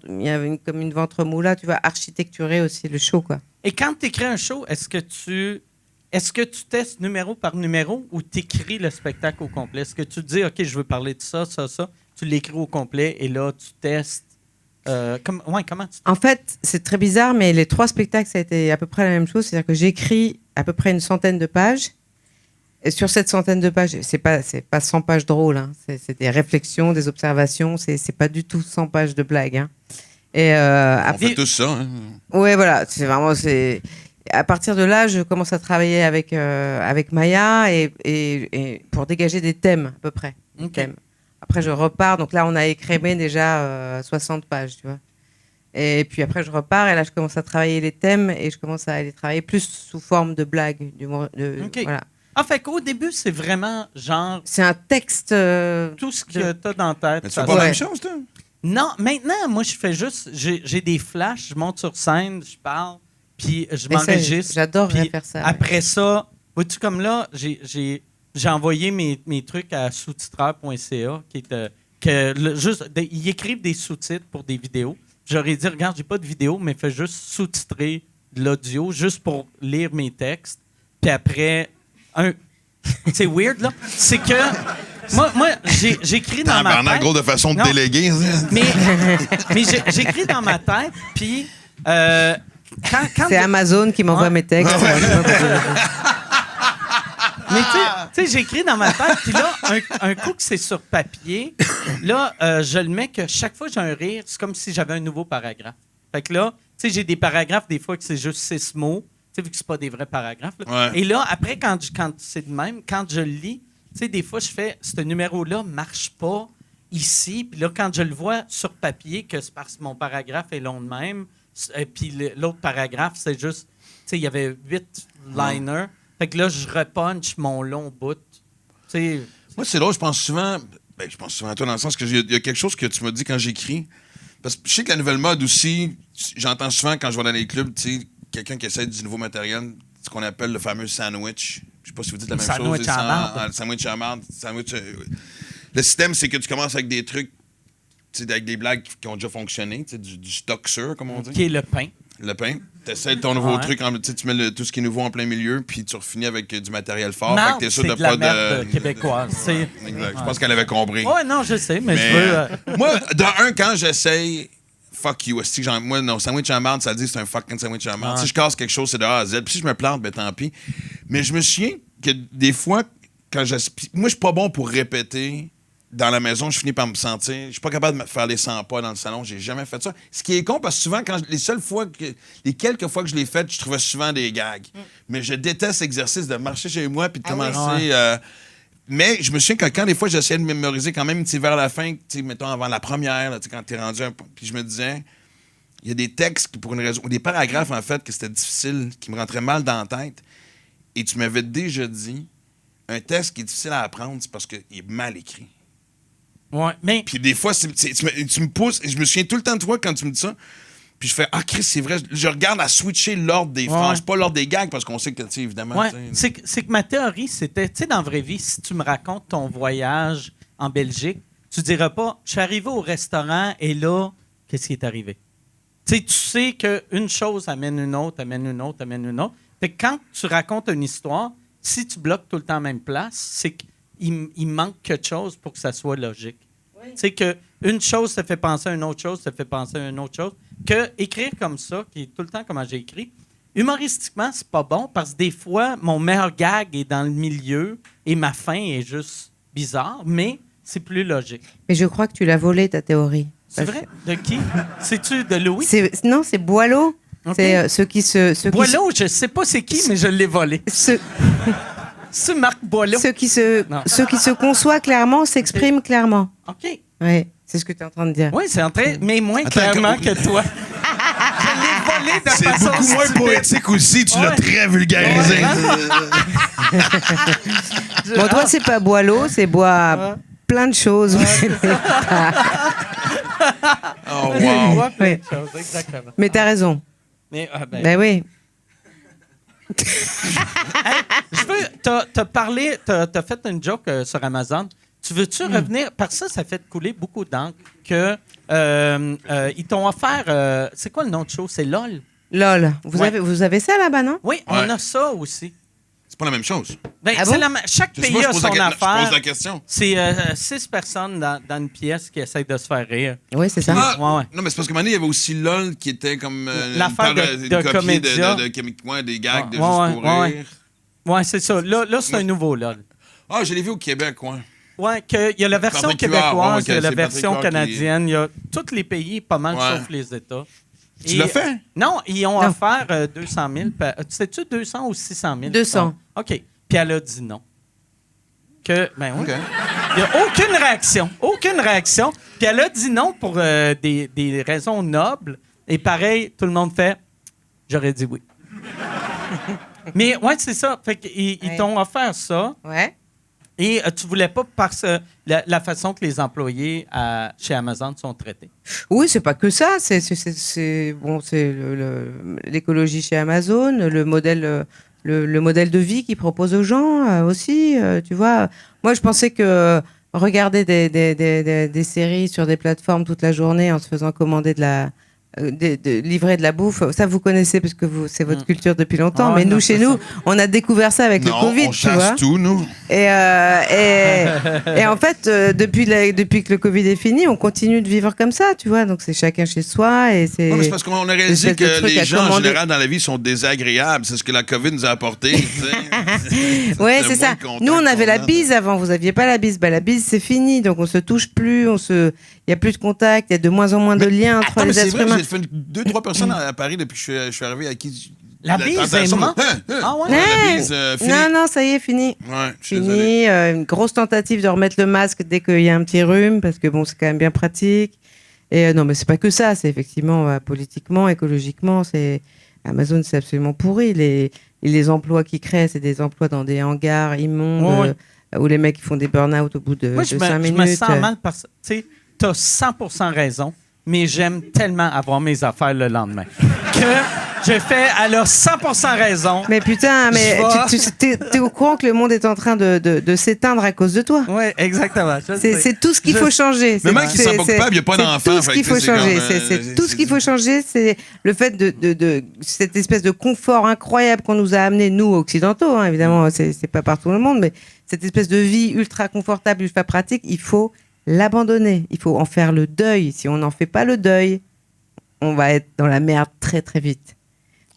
S6: comme une ventre moula, tu vois, architecturer aussi le show, quoi.
S2: Et quand tu écris un show, est-ce que tu testes numéro par numéro ou tu écris le spectacle au complet? Est-ce que tu te dis, OK, je veux parler de ça, tu l'écris au complet et là, tu testes? Comment tu...
S6: En fait, c'est très bizarre, mais les 3 spectacles, ça a été à peu près la même chose. C'est-à-dire que j'écris à peu près une centaine de pages. Et sur cette centaine de pages, c'est pas 100 pages drôles. Hein. C'est des réflexions, des observations. C'est pas du tout 100 pages de blagues. Hein. Et
S5: On fait tous ça. Hein.
S6: ouais, voilà. À partir de là, je commence à travailler avec Maya et pour dégager des thèmes à peu près. Des
S2: OK.
S6: thèmes. Après, je repars. Donc là, on a écrémé déjà 60 pages, tu vois. Et puis après, je repars et là, je commence à travailler les thèmes et je commence à les travailler plus sous forme de blagues.
S2: OK.
S6: Voilà.
S2: Ah, fait qu'au début, c'est vraiment genre
S6: C'est un texte.
S2: tout ce que tu as dans ta tête.
S5: Mais tu
S2: ça
S5: fais pas la
S6: Ouais.
S5: même chose, toi?
S2: Non, maintenant, moi, je fais juste... J'ai des flashs, je monte sur scène, je parle, puis je
S6: Mais ça,
S2: m'enregistre.
S6: j'adorerais
S2: puis
S6: faire ça, ouais.
S2: Après ça, vois-tu, comme là, j'ai envoyé mes trucs à sous-titreur.ca, qui est... ils écrivent des sous-titres pour des vidéos. J'aurais dit, regarde, j'ai pas de vidéo, mais fais juste sous-titrer de l'audio, juste pour lire mes textes. Puis après, c'est weird, là. C'est Moi, j'écris dans ma
S5: Tabarnak,
S2: tête.
S5: gros de façon de
S2: Non.
S5: déléguer. Ça.
S2: Mais j'écris dans ma tête, puis quand
S6: C'est Amazon qui m'envoie
S2: Ouais.
S6: mes textes.
S2: Mais tu sais, j'écris dans ma tête, puis là, un coup que c'est sur papier, là, je le mets que chaque fois que j'ai un rire, c'est comme si j'avais un nouveau paragraphe. Fait que là, tu sais, j'ai des paragraphes, des fois, que c'est juste 6 mots, tu sais, vu que c'est pas des vrais paragraphes. Là.
S5: Ouais.
S2: Et là, après, quand c'est de même, quand je le lis, tu sais, des fois, je fais, ce numéro-là marche pas ici, puis là, quand je le vois sur papier, que c'est parce que mon paragraphe est long de même, puis l'autre paragraphe, c'est juste, tu sais, il y avait 8 liners. Fait que là, je repunch mon long bout. Tu sais,
S5: Moi, c'est drôle, je pense souvent à toi dans le sens que il y a quelque chose que tu m'as dit quand j'écris. Parce que je sais que la nouvelle mode aussi, j'entends souvent quand je vais dans les clubs, tu sais, quelqu'un qui essaie du nouveau matériel, ce qu'on appelle le fameux sandwich. Je sais pas si vous dites la même
S2: Sandwich
S5: chose.
S2: à marde.
S5: Le sandwich à marde. Le système, c'est que tu commences avec des trucs, tu sais, avec des blagues qui ont déjà fonctionné, tu sais, du stock sûr, comme on dit.
S2: qui est le pain.
S5: Le pain. Tu essaies ton nouveau
S2: Ouais.
S5: truc, tu mets tout ce qui est nouveau en plein milieu, puis tu refinis avec du matériel fort.
S2: Marde,
S5: Fait que t'es sûr
S2: c'est
S5: de
S2: de la
S5: pas
S2: merde
S5: de.
S2: québécoise. C'est...
S5: Exact. Je pense qu'elle avait compris.
S2: Ouais, non, je sais, mais je
S5: Mais,
S2: veux...
S5: moi, quand j'essaye, fuck you. Moi, non, sandwich en marde, ça dit c'est un fucking sandwich en marde.
S2: Ouais.
S5: Si je casse quelque chose, c'est de A à Z. Puis si je me plante, ben tant pis. Mais je me souviens que des fois, moi, je suis pas bon pour répéter. Dans la maison, je finis par me sentir. Je suis pas capable de me faire les 100 pas dans le salon. J'ai jamais fait ça. Ce qui est con, parce que souvent, les quelques fois que je l'ai fait, je trouvais souvent des gags. Mais je déteste l'exercice de marcher chez moi puis de commencer. Mais je me souviens que quand des fois, j'essayais de mémoriser quand même, vers la fin, mettons avant la première, là, quand t'es rendu un peu. Puis je me disais, il y a des textes qui, pour une raison, ou des paragraphes, en fait, que c'était difficile, qui me rentraient mal dans la tête. Et tu m'avais déjà dit, un texte qui est difficile à apprendre, c'est parce qu'il est mal écrit.
S2: Ouais, mais...
S5: Puis des fois, tu me pousses, et je me souviens tout le temps de toi quand tu me dis ça. Puis je fais, ah, Chris, c'est vrai. Je regarde à switcher l'ordre des phrases, pas l'ordre des gags, parce qu'on sait que, tu sais, évidemment.
S2: Ouais,
S5: tu sais,
S2: c'est que ma théorie, c'était, tu sais, dans la vraie vie, si tu me racontes ton voyage en Belgique, tu diras pas, je suis arrivé au restaurant et là, qu'est-ce qui est arrivé? Tu sais qu'une chose amène une autre, amène une autre, amène une autre. Fait que quand tu racontes une histoire, si tu bloques tout le temps à la même place, c'est qu'il manque quelque chose pour que ça soit logique. Tu sais qu'une chose te fait penser à une autre chose, te fait penser à une autre chose. Que écrire comme ça, qui est tout le temps comment j'ai écrit, humoristiquement, c'est pas bon parce que des fois, mon meilleur gag est dans le milieu et ma fin est juste bizarre, mais c'est plus logique.
S6: Mais je crois que tu l'as volé, ta théorie.
S2: C'est vrai? De qui? C'est-tu de Louis?
S6: Non, c'est Boileau.
S2: Ok.
S6: C'est ceux qui se...
S2: Boileau, je sais pas c'est qui, mais je l'ai volé. C'est Marc Boileau.
S6: Ceux qui se conçoivent clairement s'expriment clairement.
S2: OK.
S6: Oui, c'est ce que tu es en train de dire.
S2: Oui, c'est en train, mais moins
S5: Attends,
S2: clairement que toi. Je l'ai volé de
S5: c'est
S2: façon
S5: beaucoup moins
S2: stupide.
S5: poétique aussi. Tu l'as
S2: Ouais.
S5: très vulgarisé.
S6: Bon, toi, c'est pas Boileau, c'est bois plein de choses.
S5: Oh,
S2: Je
S5: wow.
S2: vois plein
S6: Oui.
S2: de choses, exactement.
S6: Mais t'as raison.
S2: Mais,
S6: Ben oui.
S2: je veux, t'as parlé, t'as fait une joke sur Amazon. Tu veux-tu revenir? Parce que ça fait couler beaucoup d'encre que ils t'ont offert. C'est quoi le nom de show? C'est LOL.
S6: LOL. Vous
S2: Ouais.
S6: avez ça là-bas, non?
S2: Oui, on
S5: Ouais.
S2: a ça aussi.
S5: C'est pas la même chose.
S2: Ben,
S6: Ah
S2: c'est
S6: bon?
S2: chaque
S5: Je sais
S2: pays
S5: pas,
S2: a
S5: je
S2: son
S5: pose la
S2: affaire.
S5: question.
S2: C'est 6 personnes dans une pièce qui essayent de se faire rire.
S6: Oui, c'est ça.
S5: Ah,
S2: Ouais, ouais.
S5: Non, mais c'est parce que maintenant, il y avait aussi LOL qui était comme
S2: L'affaire
S5: une
S2: de
S5: copie
S2: Comédia.
S5: des gags de
S2: Ouais,
S5: Juste
S2: ouais,
S5: pour
S2: ouais,
S5: rire.
S2: Ouais, c'est ça. Là c'est un nouveau LOL.
S5: Ah, je l'ai vu au Québec, ouais.
S2: Ouais, il y a la version
S5: Patrick Huard,
S2: québécoise,
S5: ouais,
S2: il y a la
S5: c'est Patrick
S2: version
S5: Huard qui-
S2: canadienne, il y a tous les pays, pas mal,
S5: Ouais.
S2: sauf les États.
S5: Tu l'as fait?
S2: Non, ils ont
S6: Non.
S2: offert 200 000. Sais-tu 200 ou 600 000?
S6: 200.
S2: OK. Puis elle a dit non. Ben oui.
S5: OK.
S2: Il n'y a aucune réaction. Aucune réaction. Puis elle a dit non pour des raisons nobles. Et pareil, tout le monde fait « J'aurais dit oui ». Mais ouais, c'est ça. Fait qu'ils
S6: Ouais.
S2: t'ont offert ça.
S6: Ouais.
S2: Et tu voulais pas parce que la façon que les employés chez Amazon sont traités.
S6: Oui, c'est pas que ça. C'est l'écologie chez Amazon, le modèle de vie qu'ils proposent aux gens aussi. Tu vois, moi, je pensais que regarder des séries sur des plateformes toute la journée en se faisant commander de de livrer de la bouffe. Ça, vous connaissez parce que c'est votre culture depuis longtemps.
S2: Ah,
S6: mais
S2: non,
S6: nous,
S2: c'est
S6: chez nous,
S2: ça.
S6: on a découvert ça avec le Covid,
S5: on
S6: tu vois.
S5: chasse tout, nous.
S6: Et en fait, depuis que le Covid est fini, on continue de vivre comme ça, tu vois. Donc, c'est chacun chez soi et c'est...
S5: Ouais, mais c'est parce qu'on a réalisé
S6: espèce de
S5: que
S6: truc
S5: les
S6: à
S5: gens, en
S6: commander.
S5: général, dans la vie, sont désagréables. C'est ce que la COVID nous a apporté.
S6: Ouais, c'est ça. Nous, on avait la bise avant. Vous aviez pas la bise. Bah, la bise, c'est fini. Donc, on se touche plus. Il y a plus de contact. Il y a de moins en moins de liens entre
S5: Attends, mais
S6: les
S5: c'est
S6: êtres
S5: vrai,
S6: humains.
S5: j'ai fait 2-3 personnes à Paris depuis que je suis arrivé à qui...
S2: La bise est
S5: tentation,
S2: morte? Ah ouais?
S5: la bise, fini.
S6: Non, ça y est, fini.
S5: Ouais, je suis désolé.
S6: Fini. Une grosse tentative de remettre le masque dès qu'il y a un petit rhume, parce que bon, c'est quand même bien pratique. Et non, mais c'est pas que ça. C'est effectivement politiquement, écologiquement, Amazon, c'est absolument pourri. Les emplois qu'ils créent, c'est des emplois dans des hangars immondes, où les mecs ils font des burn-out au bout de
S2: Moi,
S6: 5
S2: je
S6: minutes.
S2: me sens mal parce que, tu sais, t'as 100% raison, mais j'aime tellement avoir mes affaires le lendemain que je fais, elle a 100% raison.
S6: Mais putain, mais t'es au courant que le monde est en train de s'éteindre à cause de toi.
S2: Oui, exactement.
S6: C'est tout ce qu'il faut changer.
S5: Mais même qu'il ne sent pas coupable, il n'y a pas d'enfant.
S6: Tout ce qu'il faut changer. C'est tout ce qu'il faut changer, c'est le fait de cette espèce de confort incroyable qu'on nous a amené, nous, occidentaux, hein, évidemment, c'est pas partout dans le monde, mais cette espèce de vie ultra confortable, ultra pratique, il faut l'abandonner. Il faut en faire le deuil. Si on n'en fait pas le deuil, on va être dans la merde très, très vite.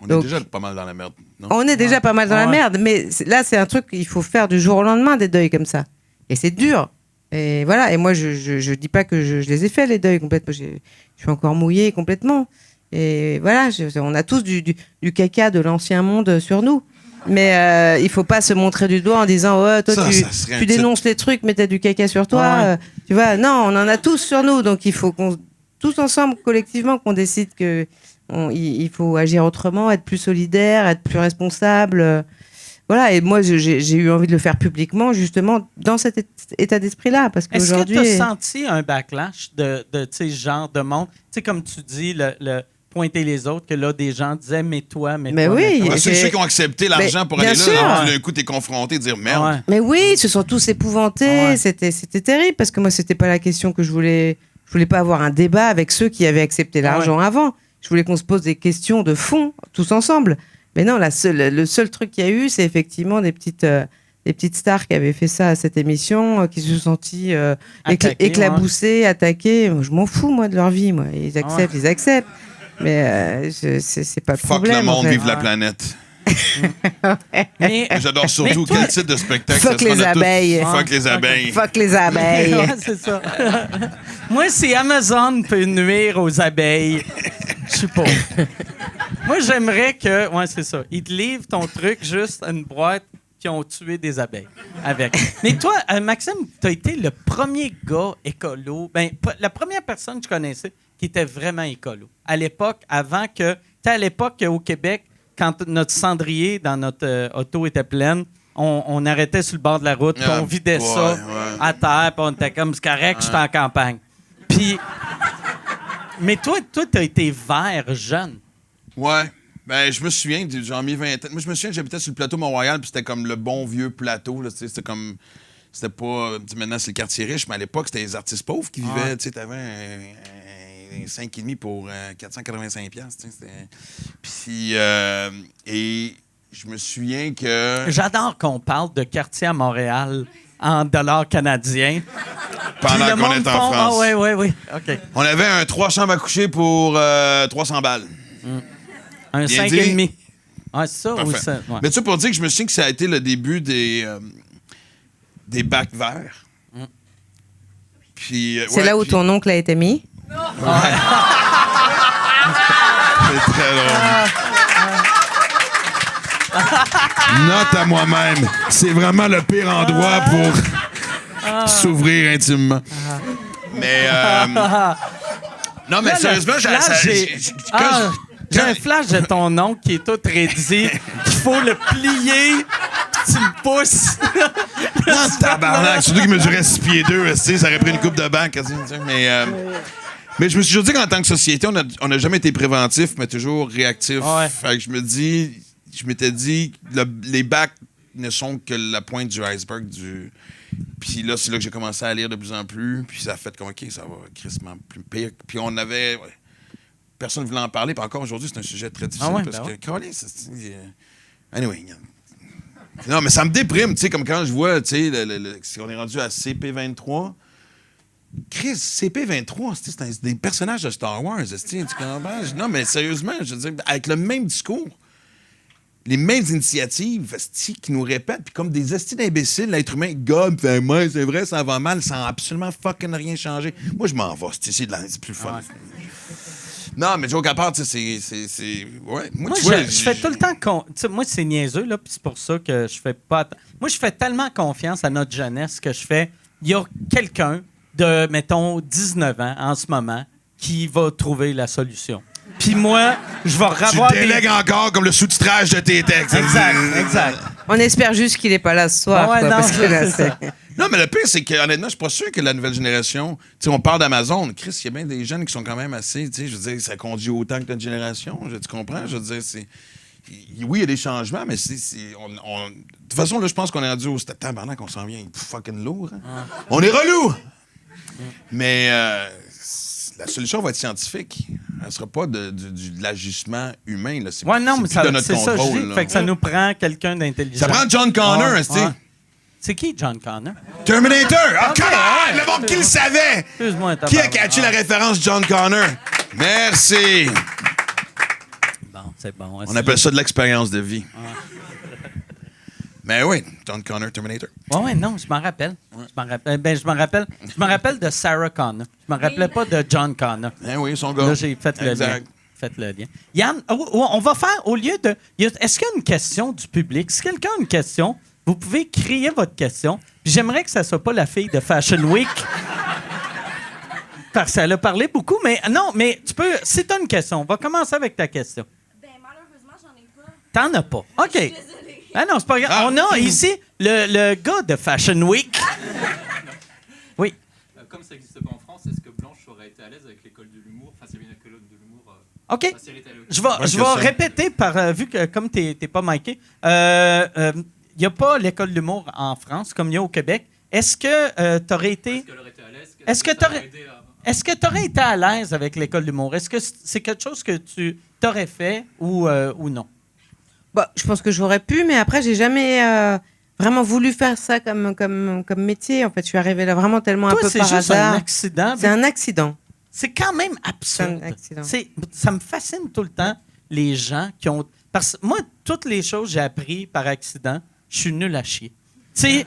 S5: On
S6: Donc,
S5: est déjà pas mal dans la merde. Non?
S6: On est déjà pas mal dans la
S2: Ouais.
S6: merde, mais là, c'est un truc qu'il faut faire du jour au lendemain, des deuils comme ça. Et c'est dur. Et voilà. Et moi, je dis pas que je les ai fait, les deuils, complètement. Je suis encore mouillée complètement. Et voilà, on a tous du caca de l'ancien monde sur nous. Mais il faut pas se montrer du doigt en disant ouais, toi,
S5: Ça serait un
S6: tu dénonces les trucs, mais t'as du caca sur toi.
S2: Ouais.
S6: Tu vois, non, on en a tous sur nous. Donc, il faut qu'on, tous ensemble, collectivement, qu'on décide que il faut agir autrement, être plus solidaire, être plus responsable. Voilà, et moi, j'ai eu envie de le faire publiquement, justement, dans cet état d'esprit-là. Parce
S2: Est-ce
S6: qu'aujourd'hui.
S2: que tu as senti un backlash de tu sais, genre de monde? Tu sais, comme tu dis, le pointer les autres, que là, des gens disaient, mets-toi, mets-toi.
S6: Mais oui,
S2: mets-toi.
S5: Ouais, ceux qui ont accepté l'argent pour
S6: bien
S5: aller
S6: sûr.
S5: là, d'un coup, t'es confronté, dire merde.
S2: Ouais.
S6: Mais oui, ils se sont tous épouvantés.
S2: Ouais.
S6: C'était terrible, parce que moi, c'était pas la question que je voulais. Je voulais pas avoir un débat avec ceux qui avaient accepté l'argent avant. Je voulais qu'on se pose des questions de fond, tous ensemble. Mais non, le seul truc qu'il y a eu, c'est effectivement des petites stars qui avaient fait ça à cette émission, qui se sont sentis
S2: Attaquées,
S6: éclaboussés, attaqués. Moi, je m'en fous, moi, de leur vie. Moi. Ils acceptent, ils acceptent. Mais c'est pas le
S5: Fuck
S6: problème.
S5: le monde,
S6: en fait.
S5: vive la planète.
S2: Mais,
S5: J'adore surtout
S2: Mais toi-
S5: quel type de spectacle.
S6: Fuck
S5: ça se
S6: les
S5: prend à tous.
S6: abeilles.
S5: Fuck les abeilles.
S6: Fuck les abeilles.
S2: Ouais, c'est ça. Moi, si Amazon peut nuire aux abeilles, je suis pas. Moi, j'aimerais que. Ouais, c'est ça. Ils te livrent ton truc, juste une boîte qui ont tué des abeilles avec. Mais toi, Maxime, tu as été le premier gars écolo. Ben, la première personne que je connaissais qui était vraiment écolo. À l'époque, avant que. Tu sais, à l'époque, au Québec, quand notre cendrier dans notre auto était pleine, on arrêtait sur le bord de la route, puis
S5: Ah,
S2: on vidait
S5: ouais,
S2: ça
S5: ouais.
S2: à terre, puis on était comme, c'est correct, je suis en campagne. Puis. Mais toi, t'as été vert jeune.
S5: Ouais. Ben, je me souviens, j'ai mis 20 ans. Moi, je me souviens que j'habitais sur le plateau Mont-Royal, puis c'était comme le bon vieux plateau. Là, tu sais, c'était comme. C'était pas. Tu sais, maintenant, c'est le quartier riche, mais à l'époque, c'était les artistes pauvres qui vivaient. Tu sais, t'avais un 5,5 pour 485$. Tu sais, c'était. Puis. Et je me souviens que.
S2: J'adore qu'on parle de quartier à Montréal en dollars canadiens.
S5: Pendant
S2: Puis le
S5: qu'on
S2: monde
S5: était en
S2: font,
S5: France.
S2: Ah, oui. OK.
S5: On avait un 3 chambres à coucher pour 300 balles.
S2: Un
S5: Bien
S2: 5,5.
S5: dit.
S2: Ouais, c'est ça ou
S5: Parfait.
S2: ça? Ouais.
S5: Mais tu sais, pour dire que je me souviens que ça a été le début des bacs verts. Puis,
S6: C'est là où ton oncle a été mis.
S5: C'est très drôle. Note à moi-même. C'est vraiment le pire endroit pour s'ouvrir intimement. Mais. Non, mais
S2: Là, le
S5: sérieusement,
S2: flash, j'ai un flash de ton oncle qui est tout raidi, qu'il faut le plier, tu le pousses.
S5: Non, tabarnak. Surtout qu'il mesurait 6 pieds 2, ça aurait pris une coupe de banc. quasi, tu sais. Mais je me suis toujours dit qu'en tant que société, on n'a jamais été préventif, mais toujours réactif.
S2: Ouais.
S5: Fait que je m'étais dit, les bacs ne sont que la pointe du iceberg du. Puis là, c'est là que j'ai commencé à lire de plus en plus. Puis ça a fait comme, OK, ça va crissement plus pire. Puis on avait. Ouais. personne ne voulait en parler. Puis encore aujourd'hui, c'est un sujet très difficile.
S2: Ah ouais,
S5: parce
S2: ben
S5: que,
S2: ouais.
S5: Colin, anyway. Non, mais ça me déprime, tu sais, comme quand je vois, tu sais, on est rendu à CP23. Chris, CP23, c'est des personnages de Star Wars, tu comprends? Non, mais sérieusement, je veux dire, avec le même discours, les mêmes initiatives qui nous répètent, puis comme des estis d'imbéciles, l'être humain gobe, fait moi, c'est vrai, ça va mal, sans absolument fucking rien changer. Moi, je m'en vais, c'est plus fun. Non, mais joke à part, tu sais, c'est. Ouais.
S2: Moi,
S5: tu vois,
S2: je fais tout le temps. Tu sais, moi, c'est niaiseux, là, puis c'est pour ça que je fais pas. Moi, je fais tellement confiance à notre jeunesse que je fais. Il y a quelqu'un de, mettons, 19 ans en ce moment qui va trouver la solution. Puis moi, je vais revoir.
S5: Tu délègues encore comme le sous-titrage de tes textes.
S2: Exact.
S6: On espère juste qu'il n'est pas là ce soir.
S2: Ouais,
S6: quoi,
S2: non,
S6: parce que là,
S2: c'est ça.
S5: Non, mais le pire, c'est que honnêtement, je suis pas sûr que la nouvelle génération. Tu sais, on parle d'Amazon. Chris, il y a bien des jeunes qui sont quand même assez. Tu sais, je veux dire, ça conduit autant que notre génération. Tu comprends? Je veux dire, c'est. Oui, il y a des changements, mais c'est. De toute façon, là, je pense qu'on est rendu au stade pendant qu'on s'en vient fucking lourd. Hein? On est relou! Mais la solution va être scientifique. Elle ne sera pas de l'ajustement humain. Là.
S2: Ouais, non, mais
S5: plus de notre
S2: c'est ça, je
S5: contrôle.
S2: dis.
S5: Là.
S2: Fait que ça nous prend quelqu'un d'intelligent.
S5: Ça prend John Connor,
S2: Ouais,
S5: tu sais.
S2: ouais. C'est qui, John Connor?
S5: Terminator! Ah,
S2: Ok,
S5: come on!
S2: ouais.
S5: Le monde qui le savait!
S2: Excuse-moi,
S5: Qui a catché la référence John Connor? Merci!
S2: Bon, c'est bon.
S5: On appelle ça de l'expérience de vie. Mais oui, John Connor, Terminator.
S2: Ouais, non, je m'en rappelle. Je me rappelle de Sarah Connor. Je me rappelais pas de John Connor.
S5: Eh oui, son gars.
S2: Là, j'ai fait le lien.
S5: Exact.
S2: Faites le lien. Yann, on va faire, au lieu de... Est-ce qu'il y a une question du public? Si quelqu'un a une question, vous pouvez crier votre question. Puis j'aimerais que ça soit pas la fille de Fashion Week. Parce qu'elle a parlé beaucoup, mais non, mais tu peux... Si tu as une question, on va commencer avec ta question.
S3: Ben, malheureusement, j'en ai pas.
S2: T'en as pas. OK.
S3: Désolée.
S2: Ah non, c'est pas grave.
S5: Ah.
S2: On a ici le gars de Fashion Week. Oui.
S7: Comme ça n'existe pas en France, est-ce que Blanche aurait été à l'aise avec l'école de l'humour? Enfin, s'il y avait une école de l'humour.
S2: OK.
S7: Si elle était allée au
S2: Je
S7: Québec.
S2: vais, je vais répéter, vu que comme tu n'es pas miqué, il n'y a pas l'école de l'humour en France comme il y a au Québec. Est-ce que tu aurais été...
S7: Est-ce qu'elle aurait été à l'aise?
S2: Est-ce que
S7: ça
S2: t'aurais-
S7: aurait aidé à-
S2: Est-ce que tu aurais été à l'aise avec l'école de l'humour? Est-ce que c'est quelque chose que tu t'aurais fait ou non?
S6: Bah, je pense que j'aurais pu, mais après, j'ai jamais vraiment voulu faire ça comme métier. En fait, je suis arrivée là vraiment tellement un
S2: Toi,
S6: peu
S2: c'est
S6: par
S2: juste
S6: hasard.
S2: un accident.
S6: C'est un accident.
S2: C'est quand même absurde.
S6: C'est un accident.
S2: Ça me fascine tout le temps, les gens qui ont... Parce que moi, toutes les choses que j'ai appris par accident, je suis nul à chier. Tu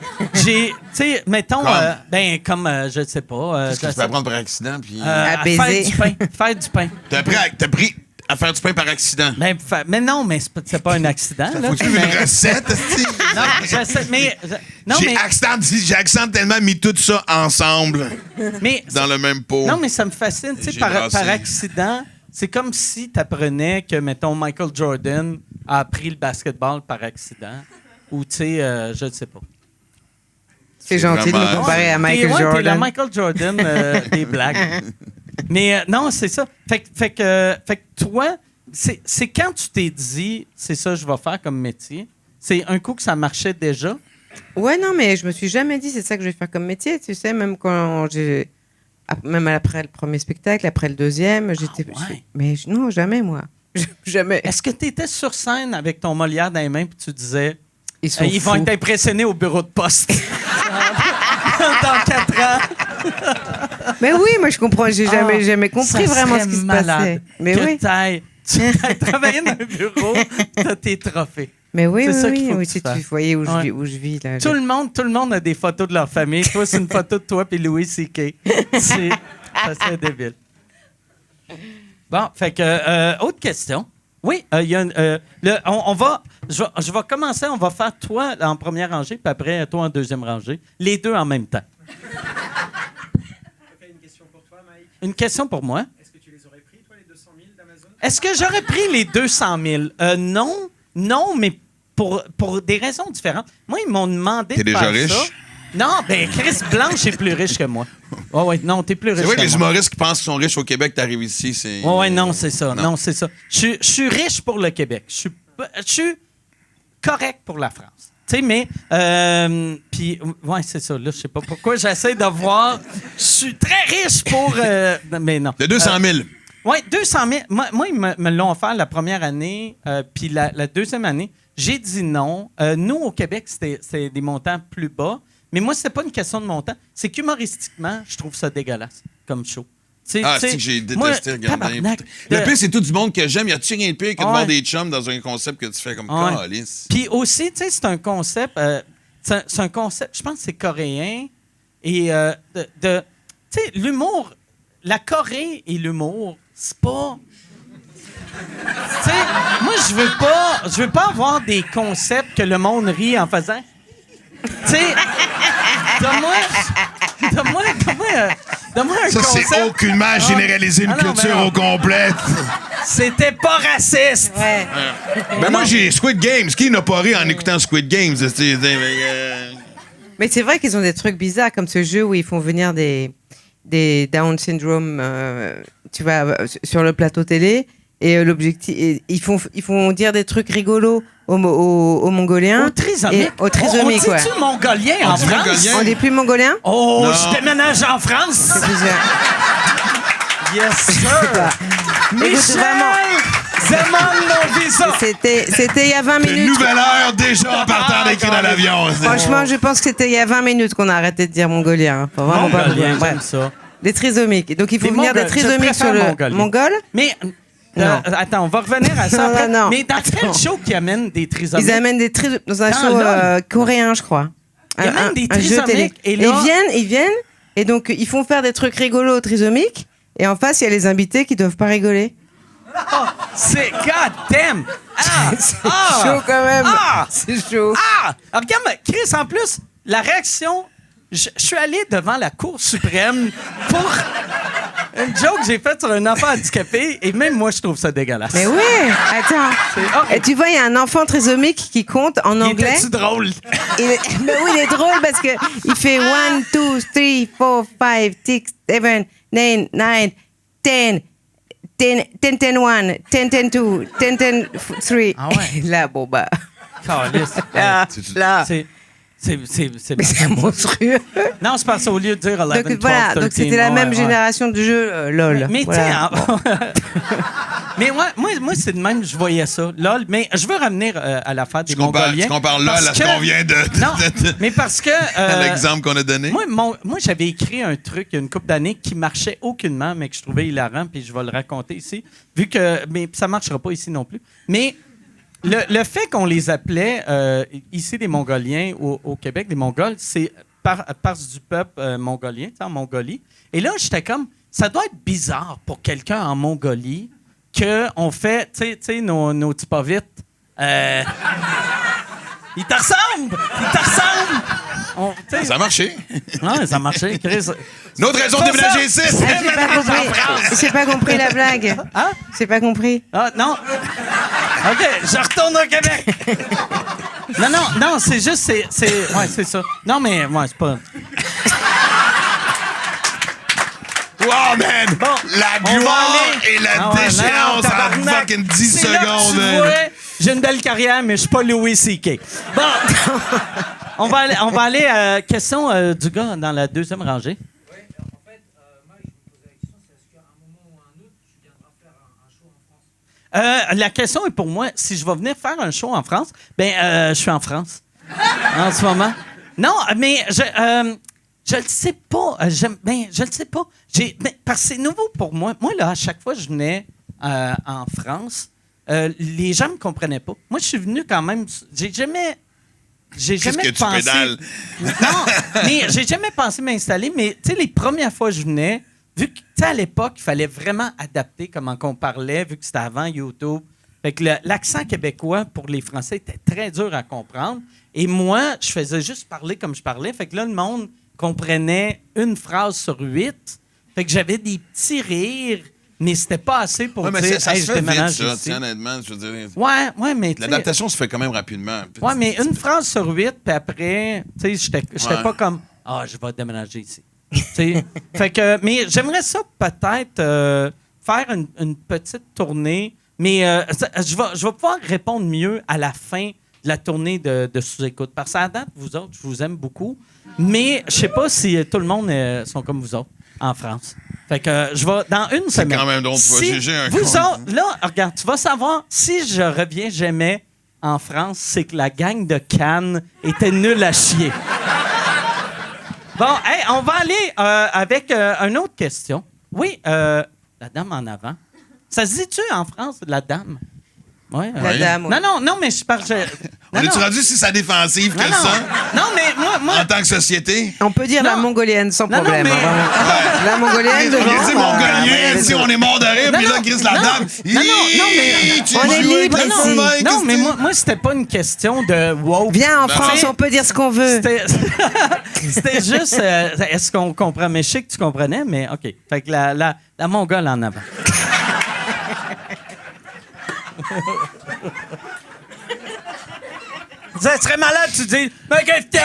S2: sais, mettons,
S5: Comme?
S2: je sais pas...
S5: Qu'est-ce que tu peux apprendre par accident? Puis...
S6: À
S2: à
S6: baiser.
S2: faire du pain.
S5: T'as appris à faire du pain par accident.
S2: Mais non, mais c'est pas un accident. Là,
S5: Faut-tu une
S2: mais-
S5: recette? esti?
S2: Non, je sais, mais... Non,
S5: J'ai accidentellement mis tout ça ensemble
S2: mais
S5: dans le même pot.
S2: non, mais ça me fascine. Tu sais,
S5: J'ai
S2: par
S5: brassé.
S2: accident, c'est comme si tu apprenais que, mettons, Michael Jordan a appris le basketball par accident. Ou, tu sais, je ne sais pas.
S6: C'est gentil de
S5: vraiment-
S6: me comparer à
S2: T'es
S6: Michael
S2: la
S6: Jordan.
S2: Michael Jordan des blagues. Mais non, c'est ça. Fait que toi, c'est quand tu t'es dit, c'est ça que je vais faire comme métier, c'est un coup que ça marchait déjà.
S6: Ouais, non, mais je me suis jamais dit c'est ça que je vais faire comme métier. Tu sais, même quand même après le premier spectacle, après le deuxième, j'étais.
S2: ouais.
S6: Mais non, jamais moi. Jamais.
S2: Est-ce que tu étais sur scène avec ton Molière dans les mains puis tu disais,
S6: Ils sont
S2: ils vont
S6: fous.
S2: être impressionnés au bureau de poste dans 4 ans?
S6: Mais oui, moi je comprends. J'ai jamais compris
S2: Ça
S6: vraiment
S2: serait
S6: ce qui se
S2: malade
S6: passait. Mais
S2: que
S6: oui.
S2: tu aies travaillé dans un bureau, t'as tes trophées.
S6: Mais oui,
S2: C'est ça qu'il faut
S6: oui.
S2: que
S6: Si
S2: tu fasses.
S6: tu voyais où
S2: Ouais.
S6: je vis là.
S2: Tout le monde a des photos de leur famille. Toi, c'est une photo de toi puis Louis C.K. Ça serait débile. Bon, fait que, autre question. Oui, il y a on va... Je vais commencer, on va faire toi en première rangée, puis après toi en deuxième rangée. Les deux en même temps.
S8: Une question pour toi, Mike.
S2: Une question pour moi.
S8: Est-ce que tu les aurais pris, toi, les 200 000 d'Amazon?
S2: Est-ce que j'aurais pris les 200 000? Non, mais pour des raisons différentes. Moi, ils m'ont demandé
S5: T'es
S2: de
S5: déjà
S2: faire
S5: riche?
S2: ça. Non, ben Chris Blanche est plus riche que moi. Oh, ouais, non, t'es plus riche
S5: C'est vrai
S2: que
S5: que les
S2: moi.
S5: humoristes qui pensent qu'ils sont riches au Québec, t'arrives ici, c'est...
S2: Oh, ouais, non, c'est ça.
S5: Non.
S2: Non, c'est ça. Je suis riche pour le Québec. Je suis correct pour la France. Tu sais, mais... Puis, ouais, c'est ça. Là, je sais pas pourquoi j'essaie de voir... Je suis très riche pour... mais non.
S5: De 200 000.
S2: Oui, 200 000. Moi, ils me l'ont offert la première année, puis la deuxième année, j'ai dit non. Nous, au Québec, c'était des montants plus bas. Mais moi, c'était pas une question de montant. C'est qu'humoristiquement, je trouve ça dégueulasse comme show.
S5: C'est que j'ai détesté regarder.
S2: tabarnak,
S5: Le pire, c'est tout du monde que j'aime. Y a-tu rien de pire que de
S2: Ouais.
S5: voir des chums dans un concept que tu fais comme
S2: Ouais.
S5: calice?
S2: Puis aussi, tu sais, c'est un concept. C'est un concept, je pense que c'est coréen. Et tu sais, l'humour, la Corée et l'humour, c'est pas. Tu sais, moi, je veux pas avoir des concepts que le monde rit en faisant. Tu sais, donne-moi un
S9: Ça,
S2: concept.
S9: c'est aucunement généraliser une
S2: Ah non,
S9: culture
S2: mais non.
S9: au complet.
S2: C'était pas raciste.
S6: Ouais.
S9: Ben moi, j'ai Squid Games. Qui n'a pas ri en écoutant Squid Games?
S6: Mais c'est vrai qu'ils ont des trucs bizarres, comme ce jeu où ils font venir des Down syndrome, tu vois, sur le plateau télé. Et l'objectif, ils font dire des trucs rigolos aux Mongoliens.
S2: Au trisomique.
S6: Et aux trisomiques,
S2: on
S6: ouais.
S2: dit-tu mongolien en
S5: dit
S2: France?
S5: mongolien?
S6: On n'est plus mongoliens?
S2: Oh,
S5: Non.
S2: je déménage en France.
S6: C'est bizarre.
S2: Yes, sir.
S6: Écoute, vraiment,
S2: Demande mon visa.
S6: c'était il y a 20
S9: Une
S6: minutes.
S9: nouvelle heure déjà en partant d'écrire dans l'avion.
S6: Franchement, je pense que c'était il y a 20 minutes qu'on a arrêté de dire mongolien. Faut vraiment pas
S2: Mongolien,
S6: oublier.
S2: j'aime ça.
S6: Des trisomiques. Donc il faut
S2: Des
S6: venir des
S2: Mongols. Je
S6: trisomiques sur le
S2: préfère
S6: mongol.
S2: Mais,
S6: Non.
S2: attends, on va revenir à ça
S6: Non,
S2: après.
S6: non, non.
S2: Mais dans quel show qui amène des trisomiques?
S6: Ils amènent des trisomiques dans un
S2: Dans
S6: show
S2: LOL.
S6: coréen, je crois.
S2: Ils amènent des
S6: un jeu
S2: trisomiques,
S6: télé.
S2: et là-
S6: Ils viennent, et donc ils font faire des trucs rigolos aux trisomiques, et en face, il y a les invités qui doivent pas rigoler.
S2: C'est God damn! Ah!
S6: C'est
S2: Ah!
S6: chaud quand même.
S2: Ah!
S6: C'est chaud.
S2: Ah! Alors, regarde, Chris, en plus, la réaction... Je suis allé devant la Cour suprême pour une joke que j'ai faite sur un enfant handicapé, et même moi, je trouve ça dégueulasse.
S6: Mais oui, attends.
S2: horrible.
S6: Et tu vois, il y a un enfant trisomique qui compte en
S2: Il
S6: anglais.
S2: était-tu drôle?
S6: Mais oui, il est drôle parce que il fait 1, 2, 3, 4, 5, 6, 7, 8, 9, 10, 10, 10, 10, 1, 10, 10, 2, 10, 10, 3.
S2: Ah ouais.
S6: Et là, bon, bah.
S2: Calisse.
S6: Là.
S2: C'est
S6: Mais c'est monstrueux.
S2: Non, c'est parce qu'au lieu de dire 11, 12, 13...
S6: Donc voilà, donc c'était la même génération de jeu, LOL.
S2: Mais
S6: Voilà.
S2: tu sais, mais moi c'est de même, je voyais ça, lol. Mais je veux revenir à l'affaire des Mongoliens.
S5: Tu compares là à
S2: parce
S5: ce
S2: que-
S5: qu'on vient de
S2: Non, mais parce que...
S5: à l'exemple qu'on a donné.
S2: Moi, j'avais écrit un truc il y a une couple d'années qui marchait aucunement, mais que je trouvais hilarant, puis je vais le raconter ici. Mais ça marchera pas ici non plus. Mais le fait qu'on les appelait ici des Mongoliens au Québec, des Mongols, c'est parce du peuple mongolien, tu sais, en Mongolie. Et là, j'étais comme, ça doit être bizarre pour quelqu'un en Mongolie qu'on fait, tu sais, nos petits pas vite. Ils te ressemblent! Ils te ressemblent! Tu sais,
S5: Ça a marché.
S2: ouais, ça marchait, Chris.
S5: Une autre raison de
S2: Pas
S5: déménager ici.
S6: Ah, j'ai pas compris. J'ai pas compris la blague.
S2: Hein?
S6: J'ai pas compris.
S2: Ah, non. OK, je retourne au Québec. Non, c'est juste, ouais, c'est ça. Non, mais, ouais, c'est pas...
S9: Wow, man!
S2: Bon,
S9: La
S2: on va
S9: gloire
S2: aller.
S9: et la
S2: Ah ouais,
S9: déchéance
S2: non,
S9: en
S2: tabarnak.
S9: fucking 10
S2: C'est là que
S9: secondes,
S2: tu
S9: man.
S2: vois, j'ai une belle carrière, mais je suis pas Louis C.K. Bon, on va aller question du gars dans la deuxième rangée. La question est pour moi, si je vais venir faire un show en France, je suis en France en ce moment. Non, mais je le sais pas. Je le sais pas. Parce que c'est nouveau pour moi. Moi, là, à chaque fois que je venais en France, les gens me comprenaient pas. Moi, je suis venu quand même... J'ai jamais
S5: Qu'est-ce que tu
S2: pensé...
S5: pédales?
S2: Non, mais j'ai jamais pensé m'installer. Mais, tu sais, les premières fois que je venais, vu que, tu sais, à l'époque, il fallait vraiment adapter comment qu'on parlait, vu que c'était avant YouTube. Fait que l'accent québécois, pour les Français, était très dur à comprendre. Et moi, je faisais juste parler comme je parlais. Fait que là, le monde comprenait une phrase sur 8. Fait que j'avais des petits rires, mais c'était pas assez pour
S5: Ouais, mais
S2: dire
S5: ça
S2: hey,
S5: se
S2: je
S5: fait vite,
S2: déménage
S5: ça,
S2: ici.
S5: tiens, honnêtement. Je veux dire,
S2: Ouais, mais tu sais,
S5: l'adaptation se fait quand même rapidement.
S2: ouais, mais une phrase sur 8, puis après, tu sais, j'étais
S5: Ouais.
S2: pas comme je vais déménager ici. Tu sais, fait que, mais j'aimerais ça peut-être faire une petite tournée, mais je vais pouvoir répondre mieux à la fin de la tournée de sous-écoute. Parce qu'à la date, vous autres, je vous aime beaucoup, mais je sais pas si tout le monde sont comme vous autres en France. Fait que je vais dans une semaine.
S5: quand même drôle, tu vas juger un
S2: vous
S5: con.
S2: autres, là, regarde, tu vas savoir si je reviens jamais en France, c'est que la gang de Cannes était nulle à chier. Bon, hey, on va aller avec une autre question. Oui, la dame en avant. Ça se dit-tu en France, la dame? Ouais,
S6: La dame, oui.
S2: Non, mais je parle.
S5: On est-tu rendu si c'est défensive que ça?
S2: Non, mais moi.
S5: En tant que société?
S6: On peut dire
S2: Non.
S6: la mongolienne sans
S2: Non, non,
S6: problème.
S2: mais-
S6: hein, vraiment. La mongolienne devant.
S5: Il dit mongolien, si on est mort de rire, puis là, Chris, la dame.
S2: Non, mais.
S5: Tu
S6: on est
S5: joues avec
S6: libre
S5: le
S6: ici.
S5: feu, mec,
S2: Non,
S5: qu'est-ce
S2: mais
S5: que
S2: moi c'était pas une question de wow.
S6: Viens en
S5: Ben,
S6: France,
S2: t'sais,
S6: on peut dire ce qu'on veut.
S2: C'était juste. Est-ce qu'on comprend? Mais je sais que tu comprenais, mais OK. Fait que la Mongole en avant. Ça serait malade, tu dis. Ma question!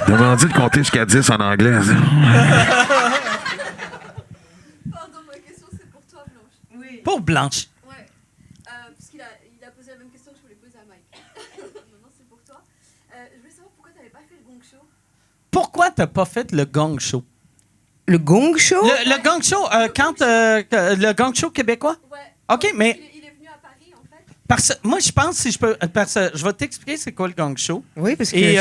S9: Demandez de compter jusqu'à 10 en anglais.
S3: Pardon, ma question c'est pour toi, Blanche.
S2: Pour Blanche.
S3: Ouais. Parce qu'il a posé la même question que je voulais poser à Mike. Maintenant c'est pour toi. Je voulais savoir pourquoi t'avais pas fait le gong show.
S2: Pourquoi t'as pas fait le Gong Show?
S6: Le gong show?
S2: Le Gong Show, le Gong Show québécois?
S3: Ouais.
S2: OK, mais
S3: Il est venu à Paris en fait.
S2: moi, je pense, si je peux. Je vais t'expliquer c'est quoi le Gong Show.
S6: Oui, parce que.
S2: Et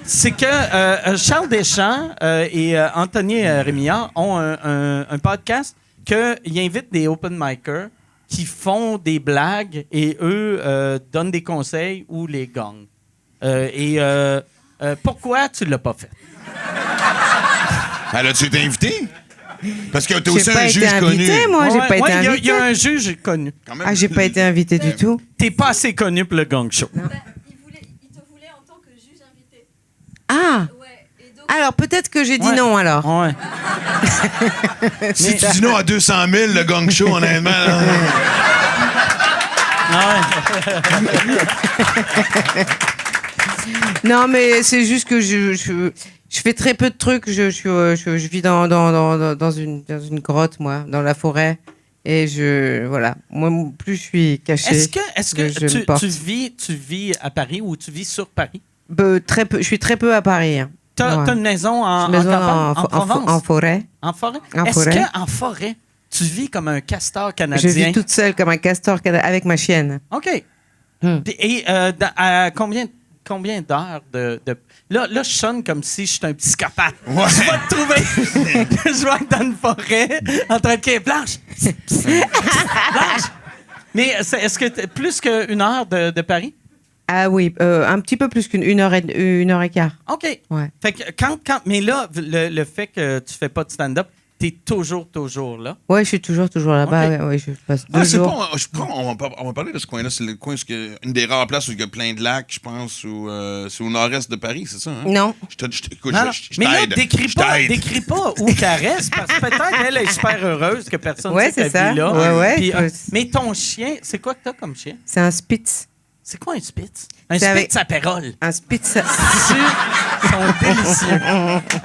S2: c'est que Charles Deschamps et Anthony Rémillard ont un podcast qu'ils invitent des open micers qui font des blagues et eux donnent des conseils ou les gagnent. Pourquoi tu l'as pas fait?
S5: Elle a-tu été invitée? Parce que t'es
S6: J'ai
S5: aussi
S6: pas
S5: un
S6: été
S5: juge connu.
S6: invitée, moi. J'ai pas été
S2: Il y
S6: invitée.
S2: a un juge connu.
S5: Quand même.
S6: Ah, j'ai pas été invitée du tout.
S2: T'es pas assez connu pour le Gong Show.
S3: Il te voulait en tant que juge invité.
S6: Ah!
S3: Ouais. Et donc.
S6: Alors, peut-être que j'ai dit
S2: Ouais.
S6: non, alors.
S2: Ouais.
S5: Si tu dis non à 200 000, le gang show, honnêtement. là.
S6: Non, mais c'est juste que je fais très peu de trucs. Je vis dans une grotte, moi, dans la forêt. Et voilà. Moi, plus je suis caché.
S2: Est-ce que
S6: je me porte.
S2: tu vis à Paris ou tu vis sur Paris?
S6: Très peu. Je suis très peu à Paris. Hein.
S2: T'as
S6: Ouais.
S2: une maison en
S6: Maison
S2: campagne, en Provence?
S6: en forêt.
S2: En forêt?
S6: En
S2: Est-ce
S6: forêt.
S2: qu'en forêt, tu vis comme un castor
S6: Je
S2: canadien?
S6: vis toute seule comme un castor avec ma chienne.
S2: OK.
S6: Hmm.
S2: Et à combien d'heures de... Là, je sonne comme si j'étais un psychopathe.
S5: Ouais.
S2: Je vais te trouver. Je vais être dans une forêt en train de crier « Blanche! Blanche! » Mais est-ce que plus qu'une heure de Paris?
S6: Ah oui, un petit peu plus qu'une heure et quart.
S2: OK.
S6: Ouais.
S2: Fait que mais là, le fait que tu fais pas de stand-up, t'es toujours là.
S6: Ouais, je suis toujours là-bas.
S2: Ok.
S6: Ouais, je passe
S5: Ah,
S6: 2
S5: c'est
S6: jours.
S5: pas, je crois, on va parler de ce coin-là. C'est le coin, une des rares places où il y a plein de lacs, je pense, c'est au nord-est de Paris, c'est ça? Hein?
S6: Non.
S5: Écoute,
S2: Non, non.
S5: je
S2: Mais là,
S5: t'aide.
S2: décris
S5: Je
S2: pas où qu'elle reste, parce que peut-être qu'elle est super heureuse, que personne
S6: Ouais,
S2: ne sait
S6: c'est
S2: qu'elle
S6: ça.
S2: vit là.
S6: Ouais,
S2: Puis,
S6: ouais.
S2: mais ton chien, c'est quoi que t'as comme chien?
S6: C'est un Spitz.
S2: C'est quoi un Spitz? Un
S6: C'est
S2: Spitz
S6: avec-
S2: apérole.
S6: Un Spitz.
S2: Ils sont délicieux.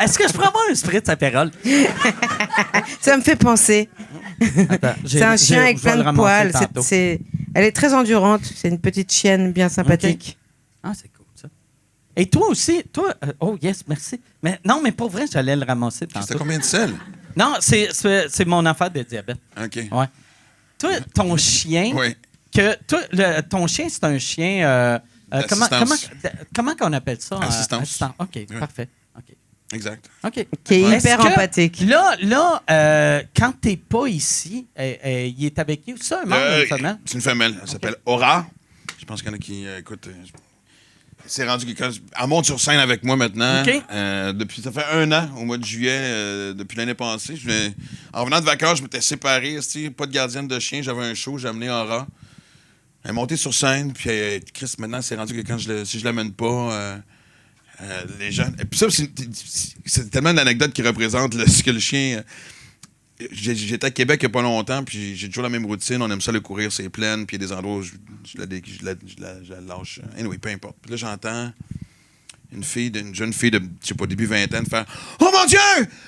S2: Est-ce que je pourrais avoir un Spitz apérole?
S6: Ça me fait penser.
S2: Attends,
S6: C'est un chien avec plein de poils. Elle est très endurante. C'est une petite chienne bien sympathique.
S2: Ah, c'est cool, ça. Et toi aussi, oh yes, merci. Mais non, mais pour vrai, j'allais le ramasser
S5: C'était
S2: tantôt.
S5: combien de sel?
S2: Non, c'est mon affaire de diabète.
S5: OK.
S2: Ouais. Toi, ton chien,
S5: Oui.
S2: ton chien, c'est un chien. Comment qu'on appelle ça?
S5: Assistance.
S2: Assistant. OK,
S5: Oui.
S2: parfait. OK.
S5: Exact.
S2: OK.
S6: Qui est
S2: Est-ce
S6: hyper
S2: que
S6: empathique.
S2: Là, quand t'es pas ici, il est avec qui? Ça, un mâle ou une femelle?
S5: C'est une femelle. Elle s'appelle Aura. Je pense qu'il y en a qui écoute. C'est rendu que elle monte sur scène avec moi maintenant.
S2: OK.
S5: Depuis ça fait 1 an, au mois de juillet, depuis l'année passée. En venant de vacances, je m'étais séparé. Pas de gardienne de chien. J'avais un show. J'ai amené Aura. Elle est montée sur scène. Puis Chris, maintenant, c'est rendu que si je l'amène pas, les gens. Et puis ça, c'est tellement une anecdote qui représente ce que le chien. J'étais à Québec il n'y a pas longtemps, puis j'ai toujours la même routine. On aime ça le courir, c'est plein, puis il y a des endroits où je la lâche. Anyway, peu importe. Puis là, j'entends une jeune fille de, je sais pas, début vingtaine, faire « Oh mon Dieu!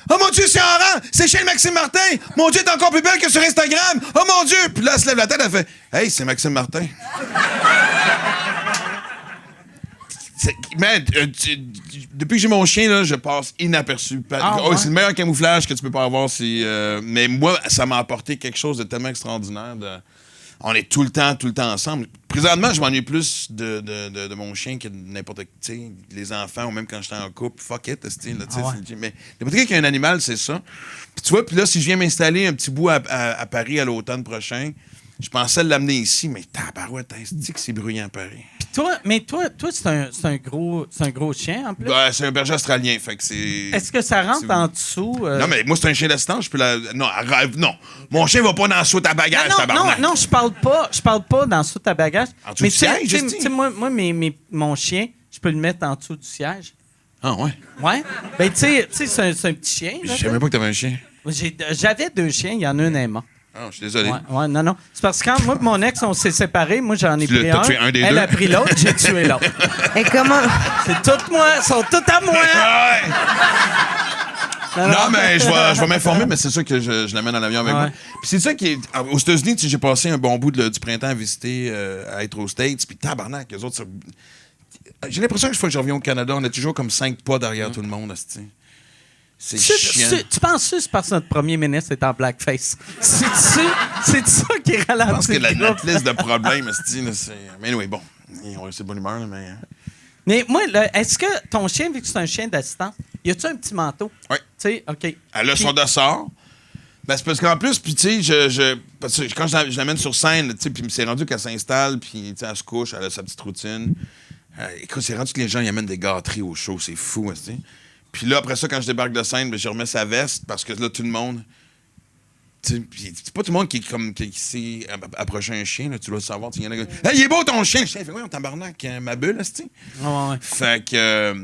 S5: Oh mon Dieu, c'est Oran! C'est chez Maxime Martin! Mon Dieu, t'es encore plus belle que sur Instagram! Oh mon Dieu! » Puis là, elle se lève la tête, elle fait « Hey, c'est Maxime Martin! » Man, depuis que j'ai mon chien, là, je passe inaperçu.
S2: Ouais.
S5: C'est le meilleur camouflage que tu peux pas avoir. Mais moi, ça m'a apporté quelque chose de tellement extraordinaire. On est tout le temps ensemble. Présentement, je m'ennuie plus de mon chien que de n'importe qui. Tu sais, les enfants, ou même quand j'étais en couple. Fuck it, mais n'importe qui a un animal, c'est ça. Puis tu vois, puis là, si je viens m'installer un petit bout à Paris à l'automne prochain, je pensais l'amener ici, mais tabarouette, c'est que c'est bruyant à Paris.
S2: Toi, c'est un gros chien, en plus.
S5: Ben, c'est un berger australien, fait que c'est...
S2: Est-ce que ça rentre en dessous?
S5: Non, mais moi, c'est un chien d'assistance, je peux la... Non, non. Mon chien va pas dans la soute à bagages, tabarnak.
S2: Non, je parle pas dans le soute à bagages.
S5: En dessous du siège,
S2: tu sais, moi, mon chien, je peux le mettre en dessous du siège.
S5: Ah, ouais?
S2: Ouais. Ben, tu sais, c'est un petit chien.
S5: Je savais même pas que t'avais un chien.
S2: J'avais 2 chiens, il y en a un est mort.
S5: Ah, je suis désolé.
S2: Ouais, non. C'est parce que quand moi et mon ex, on s'est séparés, moi, j'en ai pris
S5: t'as
S2: un.
S5: tué un des
S2: Elle
S5: deux?
S2: a pris l'autre, j'ai tué l'autre.
S6: Et comment.
S2: C'est tout moi, ils sont tous à moi.
S5: Non, mais je vais m'informer, mais c'est sûr que je l'amène en avion avec moi. Puis c'est ça qui est... Aux États-Unis, j'ai passé un bon bout du printemps à visiter, à être aux States, puis tabarnak, eux autres... J'ai l'impression que chaque fois que je reviens au Canada, on est toujours comme 5 pas derrière tout le monde, c'est chiant.
S2: Tu penses que c'est parce que notre premier ministre est en blackface? C'est ça qui ralentit.
S5: Je pense que
S2: le groupe.
S5: notre liste de problèmes, c'est... Mais oui, bon, on a assez de bonne humeur, là, mais...
S2: Mais moi, là, est-ce que ton chien, vu que c'est un chien d'assistance, y a-tu un petit manteau?
S5: Oui.
S2: Tu sais, OK.
S5: Elle a son dossard. Ben, c'est parce qu'en plus, puis tu sais, parce que quand je l'amène sur scène, tu sais, puis c'est rendu qu'elle s'installe, puis tu sais, elle se couche, elle a sa petite routine. Écoute, c'est rendu que les gens y amènent des gâteries au show, c'est fou, tu sais. Puis là, après ça, quand je débarque de scène, ben, je remets sa veste, parce que là, tout le monde... C'est pas tout le monde qui sait approcher un chien, là, tu dois le savoir. Il y en a qui disent « Hey, il est beau ton chien! » Je dis « Oui, on tabarnak, ma bulle, tu
S2: Ouais.
S5: Fait que...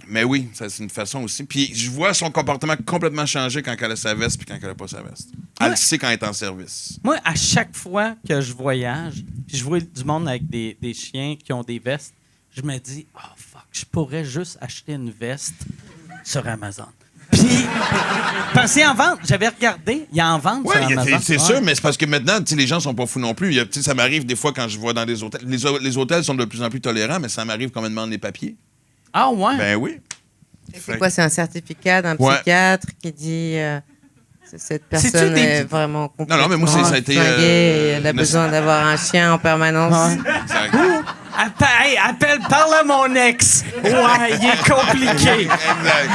S5: mais oui, ça, c'est une façon aussi. Puis je vois son comportement complètement changer quand elle a sa veste puis quand elle a pas sa veste. Elle le sait quand elle est en service.
S2: Moi, à chaque fois que je voyage, puis je vois du monde avec des chiens qui ont des vestes, je me dis « Oh, fuck, je pourrais juste acheter une veste sur Amazon. » Puis, parce qu'il y a en vente. J'avais regardé, il y a en vente sur Amazon.
S5: C'est sûr, mais c'est parce que maintenant, les gens sont pas fous non plus. Ça m'arrive des fois quand je vois dans des hôtels. Les hôtels sont de plus en plus tolérants, mais ça m'arrive qu'on me demande les papiers.
S2: Ah ouais?
S5: Ben oui.
S6: C'est quoi, c'est un certificat d'un psychiatre qui dit cette personne est vraiment complètement
S5: Non, mais moi, ça a été...
S6: flinguée, elle a besoin d'avoir un chien en permanence.
S5: Exact.
S2: Appelle, parle à mon ex. Ouais, il est compliqué.
S5: Exact.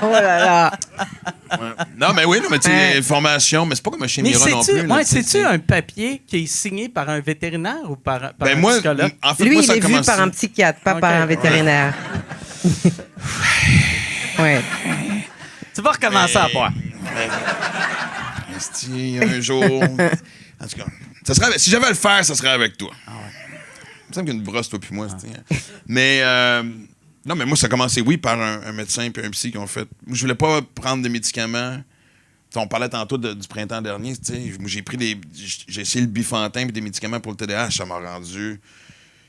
S6: Oh là là.
S5: Ouais. Non, mais oui, mais tu sais, formation, mais c'est pas comme un chien Mira non plus. Là,
S2: c'est-tu un papier qui est signé par un vétérinaire ou par un
S5: moi,
S2: psychologue?
S5: En fait,
S6: Lui,
S5: moi,
S6: il
S5: ça a
S6: est vu
S5: commencé...
S6: par un psychiatre, pas par un vétérinaire. Ouais.
S2: Tu vas recommencer à boire.
S5: Un jour... En tout cas, si j'avais à le faire, ça serait avec toi. Il me semble qu'il y a une brosse, toi puis moi. Mais... non, mais moi, ça a commencé, oui, par un médecin et un psy qui ont fait... Moi, je voulais pas prendre des médicaments. T'sais, on parlait tantôt du printemps dernier. Moi, j'ai essayé le Bifantin et des médicaments pour le TDAH. Ça m'a rendu...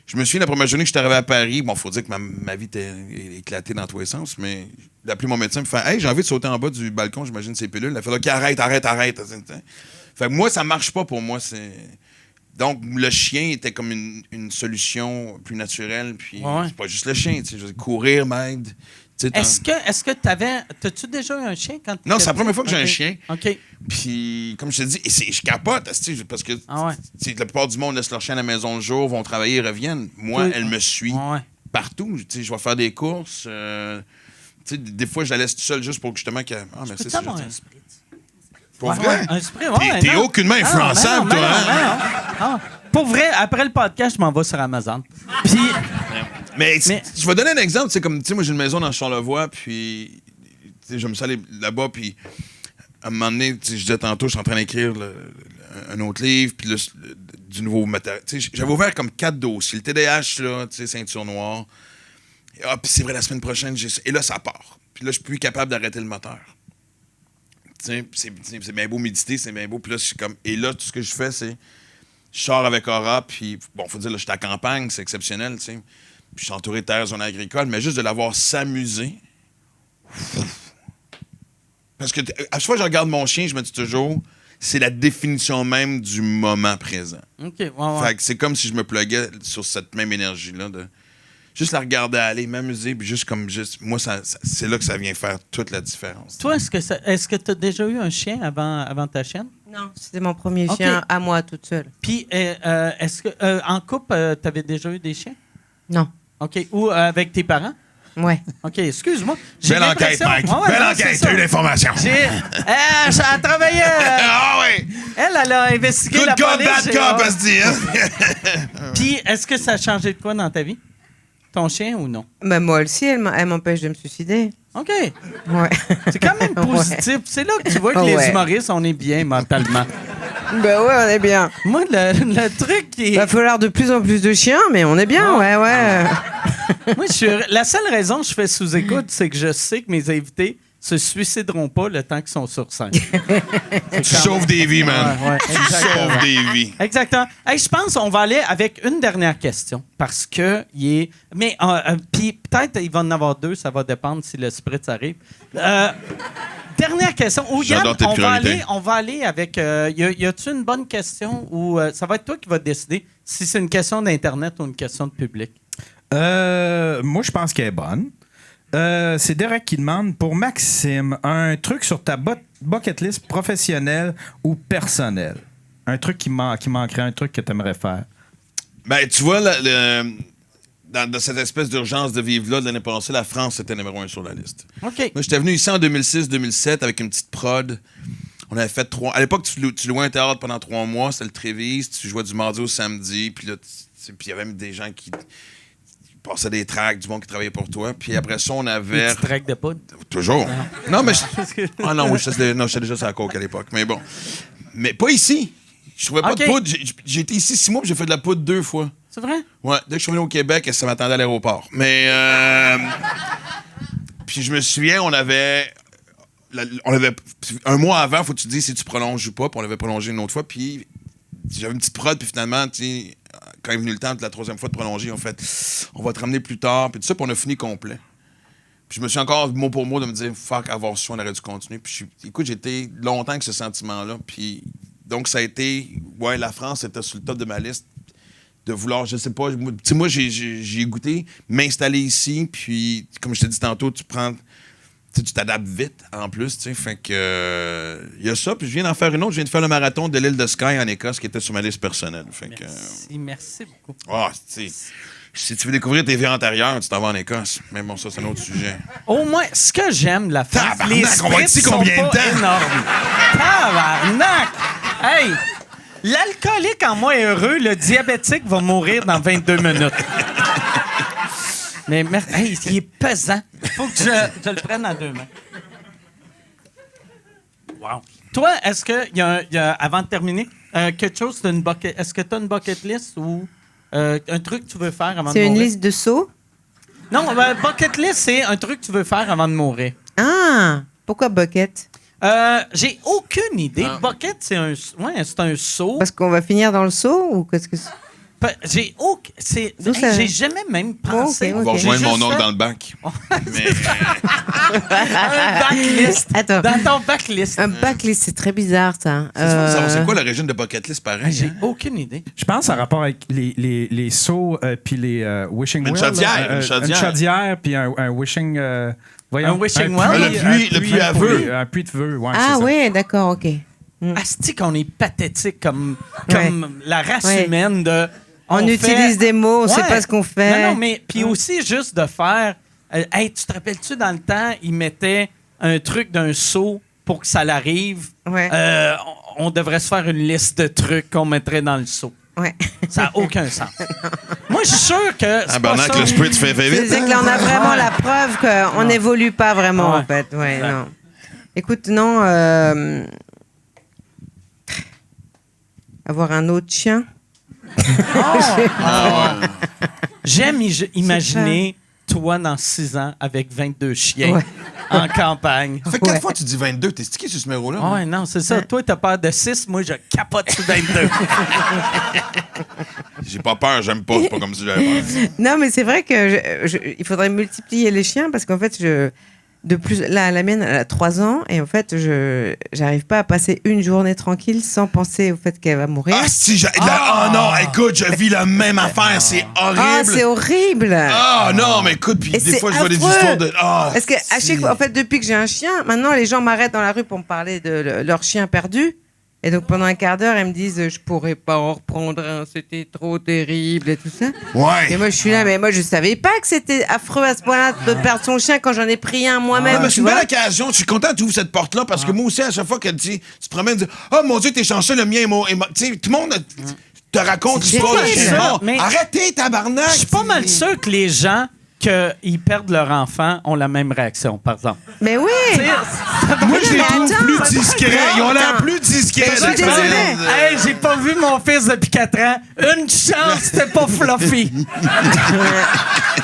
S5: Je me souviens, la première journée que je suis arrivé à Paris, bon, faut dire que ma vie était éclatée dans tous les sens, mais j'ai appelé mon médecin et fait « Hey, j'ai envie de sauter en bas du balcon, j'imagine ces pilules. » Il a fait « OK, arrête. » Fait que moi, ça marche pas pour moi. Donc, le chien était comme une solution plus naturelle. Puis, c'est pas juste le chien. Je veux dire, courir m'aide.
S2: Est-ce que t'as-tu déjà eu un chien quand
S5: Non, c'est la première fois que j'ai un chien.
S2: OK.
S5: Puis, comme je te dis, je capote, parce que la plupart du monde laisse leur chien à la maison le jour, vont travailler, reviennent. Moi, elle me suit partout. Je vais faire des courses. Des fois, je la laisse toute seule juste pour justement qu'elle... Ah, mais c'est ça. Pour vrai?
S2: Un spray,
S5: T'es aucunement influençable, toi,
S2: hein? Pour vrai, après le podcast, je m'en vais sur Amazon. Puis...
S5: Mais je vais donner un exemple. Moi, j'ai une maison dans Charlevoix, puis je me suis allé là-bas, puis à un moment donné, je disais tantôt, je suis en train d'écrire un autre livre, puis du nouveau matériel. J'avais ouvert comme 4 dossiers. Le TDAH, là, ceinture noire. Ah, puis c'est vrai, la semaine prochaine, et là, ça part. Puis là, je suis plus capable d'arrêter le moteur. C'est bien beau méditer, c'est bien beau. Puis là, je suis comme... Et là, tout ce que je fais, c'est... Je sors avec Aura, puis... Bon, faut dire, là, je suis à la campagne, c'est exceptionnel, tu sais. Puis je suis entouré de terres, zone agricole, mais juste de l'avoir s'amuser. Parce que à chaque fois que je regarde mon chien, je me dis toujours, c'est la définition même du moment présent.
S2: OK, ouais.
S5: Fait que c'est comme si je me pluguais sur cette même énergie-là de juste la regarder aller, m'amuser, puis moi, c'est là que ça vient faire toute la différence.
S2: Toi, est-ce que tu as déjà eu un chien avant ta chienne?
S6: Non, c'était mon premier
S2: Ok.
S6: chien à moi, toute seule.
S2: Puis, est-ce que en couple, tu avais déjà eu des chiens?
S6: Non.
S2: OK. Ou avec tes parents?
S6: Ouais.
S2: OK, excuse-moi. J'ai
S9: Belle enquête,
S2: l'impression-
S9: Mike.
S2: Ouais, ouais,
S9: Belle
S2: non,
S9: enquête.
S2: c'est ça.
S9: T'as eu l'information.
S2: Ça a travaillé.
S9: Ah ouais!
S2: Elle a investigué
S5: Good
S2: la
S5: cop,
S2: police.
S5: bad
S2: et-
S5: cop, elle se dit, hein?
S2: Puis, est-ce que ça a changé de quoi dans ta vie? Ton chien ou non?
S6: Ben, moi aussi, elle m'empêche de me suicider.
S2: OK.
S6: Ouais.
S2: C'est quand même positif. C'est là que tu vois que les
S6: Ouais.
S2: humoristes, on est bien mentalement.
S6: Ben ouais, on est bien.
S2: Moi, le truc qui est...
S6: Va falloir de plus en plus de chiens, mais on est bien, ouais.
S2: Moi, la seule raison que je fais sous-écoute, c'est que je sais que mes invités se suicideront pas le temps qu'ils sont sur scène.
S5: Tu sauves des vies, man.
S2: Ouais,
S5: Tu
S2: exactement.
S5: sauves des vies.
S2: Exactement. Hey, je pense qu'on va aller avec une dernière question parce que il est. Mais puis peut-être il va en avoir deux, ça va dépendre si le spritz arrive. Dernière question. Ou Yann,
S5: J'adore tes priorités.
S2: on va aller avec. Y a-tu une bonne question ou ça va être toi qui vas décider si c'est une question d'internet ou une question de public?
S4: Moi, je pense qu'elle est bonne. C'est Derek qui demande pour Maxime un truc sur ta bucket list professionnelle ou personnelle. Un truc qui manquerait, un truc que tu aimerais faire.
S5: Ben, tu vois, dans cette espèce d'urgence de vivre-là de l'année passée, la France était numéro 1 sur la liste.
S2: OK.
S5: Moi, j'étais venu ici en 2006-2007 avec une petite prod. On avait fait 3... À l'époque, tu louais un théâtre pendant 3 mois. C'était le Trévise. Tu jouais du mardi au samedi. Puis là, il y avait même des gens qui passaient des tracts, du monde qui travaillait pour toi. Puis après ça, on avait...
S2: Petit track de poudre.
S5: Toujours. Non, mais...
S2: que-
S5: Ah non, oui, j'étais déjà sur la coke à l'époque. Mais bon. Mais pas ici. Je trouvais pas
S2: OK.
S5: de poudre. J'ai été ici 6 mois puis j'ai fait de la poudre 2 fois.
S2: C'est vrai?
S5: Ouais, dès que je suis venu au Québec, ça m'attendait à l'aéroport. Mais... Puis je me souviens, on avait un mois avant, faut que tu te dises si tu prolonges ou pas. Puis on l'avait prolongé une autre fois. Puis j'avais une petite prod. Puis finalement, tu sais, quand est venu le temps de la 3e fois de prolonger, on fait, on va te ramener plus tard. Puis tout ça, puis on a fini complet. Puis je me suis encore, mot pour mot, de me dire, fuck, avoir su, on aurait dû continuer. Puis écoute, j'ai été longtemps avec ce sentiment-là. Puis donc, ça a été, ouais, la France était sur le top de ma liste. De vouloir, je sais pas, tu sais, moi, j'ai goûté m'installer ici. Puis, comme je t'ai dit tantôt, tu t'adaptes vite, en plus, tu sais. Fait que, il y a ça. Puis je viens d'en faire une autre. Je viens de faire le marathon de l'île de Skye en Écosse, qui était sur ma liste personnelle. Fait que,
S2: Merci beaucoup.
S5: tu sais, si tu veux découvrir tes vies antérieures, tu t'en vas en Écosse. Mais bon, ça, c'est un autre sujet.
S2: Au moins, ce que j'aime de la France,
S5: Tabarnak,
S2: les
S5: on va être ici
S2: spritz sont
S5: combien de
S2: pas
S5: temps?
S2: énormes. Tabarnak! Hey! L'alcoolique en moi est heureux, le diabétique va mourir dans 22 minutes. Mais hey, il est pesant. Faut que je le prenne à 2 mains. Wow. Toi, est-ce qu'il y a, avant de terminer, quelque chose d'une bucket... Est-ce que tu as une bucket list ou un truc que tu veux faire avant de
S6: C'est
S2: mourir?
S6: une liste de sauts?
S2: Non, bucket list, c'est un truc que tu veux faire avant de mourir.
S6: Ah! Pourquoi bucket?
S2: J'ai aucune idée. Bucket, c'est un seau.
S6: Parce qu'on va finir dans le seau ou qu'est-ce que c'est?
S2: J'ai aucun.
S6: D'où ça-
S2: J'ai jamais même pensé.
S6: ok,
S5: On va
S6: ok.
S5: rejoindre
S2: J'ai
S5: mon
S2: juste
S5: oncle
S2: fait
S5: dans le bac. Mais,
S2: un backlist.
S6: Attends.
S2: Dans ton backlist.
S6: Un backlist, c'est très bizarre, ça.
S5: c'est quoi le régime de bucket list pareil?
S2: J'ai
S5: hein?
S2: aucune idée.
S4: Je pense en rapport avec les seaux puis les wishing
S5: Une
S4: well.
S5: chaudière,
S4: là.
S5: une chaudière.
S4: Une chaudière puis un wishing... voyons,
S2: Un wishing well?
S5: Le puits à vœux.
S4: Un puits de vœux, ouais,
S6: Ah
S4: c'est ça.
S6: ouais, d'accord, OK.
S2: Asti qu'on est pathétique comme la race
S6: Ouais.
S2: humaine de.
S6: On utilise des mots, on sait
S2: Ouais.
S6: pas ce qu'on fait.
S2: Non, mais puis aussi juste de faire. Hey, tu te rappelles-tu dans le temps, ils mettaient un truc d'un seau pour que ça l'arrive.
S6: Ouais.
S2: On devrait se faire une liste de trucs qu'on mettrait dans le seau.
S6: Ouais.
S2: Ça n'a aucun sens. Moi, je suis sûr que. c'est pas
S5: Tabarnak,
S2: ça.
S5: le spritz fait vite.
S6: C'est que là, on a vraiment la preuve qu'on n'évolue pas vraiment,
S2: Ouais.
S6: en fait. Ouais,
S2: Exact.
S6: non. Écoute, non. Avoir un autre chien.
S2: J'aime imaginer toi dans 6 ans avec 22 chiens.
S6: Ouais.
S2: en campagne.
S5: Ça fait 4 fois que tu dis 22. T'es stické sur ce numéro-là?
S2: Ah ouais, non, c'est ça. Toi, t'as peur de 6, moi, je capote sur 22.
S5: J'ai pas peur, j'aime pas. C'est pas comme si j'avais peur.
S6: Non, mais c'est vrai que il faudrait multiplier les chiens parce qu'en fait, la mienne, elle a 3 ans et en fait, j'arrive pas à passer une journée tranquille sans penser au fait qu'elle va mourir.
S5: Ah, si, oh non, écoute, je vis la même affaire, c'est horrible.
S6: Ah, c'est horrible.
S5: Ah, non, mais écoute, puis
S6: Et
S5: des
S6: c'est
S5: fois, je vois des
S6: affreux.
S5: histoires de. Ah,
S6: Parce que à chaque fois, en fait, depuis que j'ai un chien, maintenant les gens m'arrêtent dans la rue pour me parler de leur chien perdu. Et donc pendant un quart d'heure, ils me disent je pourrais pas en reprendre un, c'était trop terrible et tout ça.
S5: Ouais.
S6: Et moi je suis là, mais moi je savais pas que c'était affreux à ce point-là de perdre son chien quand j'en ai pris un moi-même.
S5: Ah, mais c'est
S6: tu
S5: une belle
S6: vois.
S5: occasion. Je suis content que tu ouvres cette porte-là parce que moi aussi, à chaque fois que tu te promènes, tu dis oh mon Dieu, t'es chanceux, le mien est mort. Tu sais, tout le monde te raconte
S6: C'est
S5: l'histoire de
S6: terrible.
S5: chien mort.
S2: Mais-
S5: Arrêtez, tabarnak.
S2: Je suis pas mal sûr que les gens qui perdent leur enfant ont la même réaction, par exemple.
S6: Mais oui.
S5: Moi, je les
S6: Mais
S5: trouve
S6: attends,
S5: plus
S6: ça
S5: discrets. Ils ont l'air
S6: Attends.
S5: plus discrets.
S6: Mais je suis désolée.
S2: Hey, j'ai pas vu mon fils depuis 4 ans. Une chance, c'était pas fluffy.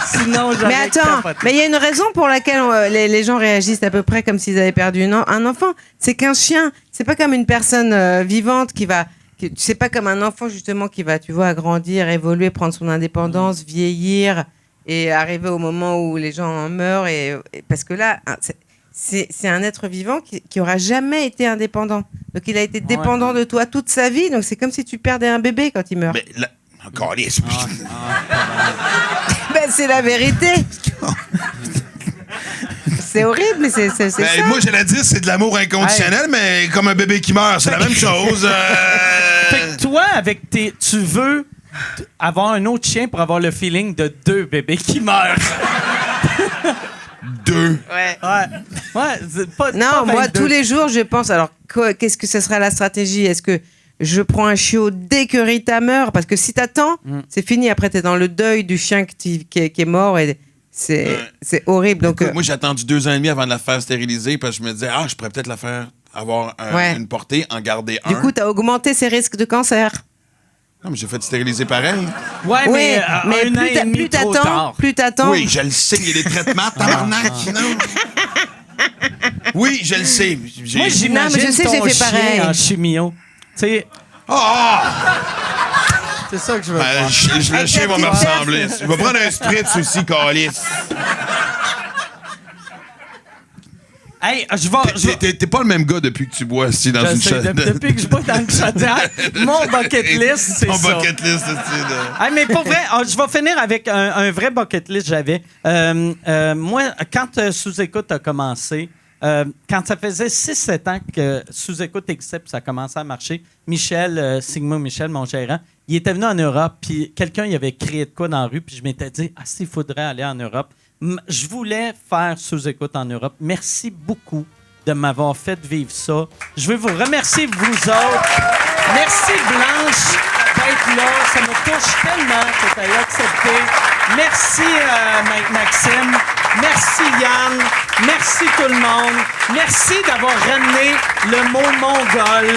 S2: Sinon, j'aurais
S6: Mais attends,
S2: capoté.
S6: mais il y a une raison pour laquelle les gens réagissent à peu près comme s'ils avaient perdu un enfant. C'est qu'un chien, c'est pas comme une personne vivante c'est pas comme un enfant justement qui va, tu vois, grandir, évoluer, prendre son indépendance, vieillir et arriver au moment où les gens meurent. Et parce que là, c'est un être vivant qui aura jamais été indépendant. Donc il a été dépendant de toi toute sa vie. Donc c'est comme si tu perdais un bébé quand il meurt.
S5: Mais là, encore les
S6: Ben, c'est la vérité. C'est horrible, mais c'est ça.
S5: Moi, j'allais dire c'est de l'amour inconditionnel, mais comme un bébé qui meurt, c'est la même chose.
S2: Fait que toi, tu veux avoir un autre chien pour avoir le feeling de 2 bébés qui meurent.
S5: 2.
S6: Ouais.
S2: Ouais, c'est pas.
S6: Non,
S2: pas
S6: moi,
S2: 22.
S6: tous les jours, je pense, alors, qu'est-ce que ce sera la stratégie? Est-ce que je prends un chiot dès que Rita meurt? Parce que si t'attends, c'est fini. Après, t'es dans le deuil du chien qui est mort et c'est horrible. Donc,
S5: Écoute, moi, j'ai attendu 2 ans et demi avant de la faire stériliser parce que je me disais, je pourrais peut-être la faire avoir une portée, en garder un.
S6: du coup, t'as augmenté ses risques de cancer.
S5: Non, mais j'ai fait stériliser pareil.
S2: Ouais,
S6: Oui,
S2: mais,
S6: mais
S2: un an et demi trop tard.
S6: plus t'attends.
S5: Oui, je le sais, il y a des traitements, tabarnak. Non. Oui, je le sais.
S2: Moi, j'imagine
S6: Non, mais je sais,
S2: ton
S6: j'ai fait
S2: chien
S6: pareil.
S2: en chimio. Tu sais, c'est ça que je veux
S5: Ben,
S2: voir.
S5: le chien va me ressembler. Je vais prendre un spritz aussi, calice.
S2: Hey, je vais.
S5: T'es pas le même gars depuis que tu bois assis dans
S2: Je
S5: une
S2: sais,
S5: chaudière.
S2: depuis que je bois dans une chaudière, mon bucket list, c'est
S5: Ton
S2: ça.
S5: bucket list, c'est
S2: Hey, mais pour vrai, je vais finir avec un vrai bucket list que j'avais. Moi, quand Sous-Écoute a commencé, quand ça faisait 6-7 ans que Sous-Écoute existait puis ça a commencé à marcher, Michel, Sigma Michel, mon gérant, il était venu en Europe, puis quelqu'un il avait crié de quoi dans la rue, puis je m'étais dit, s'il faudrait aller en Europe. Je voulais faire Sous-Écoute en Europe. Merci beaucoup de m'avoir fait vivre ça. Je veux vous remercier, vous autres. Merci, Blanche, d'être là. Ça me touche tellement que tu aies accepté. Merci, Maxime. Merci, Yann. Merci, tout le monde. Merci d'avoir ramené le mot mongol.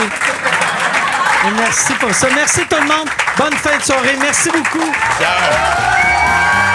S2: Et merci pour ça. Merci, tout le monde. Bonne fin de soirée. Merci beaucoup.
S5: Ciao.